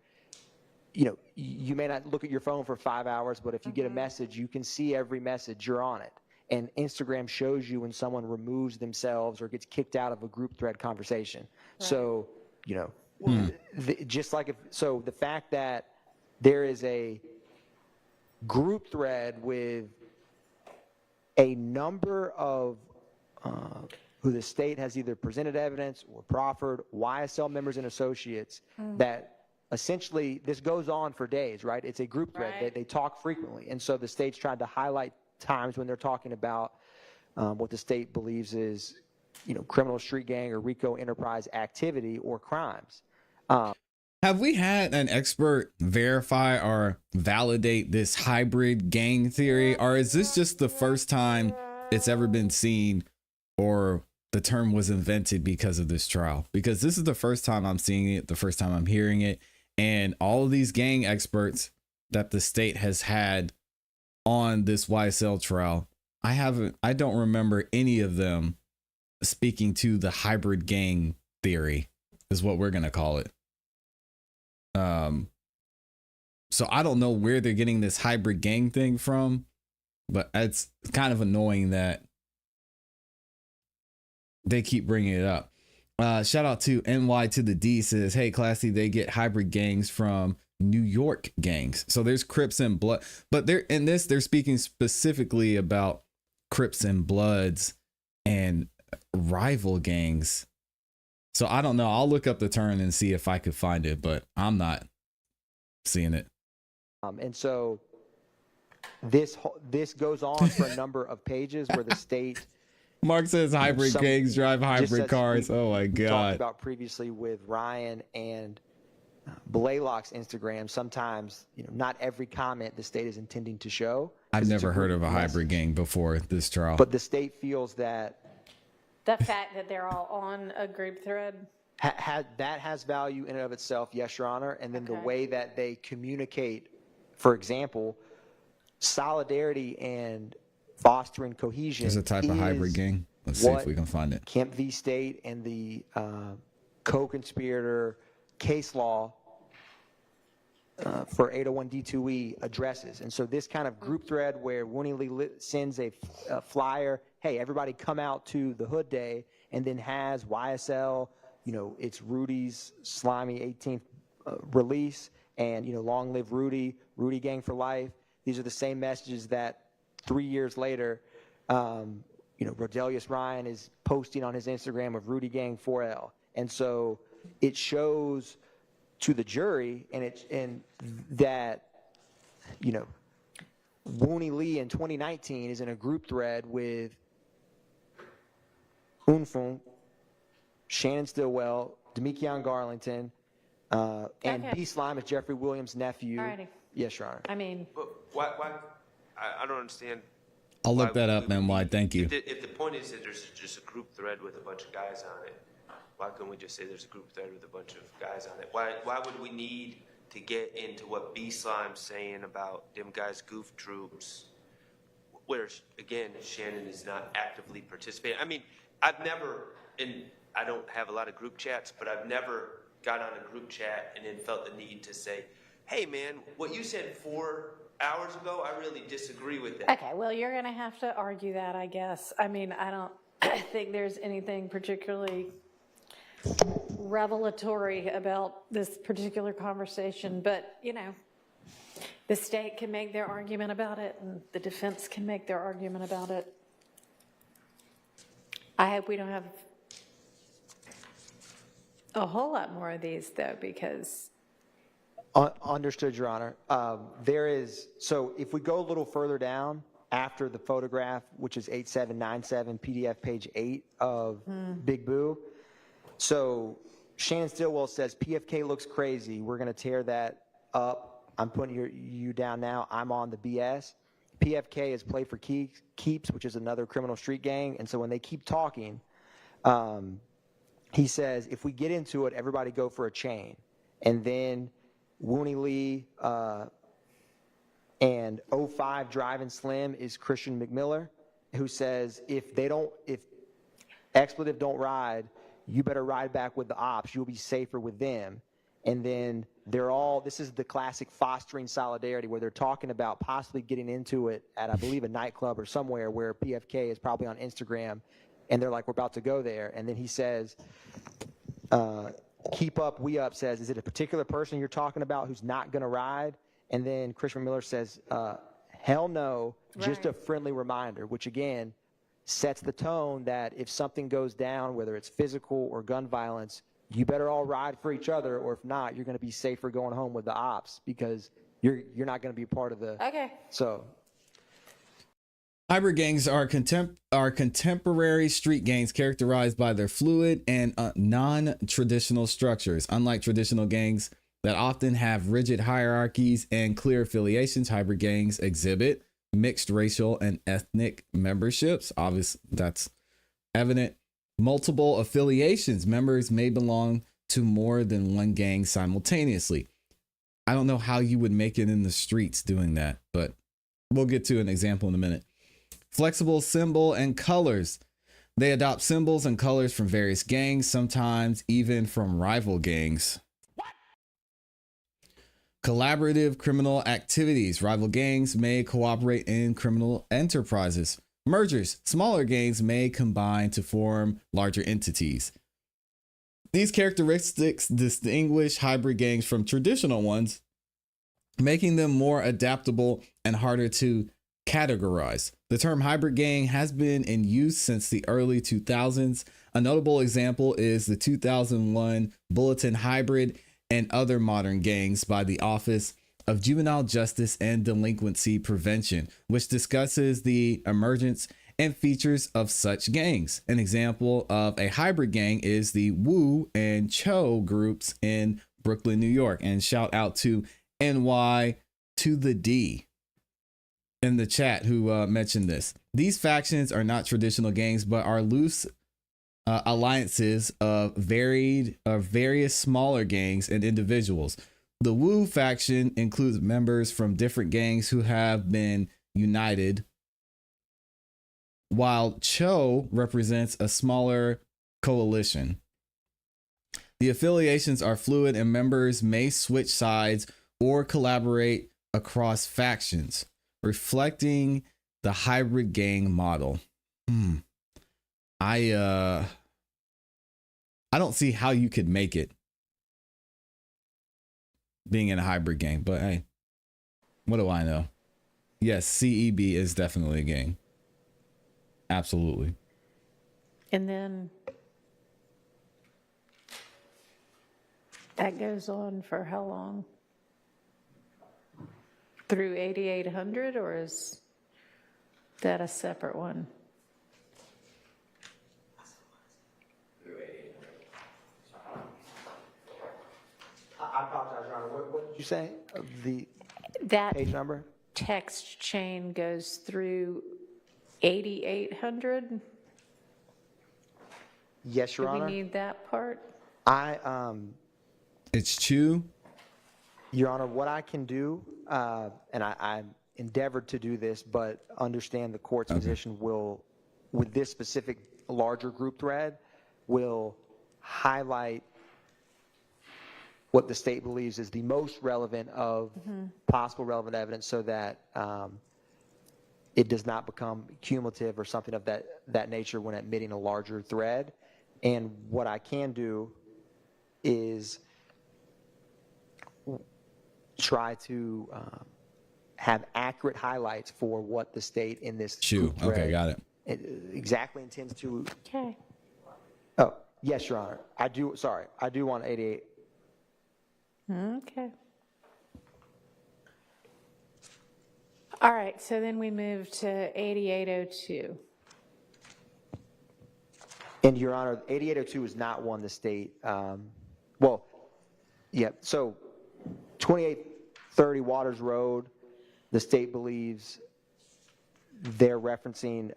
you know, you may not look at your phone for 5 hours, but if you get a message, you can see every message, you're on it. And Instagram shows you when someone removes themselves or gets kicked out of a group thread conversation. Right. So, you know, just like so the fact that there is a group thread with a number of who the state has either presented evidence or proffered, YSL members and associates, that essentially this goes on for days, right? It's a group thread. Right. They talk frequently. And so the state's tried to highlight times when they're talking about what the state believes is, you know, criminal street gang or RICO enterprise activity or crimes. Have we had an expert verify or validate this hybrid gang theory, or is this just the first time it's ever been seen, or the term was invented because of this trial? Because this is the first time I'm seeing it, the first time I'm hearing it, and all of these gang experts that the state has had on this YSL trial, I don't remember any of them speaking to the hybrid gang theory, is what we're gonna call it. So I don't know where they're getting this hybrid gang thing from, but it's kind of annoying that they keep bringing it up. Shout out to NY to the D, says, hey, ClassE, they get hybrid gangs from New York gangs. So there's Crips and Blood, but they're speaking specifically about Crips and Bloods and rival gangs. So I don't know. I'll look up the term and see if I could find it, but I'm not seeing it. And so this goes on for a number of pages where the state. Mark says hybrid gangs drive hybrid cars. Oh my God. Talked about previously with Ryan and Blaylock's Instagram. Sometimes, you know, not every comment the state is intending to show. I've never heard of a hybrid gang before this trial. But the state feels that The fact that they're all on a group thread? that has value in and of itself, yes, Your Honor. And then the way that they communicate, for example, solidarity and fostering cohesion. There's a type of hybrid gang. Let's see if we can find it. Kemp v. State and the co-conspirator case law for 801D2E addresses. And so this kind of group thread where Wooney Lee sends a flyer, hey, everybody come out to the Hood Day, and then has YSL, you know, it's Rudy's slimy 18th release, and, you know, long live Rudy, Rudy gang for life. These are the same messages that 3 years later, you know, Rodelius Ryan is posting on his Instagram of Rudy gang 4L. And so it shows to the jury and that, you know, Wooney Lee in 2019 is in a group thread with Unfung, Shannon Stillwell, Demekion Garlington, and B. Slime is Jeffrey Williams' nephew. Alrighty. Yes, Your Honor. I mean, But why I don't understand. I'll look that up, NY. Thank you. If the point is that there's just a group thread with a bunch of guys on it, why couldn't we just say there's a group thread with a bunch of guys on it? Why would we need to get into what B Slime's saying about them guys goof troops, where again Shannon is not actively participating? I mean, I've never, and I don't have a lot of group chats, but I've never got on a group chat and then felt the need to say, hey man, what you said 4 hours ago, I really disagree with that. okay, well, you're going to have to argue that, I guess. I mean, I don't think there's anything particularly revelatory about this particular conversation, but, you know, the state can make their argument about it and the defense can make their argument about it. I hope we don't have a whole lot more of these, though, because... Understood, Your Honor. There is, so if we go a little further down, after the photograph, which is 8797 PDF page 8 of Big Boo. So Shannon Stillwell says, PFK looks crazy. We're going to tear that up. I'm putting you down now. I'm on the BS. PFK is Play for Keeps, which is another criminal street gang. And so when they keep talking, he says, if we get into it, everybody go for a chain. And then Wooney Lee and 05 Driving Slim is Christian McMiller, who says, if Expletive don't ride, you better ride back with the ops. You'll be safer with them. And then this is the classic fostering solidarity where they're talking about possibly getting into it at, I believe, a nightclub or somewhere where PFK is probably on Instagram. And they're like, we're about to go there. And then he says, Keep Up, We Up says, is it a particular person you're talking about who's not going to ride? And then Christian Miller says, hell no, just a friendly reminder, which again sets the tone that if something goes down, whether it's physical or gun violence, you better all ride for each other, or if not, you're going to be safer going home with the ops because you're not going to be part of the. Okay. So. Hybrid gangs are contemporary street gangs characterized by their fluid and non-traditional structures. Unlike traditional gangs that often have rigid hierarchies and clear affiliations, hybrid gangs exhibit mixed racial and ethnic memberships. Obviously, that's evident. Multiple affiliations. Members may belong to more than one gang simultaneously. I don't know how you would make it in the streets doing that, but we'll get to an example in a minute. Flexible symbol and colors. They adopt symbols and colors from various gangs, sometimes even from rival gangs. Collaborative criminal activities. Rival gangs may cooperate in criminal enterprises. Mergers. Smaller gangs may combine to form larger entities. These characteristics distinguish hybrid gangs from traditional ones, making them more adaptable and harder to categorize. The term hybrid gang has been in use since the early 2000s. A notable example is the 2001 Bulletin Hybrid and Other Modern Gangs by the Office of Juvenile Justice and Delinquency Prevention, which discusses the emergence and features of such gangs. An example of a hybrid gang is the Woo and Cho groups in Brooklyn, New York. And shout out to NY to the D in the chat who mentioned this. These factions are not traditional gangs, but are loose alliances of various smaller gangs and individuals. The Woo faction includes members from different gangs who have been united, while Cho represents a smaller coalition. The affiliations are fluid and members may switch sides or collaborate across factions, reflecting the hybrid gang model. I don't see how you could make it being in a hybrid gang, but hey, what do I know? Yes, CEB is definitely a gang. Absolutely. And then that goes on for how long? Through 8800, or is that a separate one? I apologize, Your Honor. What did you say? The That page number? text chain goes through 8800? Yes, Your Do we Honor. need that part? It's Chew. Your Honor, what I can do, and I endeavored to do this, but understand the court's position will, with this specific larger group thread, will highlight what the state believes is the most relevant of possible relevant evidence so that it does not become cumulative or something of that nature when admitting a larger thread. And what I can do is try to have accurate highlights for what the state in this group thread Okay, got it. Exactly intends to. Okay. Oh, yes, Your Honor. I do want 88. Okay. All right, so then we move to 8802. And Your Honor, 8802 is not one the state, well, yeah, so 2830 Waters Road, the state believes they're referencing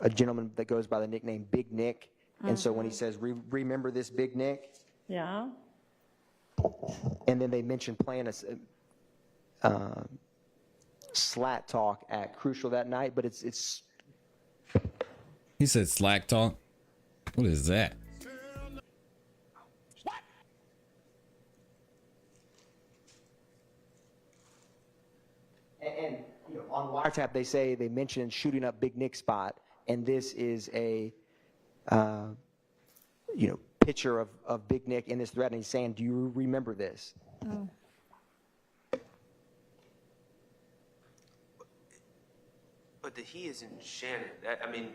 a gentleman that goes by the nickname Big Nick. And so when he says, remember this Big Nick? Yeah. And then they mentioned playing a slat talk at Crucial that night, but it's He said slack talk. What is that? And on wiretap they say they mentioned shooting up Big Nick's spot, and this is a picture of Big Nick in this thread, and he's saying, do you remember this? But the he isn't Shannon. I mean,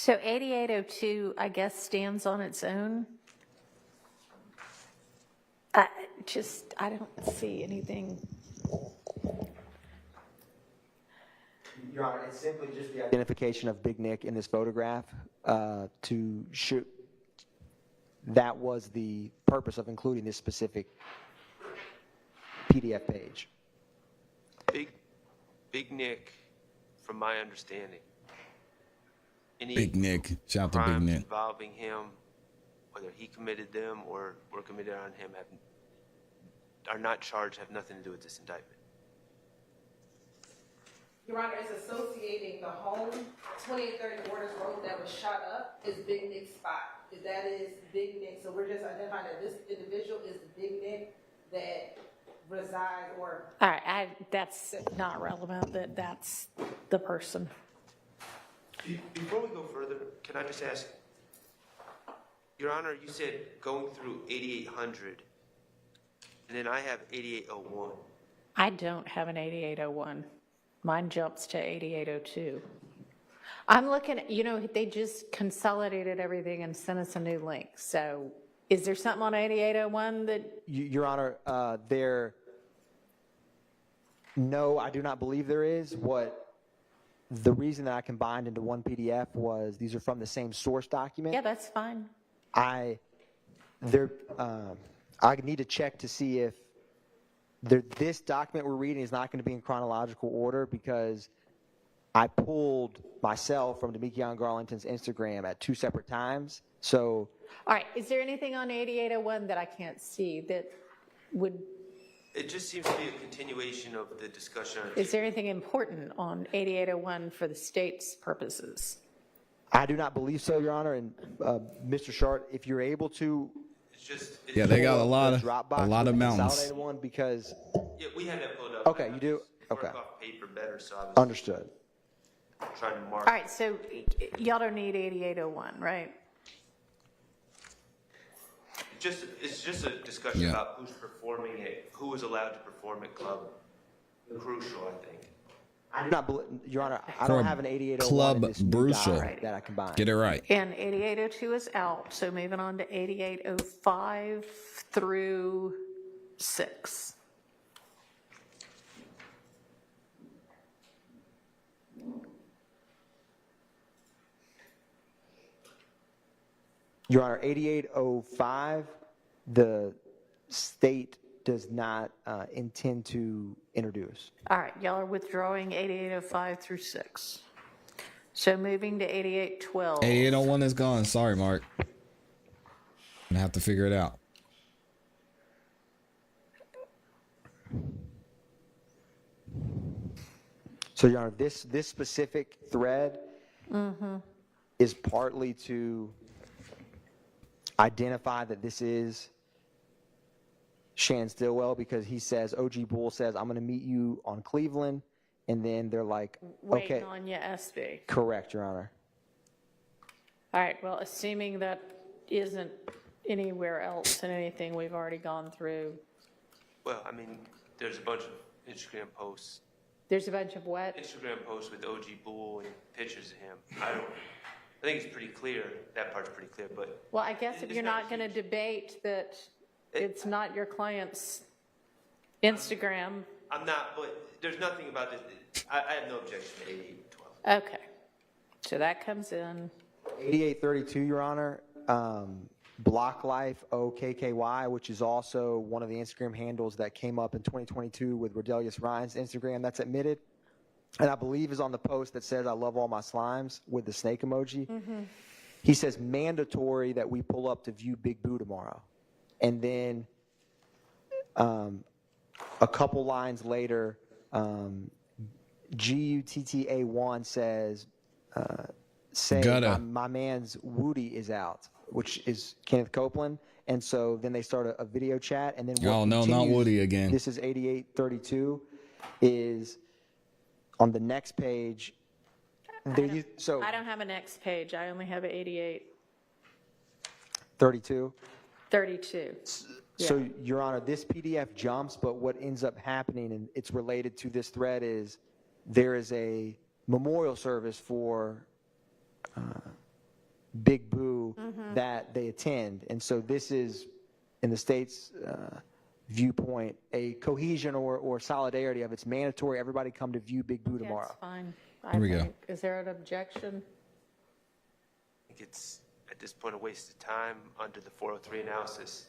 So 8802, I guess, stands on its own. I don't see anything. Your Honor, it's simply just the identification of Big Nick in this photograph to show that was the purpose of including this specific PDF page. Big Nick, from my understanding, any Big Nick. Shout out to Big crimes Nick. involving him, whether he committed them or were committed on him, are not charged, have nothing to do with this indictment. Your Honor, it's associating the home, 2830 Waters Road that was shot up is Big Nick's spot. That is Big Nick, so we're just identifying that this individual is the Big Nick that resides or... All right, that's not relevant, that's the person. Before we go further, can I just ask, Your Honor, you said going through 8800, and then I have 8801. I don't have an 8801. Mine jumps to 8802. I'm looking at, they just consolidated everything and sent us a new link. So is there something on 8801 that? Your Honor, no, I do not believe there is. The reason that I combined into one PDF was these are from the same source document. Yeah, that's fine. I need to check to see if this document we're reading is not going to be in chronological order because I pulled myself from Demekion Garlington's Instagram at 2 separate times. So, all right, is there anything on 8801 that I can't see that would? It just seems to be a continuation of the discussion. Is there anything important on 8801 for the state's purposes? I do not believe so, Your Honor. And Mr. Shart, if you're able to, Yeah, they got a lot of mountains. Consolidated one because. Yeah, we had that pulled up. Okay, you do. Okay. Work off paper better, so I was Understood. trying to mark. All right, so y'all don't need 8801, right? It's just a discussion Yeah. about who's performing it, who is allowed to perform at Club Crucial, I think. I do not believe, Your Honor, I don't have an 8801 Club in this new Brucial. document that I combined. Get it right. And 8802 is out, so moving on to 8805 through 6. Your Honor, 8805, the state does not intend to introduce. All right, y'all are withdrawing 8805 through 6. So moving to 8812. 8801 is gone. Sorry, Mark. I'm gonna have to figure it out. So, Your Honor, this specific thread is partly to identify that this is Shan Stillwell because he says, OG Bull says, I'm going to meet you on Cleveland and then they're like, Waiting okay, on your SB. correct, Your Honor. All right, well, assuming that isn't anywhere else in anything we've already gone through, Well, I mean, there's a bunch of Instagram posts, there's a bunch of what? Instagram posts with OG Bull and pictures of him. I think it's pretty clear, that part's pretty clear, but Well, I guess if It's you're not not going to huge. debate that it's not your client's Instagram, I'm not, but there's nothing about this, I have no objection to 8812. okay. So that comes in. 8832, Your Honor, Block Life OKKY, which is also one of the Instagram handles that came up in 2022 with Rodelius Ryan's Instagram that's admitted, and I believe is on the post that says, "I love all my slimes," with the snake emoji. He says, mandatory that we pull up to view Big Boo tomorrow. And then a couple lines later, GUTTA1 says, say Gotta. my man's Woody is out, which is Kenneth Copeland. And so then they start a video chat, and then what Oh, no, not continues- Woody again. This is 8832, is on the next page. I don't have a next page. I only have 88, 32. 32. So, Yeah. Your Honor, this PDF jumps, but what ends up happening, and it's related to this thread, is there is a memorial service for Big Boo that they attend. And so this is, in the state's viewpoint, a cohesion or solidarity of it's mandatory everybody come to view Big Boo tomorrow. That's fine. Here we go. think. Is there an objection? I think it's, at this point, a waste of time under the 403 analysis.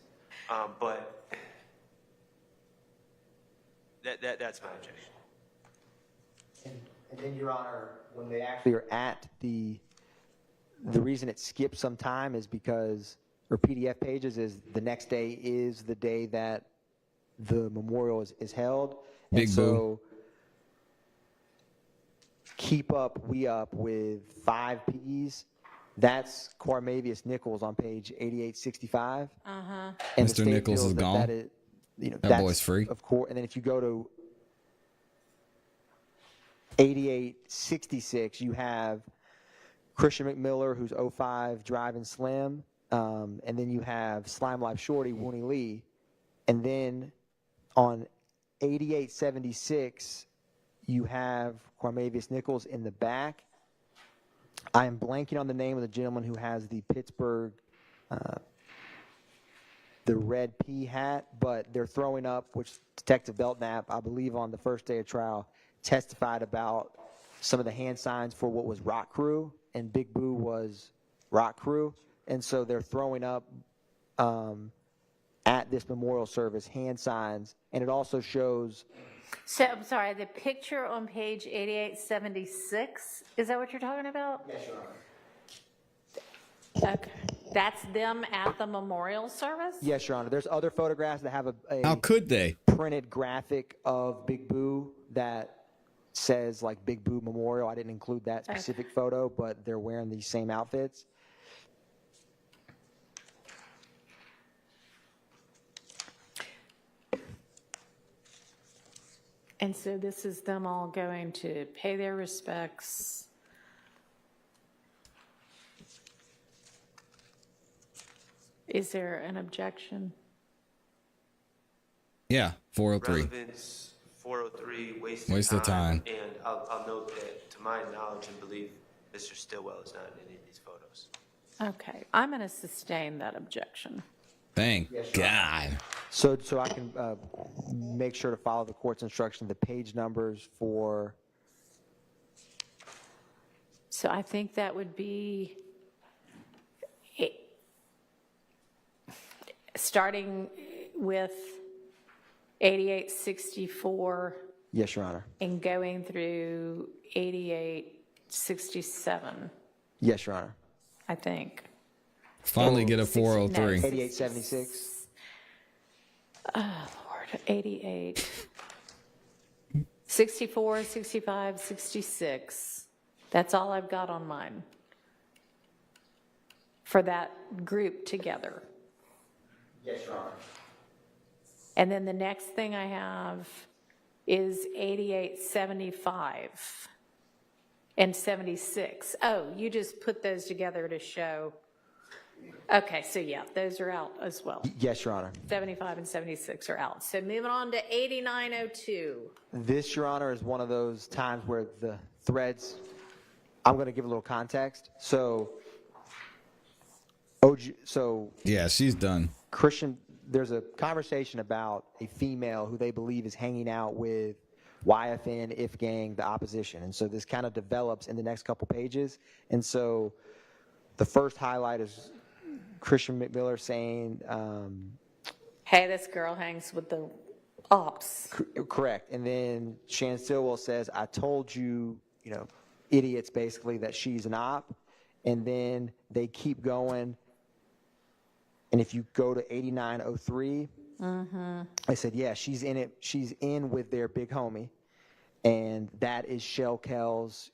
But that's my objection. And then, Your Honor, when they actually are at the reason it skips some time is because, or PDF pages, is the next day is the day that the memorial is held. And Big so, Boo. keep up, we up with 5 Ps. That's Cormavius Nichols on page 8865. Uh-huh. And Mr. the state Nichols feels is that gone? That is, That that's, boy's free. Of course. And then if you go to 8866, you have Christian McMiller, who's 05, driving Slim. And then you have Slime Life Shorty, Wooney Lee. And then on 8876, you have Cormavius Nichols in the back. I am blanking on the name of the gentleman who has the Pittsburgh, the red P hat, but they're throwing up, which Detective Belknap, I believe on the first day of trial, testified about some of the hand signs for what was Rock Crew, and Big Boo was Rock Crew. And so they're throwing up at this memorial service hand signs, and it also shows. So, I'm sorry, the picture on page 8876, is that what you're talking about? Yes, Your Honor. Okay. That's them at the memorial service? Yes, Your Honor. There's other photographs that have How a could they? printed graphic of Big Boo that says like Big Boo Memorial. I didn't include that specific photo, but they're wearing these same outfits. And so this is them all going to pay their respects. Is there an objection? Yeah, 403. Relevance, 403, Waste waste of of time. time. And I'll note that, to my knowledge and belief, Mr. Stillwell is not in any of these photos. Okay, I'm going to sustain that objection. Thank God. So I can make sure to follow the court's instruction, the page numbers for. So I think that would be starting with 8864 Yes, Your Honor. and going through 8867, Yes, Your Honor. I think. Finally get a 403. 8876. Lord, 88. 64, 65, 66. That's all I've got on mine for that group together. Yes, Your Honor. And then the next thing I have is 8875 and 76. Oh, you just put those together to show. Okay, so yeah, those are out as well. Yes, Your Honor. 75 and 76 are out. So moving on to 8902. This, Your Honor, is one of those times where the threads, I'm going to give a little context. So, Yeah, she's done. Christian, there's a conversation about a female who they believe is hanging out with YFN, If Gang, the opposition. And so this kind of develops in the next couple pages. And so the first highlight is Christian McMiller saying, Hey, this girl hangs with the ops. correct. And then Shannon Stillwell says, I told you, idiots basically, that she's an op. And then they keep going. And if you go to 8903, I said, yeah, she's in it. She's in with their big homie. And that is Shell Kell's,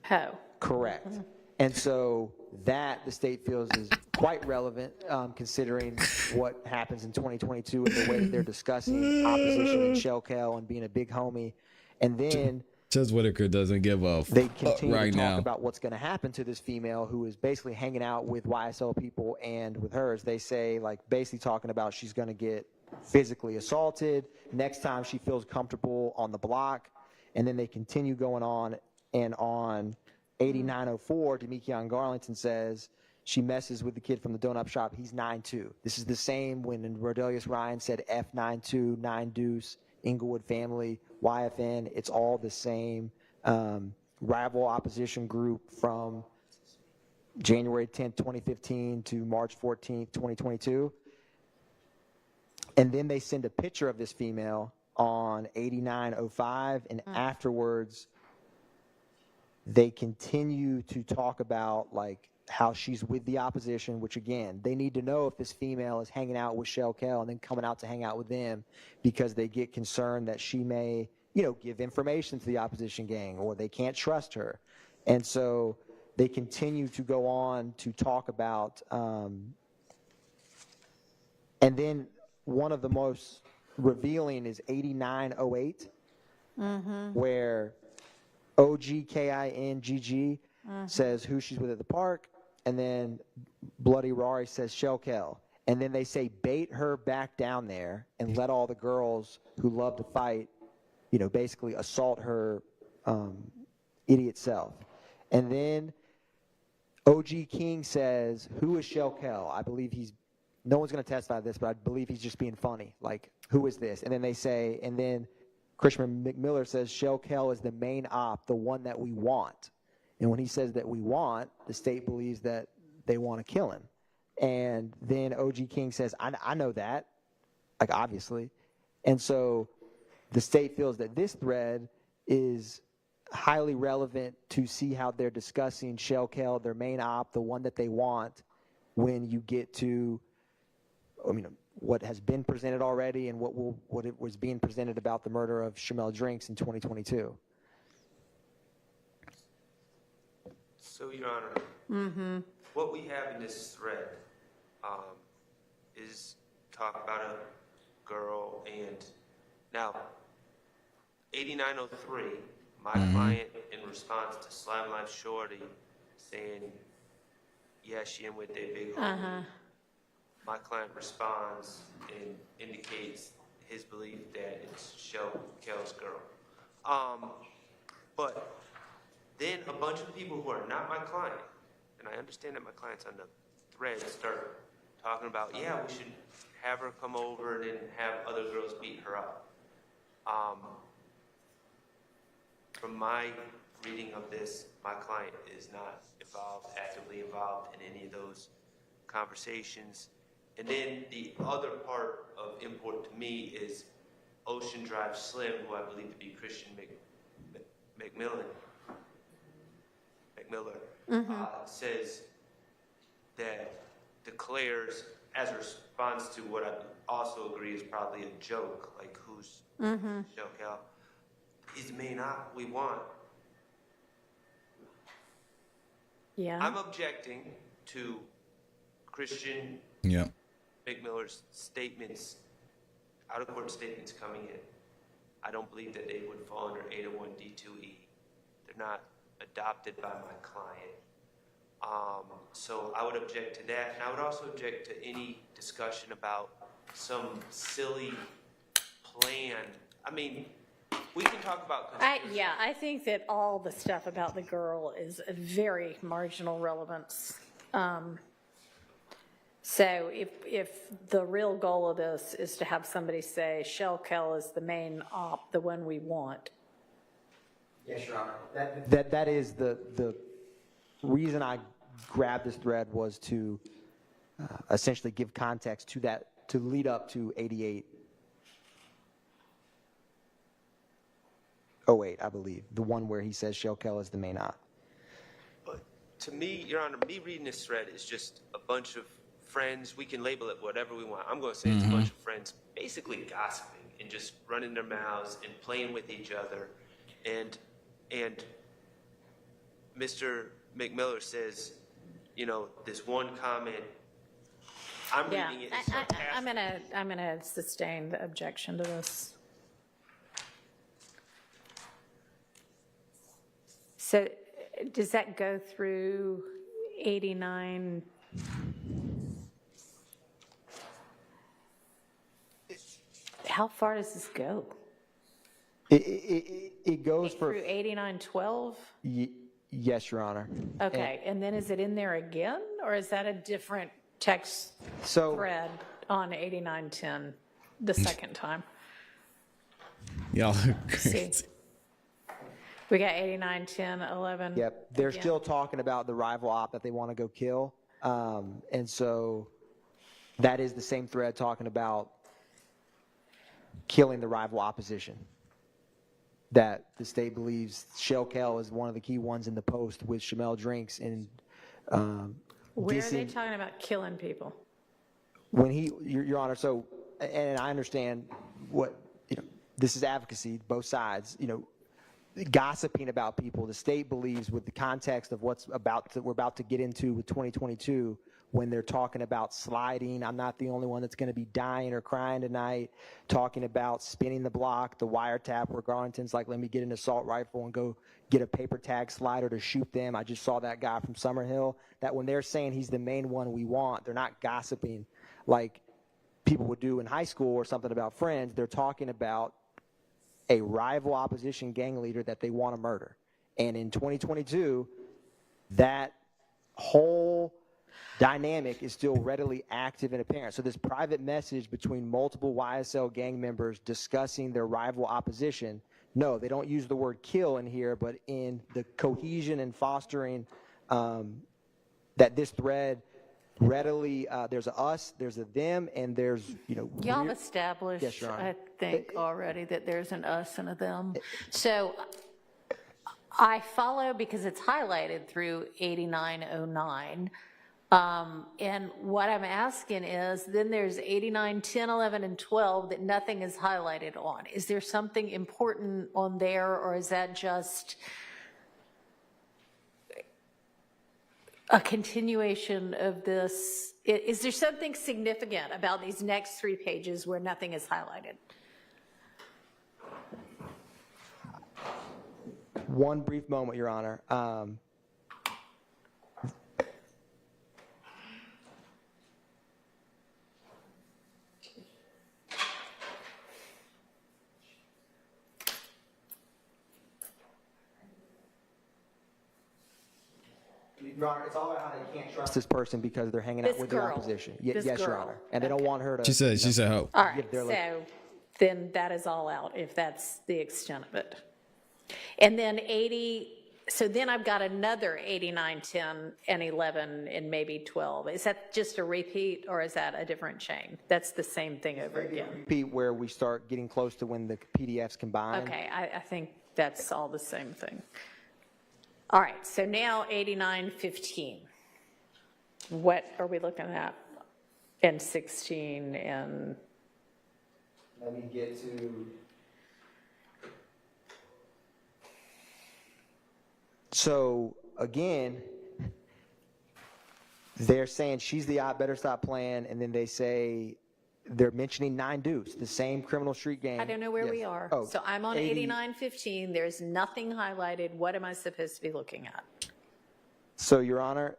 Ho. correct. And so that the state feels is quite relevant, considering what happens in 2022 and the way that they're discussing opposition and Shell Kell and being a big homie. And then Judge Whitaker doesn't give a they fuck continue right to talk now. about what's going to happen to this female who is basically hanging out with YSL people and with hers. They say, basically talking about she's going to get physically assaulted next time she feels comfortable on the block. And then they continue going on, and on 8904, Demekion Garlington says she messes with the kid from the donut shop. He's 9'2". This is the same when Rodelius Ryan said F92, 9 Deuce, Inglewood family, YFN. It's all the same rival opposition group from January 10th, 2015 to March 14th, 2022. And then they send a picture of this female on 8905, and afterwards they continue to talk about how she's with the opposition, which again, they need to know if this female is hanging out with Shell Kell and then coming out to hang out with them because they get concerned that she may, give information to the opposition gang, or they can't trust her. And so they continue to go on to talk about, and then one of the most revealing is 8908, where OGKINGG says who she's with at the park, and then Bloody Rari says Shell Kell. And then they say bait her back down there and let all the girls who love to fight, basically assault her idiot self. And then OG King says, who is Shell Kell? I believe no one's going to testify to this, but I believe he's just being funny. Who is this? And then they say, and then Christian McMiller says Shell Kell is the main op, the one that we want. And when he says that we want, the state believes that they want to kill him. And then OG King says, I know that, obviously. And so the state feels that this thread is highly relevant to see how they're discussing Shell Kell, their main op, the one that they want, when you get to, what has been presented already and what it was being presented about the murder of Shamel Drinks in 2022. So, Your Honor, what we have in this thread is talk about a girl, and now 8903, my client, in response to Slime Life Shorty saying, yeah, she in with their big homie, my client responds and indicates his belief that it's Shell Kell's girl. But then a bunch of people who are not my client, and I understand that my client's on the thread, start talking about, yeah, we should have her come over and then have other girls beat her up. From my reading of this, my client is not actively involved in any of those conversations. And then the other part of import to me is Ocean Drive Slim, who I believe to be Christian McMiller, says that declares, as a response to what I also agree is probably a joke, who's Shell Kell, he's the main op we want. Yeah. I'm objecting to Christian McMiller's statements, out-of-court statements coming in. I don't believe that they would fall under 801D2E. They're not adopted by my client. So I would object to that, and I would also object to any discussion about some silly plan. I mean, we can talk about conspiracy. I think that all the stuff about the girl is a very marginal relevance. So if the real goal of this is to have somebody say Shell Kell is the main op, the one we want. Yes, Your Honor. That is the reason I grabbed this thread was to essentially give context to that, to lead up to 8808, I believe, the one where he says Shell Kell is the main op. But to me, Your Honor, me reading this thread is just a bunch of friends. We can label it whatever we want. I'm going to say it's a bunch of friends basically gossiping and just running their mouths and playing with each other. And Mr. McMiller says, you know, this one comment, I'm reading it as sarcastic. I'm gonna sustain the objection to this. So does that go through 89? How far does this go? It goes for Through 8912? Yes, Your Honor. Okay, and then is it in there again, or is that a different text thread on 8910 the second time? Y'all are See, crazy. we got 8910 11. Yep, they're again. still talking about the rival op that they want to go kill, and so that is the same thread talking about killing the rival opposition. That the state believes Shell Kell is one of the key ones in the post with Shamel Drinks and Where are they talking about killing people? when he, Your Honor, so, and I understand what, you know, this is advocacy, both sides, you know, gossiping about people. The state believes with the context of what's we're about to get into with 2022, when they're talking about sliding, I'm not the only one that's going to be dying or crying tonight, talking about spinning the block, the wiretap, where Garlington's like, let me get an assault rifle and go get a paper tag slider to shoot them. I just saw that guy from Summerhill. That when they're saying he's the main one we want, they're not gossiping like people would do in high school or something about friends. They're talking about a rival opposition gang leader that they want to murder. And in 2022, that whole dynamic is still readily active and apparent. So this private message between multiple YSL gang members discussing their rival opposition, no, they don't use the word kill in here, but in the cohesion and fostering that this thread readily, there's a us, there's a them, and there's, you know. Y'all have established, Yes, Your Honor. I think, already that there's an us and a them. So I follow because it's highlighted through 8909. And what I'm asking is, then there's 89, 10, 11, and 12 that nothing is highlighted on. Is there something important on there, or is that just a continuation of this? Is there something significant about these next 3 pages where nothing is highlighted? One brief moment, Your Honor. Your Honor, it's all about how they can't trust this person because they're hanging out This with girl. the opposition. This Yes, Your girl. Honor. And they don't want her to. She said, "Ho." All right, If they're like- so then that is all out, if that's the extent of it. And then 80, so then I've got another 89, 10, and 11, and maybe 12. Is that just a repeat, or is that a different chain? That's the same thing over again. Repeat where we start getting close to when the PDFs combine. Okay, I think that's all the same thing. All right, so now 8915. What are we looking at? And 16 and... Let me get to. So again, they're saying she's the op, better stop playing, and then they say they're mentioning 9 Deuce, the same criminal street gang. I don't know where we Yes. are. Oh, So I'm on 80 8915. There's nothing highlighted. What am I supposed to be looking at? So, Your Honor,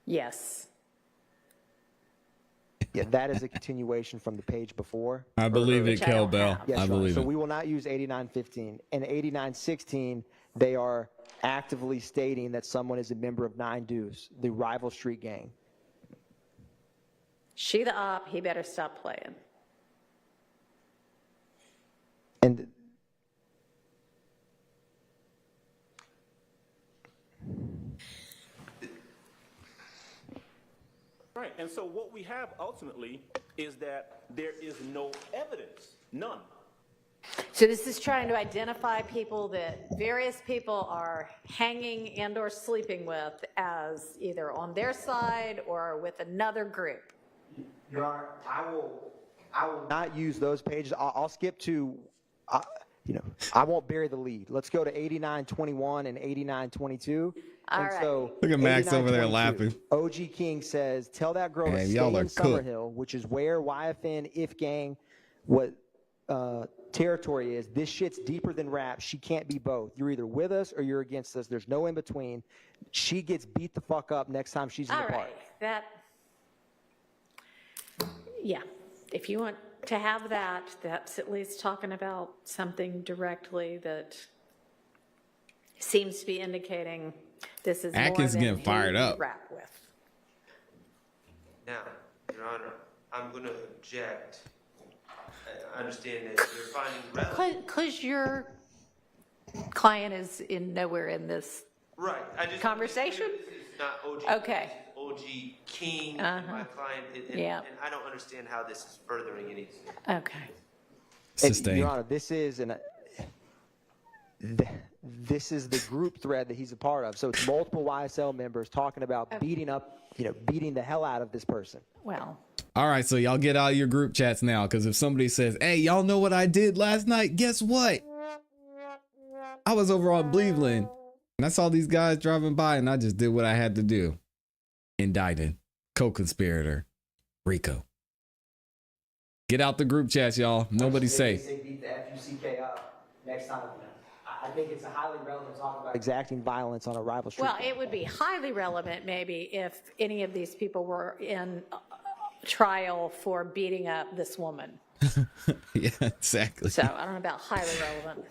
Yes. yeah, that is a continuation from the page before. I believe it, Which I don't Kel-Bell. have. Yes, I Your Honor. believe So it. we will not use 8915. And 8916, they are actively stating that someone is a member of 9 Deuce, the rival street gang. She the op, he better stop playing. And Right, and so what we have ultimately is that there is no evidence, none. So this is trying to identify people that various people are hanging and or sleeping with as either on their side or with another group. Your Honor, I will not use those pages. I'll skip to, I won't bury the lead. Let's go to 8921 and 8922. All And right. so, Look at Max over there 8922, laughing. OG King says, tell that girl to Man, stay y'all are in cooked. Summerhill, which is where YFN, If Gang, what territory is. This shit's deeper than rap. She can't be both. You're either with us or you're against us. There's no in between. She gets beat the fuck up next time she's in All the park. right, yeah, if you want to have that, that's at least talking about something directly that seems to be indicating this is more Atkins than getting who fired you up. rap with. Now, Your Honor, I'm going to object. I understand that you're finding relevant. Because your client is nowhere in this. Right. I just Conversation? This is not OG. Okay. This is OG King, my client, and, Yeah. and I don't understand how this is furthering anything. Okay. And, Sustained. Your Honor, this is the group thread that he's a part of. So it's multiple YSL members talking about beating the hell out of this person. Well, All right, so y'all get out of your group chats now, because if somebody says, hey, y'all know what I did last night? Guess what? I was over on Cleveland, and I saw these guys driving by, and I just did what I had to do. Indicted. Co-conspirator. Rico. Get out the group chats, y'all. Nobody's safe. They beat the FUCK up next time. I think it's a highly relevant talk about exacting violence on a rival street. well, it would be highly relevant maybe if any of these people were in trial for beating up this woman. Yeah, exactly. So I don't know about highly relevant.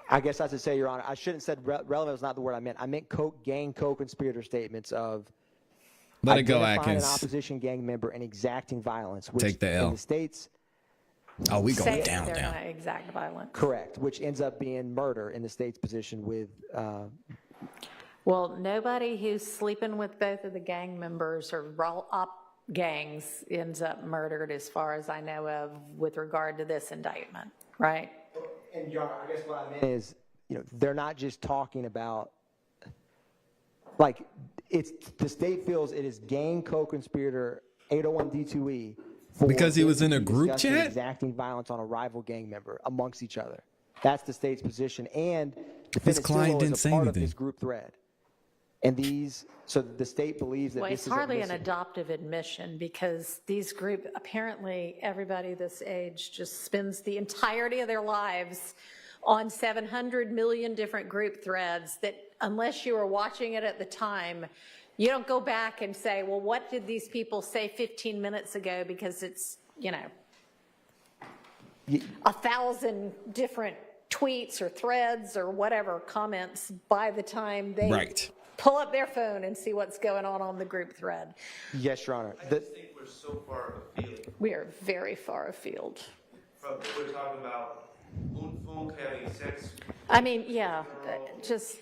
I guess I should say, Your Honor, I shouldn't have said relevant was not the word I meant. I meant gang co-conspirator statements of Let it go, identifying Atkins. an opposition gang member and exacting violence. Which Take the L. In the states, Oh, we Say going that down, they're down. not exact violence. correct, which ends up being murder in the state's position with Well, nobody who's sleeping with both of the gang members or op gangs ends up murdered as far as I know of with regard to this indictment, right? And Your Honor, I guess what I meant is, they're not just talking about, like, it's the state feels it is gang co-conspirator 801D2E for Because he was in a discussing group chat? exacting violence on a rival gang member amongst each other. That's the state's position, and His defendant client Stilwell didn't is a say part of anything. this group thread. And so the state believes that Well, this it's is hardly an admissible. adoptive admission because these apparently everybody this age just spends the entirety of their lives on 700 million different group threads that unless you were watching it at the time, you don't go back and say, well, what did these people say 15 minutes ago? Because it's, 1,000 different tweets or threads or whatever comments by the time they Right. pull up their phone and see what's going on the group thread. Yes, Your Honor. I just think we're so far afield. We are very far afield. We're talking about Unfunk having sex. I mean, yeah, just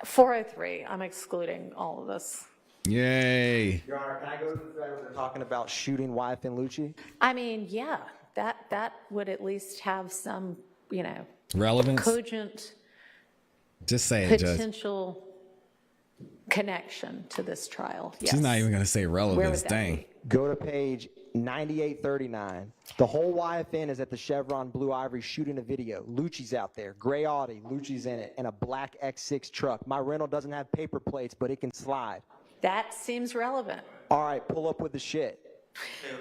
403, I'm excluding all of this. Yay. Your Honor, can I go to the thread where they're talking about shooting YFN Lucci? I mean, yeah, that would at least have some, Relevance? cogent Just say it, Judge. potential connection to this trial. Yes. She's not even going to say Where relevance. would that Dang. be? Go to page 9839. The whole YFN is at the Chevron Blue Ivory shooting a video. Lucci's out there. Gray Audi. Lucci's in it. And a black X6 truck. My rental doesn't have paper plates, but it can slide. That seems relevant. All right, pull up with the shit. Okay,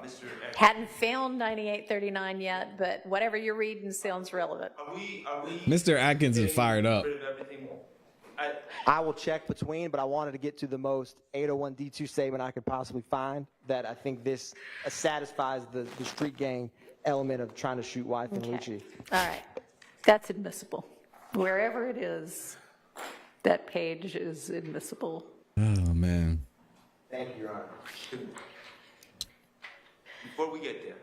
Mr. Hadn't found 9839 yet, but whatever you're reading sounds relevant. Are we Mr. Atkins is fired up. rid of everything? I will check between, but I wanted to get to the most 801D2 statement I could possibly find that I think this satisfies the street gang element of trying to shoot wife and Lucci. All right, that's admissible. Wherever it is, that page is admissible. Oh, man. Thank you, Your Honor. Before we get there,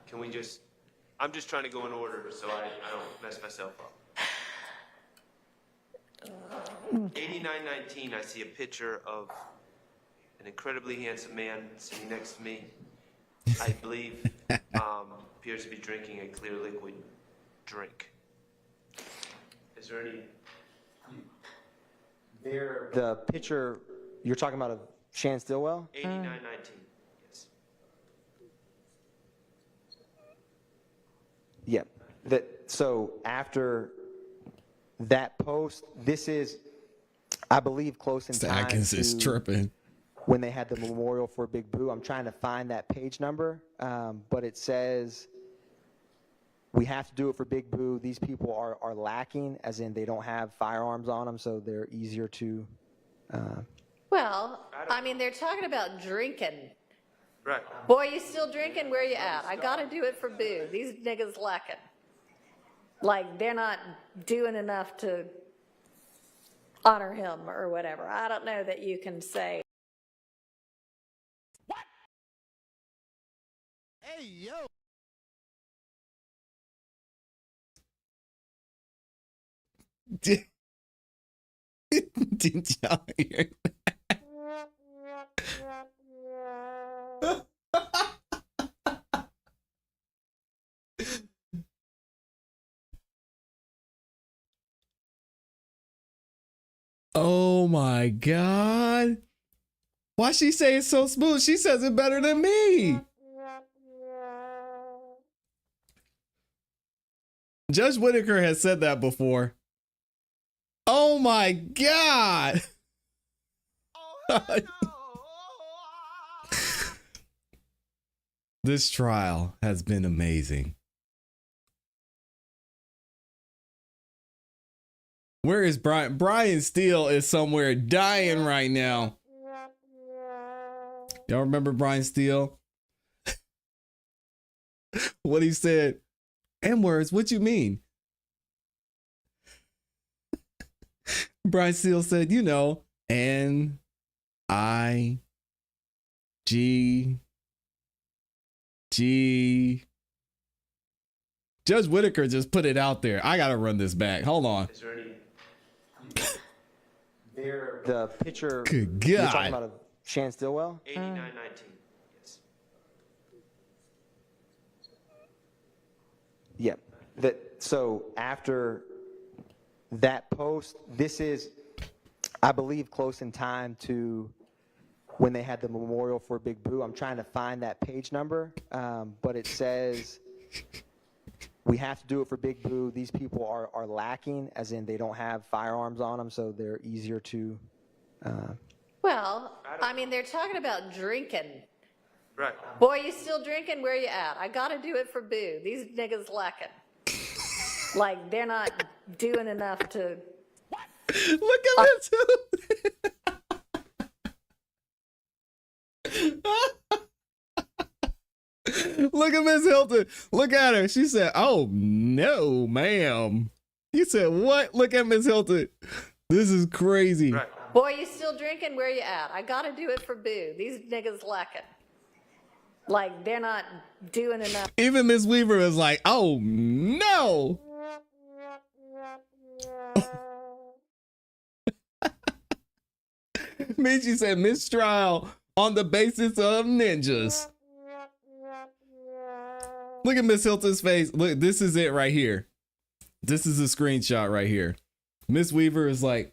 can we just, I'm just trying to go in order so I don't mess myself up. 8919, I see a picture of an incredibly handsome man sitting next to me. I believe appears to be drinking a clear liquid drink. Is there any? The picture you're talking about of Shan Stillwell? 8919, yes. Yeah. So after that post, this is, I believe, close in Mr. time Atkins is to tripping. when they had the memorial for Big Boo. I'm trying to find that page number, but it says we have to do it for Big Boo. These people are lacking, as in they don't have firearms on them, so they're easier to. Well, I mean, they're talking about drinking. Right. Boy, you still drinking? Where you at? I gotta do it for Boo. These niggas lacking. Like, they're not doing enough to honor him or whatever. I don't know that you can say. What? Hey, yo. Did y'all hear that? Oh my God. Why she say it so smooth? She says it better than me. Judge Whitaker has said that before. Oh my God. This trial has been amazing. Where is Brian? Brian Steele is somewhere dying right now. Y'all remember Brian Steele? What he said? N-words, what you mean? Brian Steele said, you know, N-I-G-G. Judge Whitaker just put it out there. I gotta run this back. Hold on. Is there any? The picture Good you're God. talking about of Shan Stillwell? 8919, yes. Yeah. So after that post, this is, I believe, close in time to when they had the memorial for Big Boo. I'm trying to find that page number, but it says we have to do it for Big Boo. These people are lacking, as in they don't have firearms on them, so they're easier to. Well, I mean, they're talking about drinking. Right. Boy, you still drinking? Where you at? I gotta do it for Boo. These niggas lacking. Like, they're not doing enough to. Look at this. Look at Miss Hilton. Look at her. She said, oh, no, ma'am. You said, what? Look at Miss Hilton. This is crazy. Right. Boy, you still drinking? Where you at? I gotta do it for Boo. These niggas lacking. Like, they're not doing enough. Even Miss Weaver is like, oh, no. Michi said, mistrial on the basis of ninjas. Look at Miss Hilton's face. Look, this is it right here. This is a screenshot right here. Miss Weaver is like,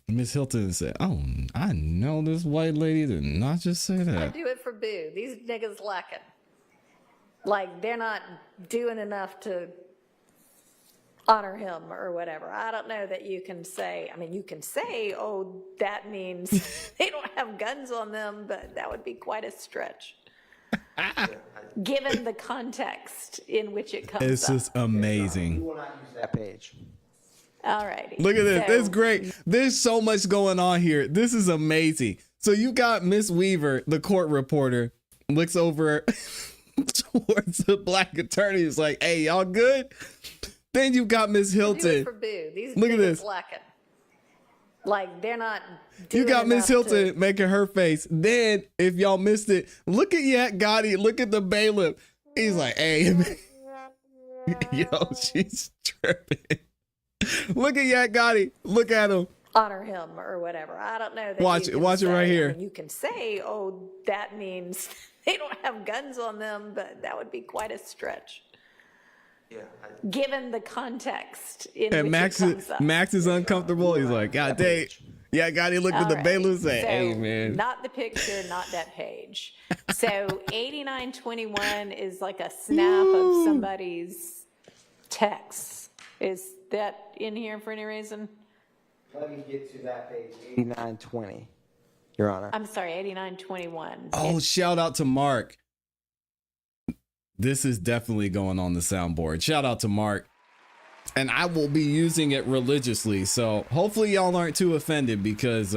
Miss Hilton said, oh, I know this white lady did not just say I that. do it for Boo. These niggas lacking. Like, they're not doing enough to honor him or whatever. I don't know that you can say, I mean, you can say, oh, that means they don't have guns on them, but that would be quite a stretch. Given the context in which it comes This up. is amazing. We will not use that page. All righty. Look at this. So- It's great. There's so much going on here. This is amazing. So you got Miss Weaver, the court reporter, looks over towards the black attorney. Is like, hey, y'all good? Then you got Miss Boo Hilton. for boo. These Look at niggas this. lacking. Like, they're not You doing got Miss enough Hilton making her face. Then, if y'all missed it, look at Yak Gotti. Look at the bailiff. He's like, hey, yo, she's tripping. Look at Yak Gotti. Look at him. honor him or whatever. I don't know. That Watch you it. can Watch it right say- here. I mean, you can say, oh, that means they don't have guns on them, but that would be quite a stretch. Yeah. Given the context in And which Max it comes up. is uncomfortable. He's like, God dang. Yeah, Gotti looked at the All right. bailiff and said, So, hey, man. Not the picture, not that page. So 8921 is like a snap of somebody's text. Is that in here for any reason? Let me get to that page, 8920, Your Honor. I'm sorry, 8921. Oh, shout out to Mark. This is definitely going on the soundboard. Shout out to Mark. And I will be using it religiously. So hopefully y'all aren't too offended because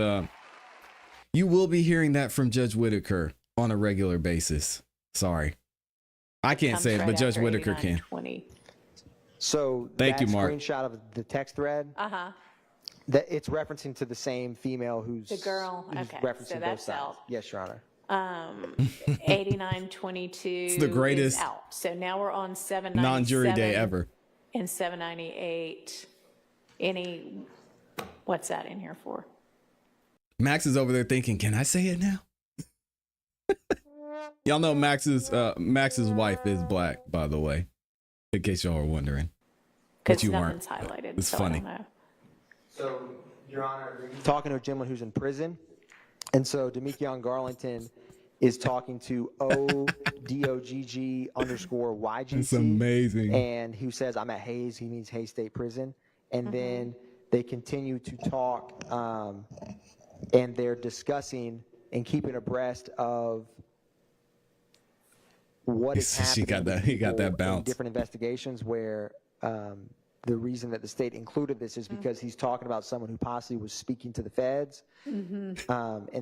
you will be hearing that from Judge Whitaker on a regular basis. Sorry. I can't Comes say it, right but Judge after Whitaker can. 8920. So Thank that you, Mark. screenshot of the text thread, Uh-huh. that it's referencing to the same female who's The girl? who's Okay, referencing so both that's sides. out. Yes, Your Honor. 8922 It's the greatest is out. So now we're on 797 Non-jury day ever. and 798. What's that in here for? Max is over there thinking, can I say it now? Y'all know Max's wife is black, by the way, in case y'all were wondering. But Because you nothing's weren't. highlighted. It's so funny. I don't know. So, Your Honor, you're talking to a gentleman who's in prison. And so Demekion Garlington is talking to ODOGG_YGC. It's amazing. And who says, I'm at Hayes. He means Hayes State Prison. And then they continue to talk, and they're discussing and keeping abreast of what is She happening. got that- with he got that people in bounce. different investigations where the reason that the state included this is because he's talking about someone who possibly was speaking to the feds. And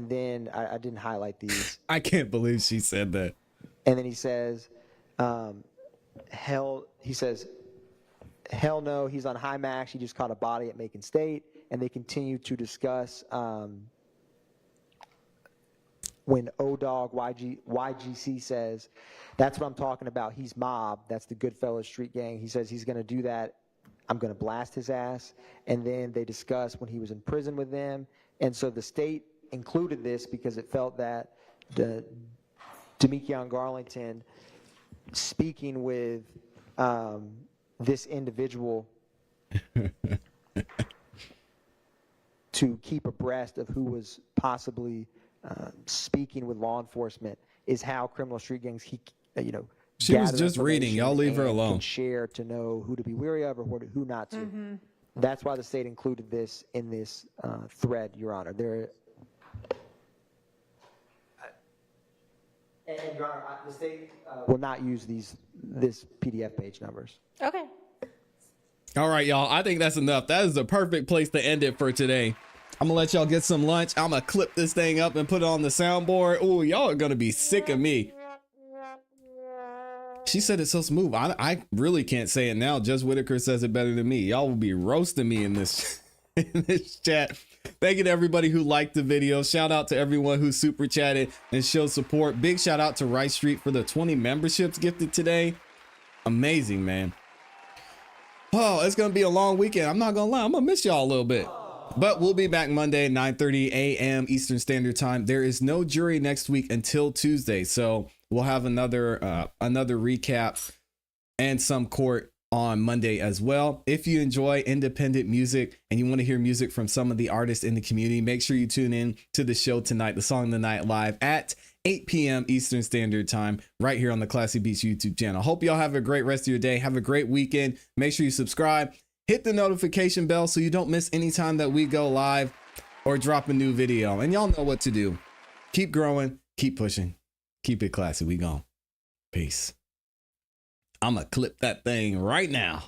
then I didn't highlight these. I can't believe she said that. And then he says, hell no, he's on high max. He just caught a body at Macon State. And they continue to discuss when YGC says, that's what I'm talking about. He's mob. That's the Goodfellas street gang. He says he's going to do that. I'm going to blast his ass. And then they discuss when he was in prison with them. And so the state included this because it felt that Demekion Garlington speaking with this individual to keep abreast of who was possibly speaking with law enforcement is how criminal street gangs, She was gather just reading. Y'all leave her information and alone. can share to know who to be wary of or who not to. That's why the state included this in this thread, Your Honor. And Your Honor, the state will not use this PDF page numbers. Okay. All right, y'all. I think that's enough. That is the perfect place to end it for today. I'm gonna let y'all get some lunch. I'm gonna clip this thing up and put it on the soundboard. Oh, y'all are gonna be sick of me. She said it so smooth. I really can't say it now. Judge Whitaker says it better than me. Y'all will be roasting me in this in this chat. Thank you to everybody who liked the video. Shout out to everyone who super chatted and showed support. Big shout out to Rice Street for the 20 memberships gifted today. Amazing, man. Oh, it's gonna be a long weekend. I'm not gonna lie, I'm gonna miss y'all a little bit. But we'll be back Monday, 9:30 a.m. Eastern Standard Time. There is no jury next week until Tuesday, so we'll have another recap and some court on Monday as well. If you enjoy independent music and you want to hear music from some of the artists in the community, make sure you tune in to the show tonight, the Song of the Night live at 8 p.m. Eastern Standard Time, right here on the ClassE Beats YouTube channel. Hope y'all have a great rest of your day. Have a great weekend. Make sure you subscribe. Hit the notification bell so you don't miss any time that we go live or drop a new video. And y'all know what to do. Keep growing, keep pushing, keep it classy. We gone. Peace. I'm gonna clip that thing right now.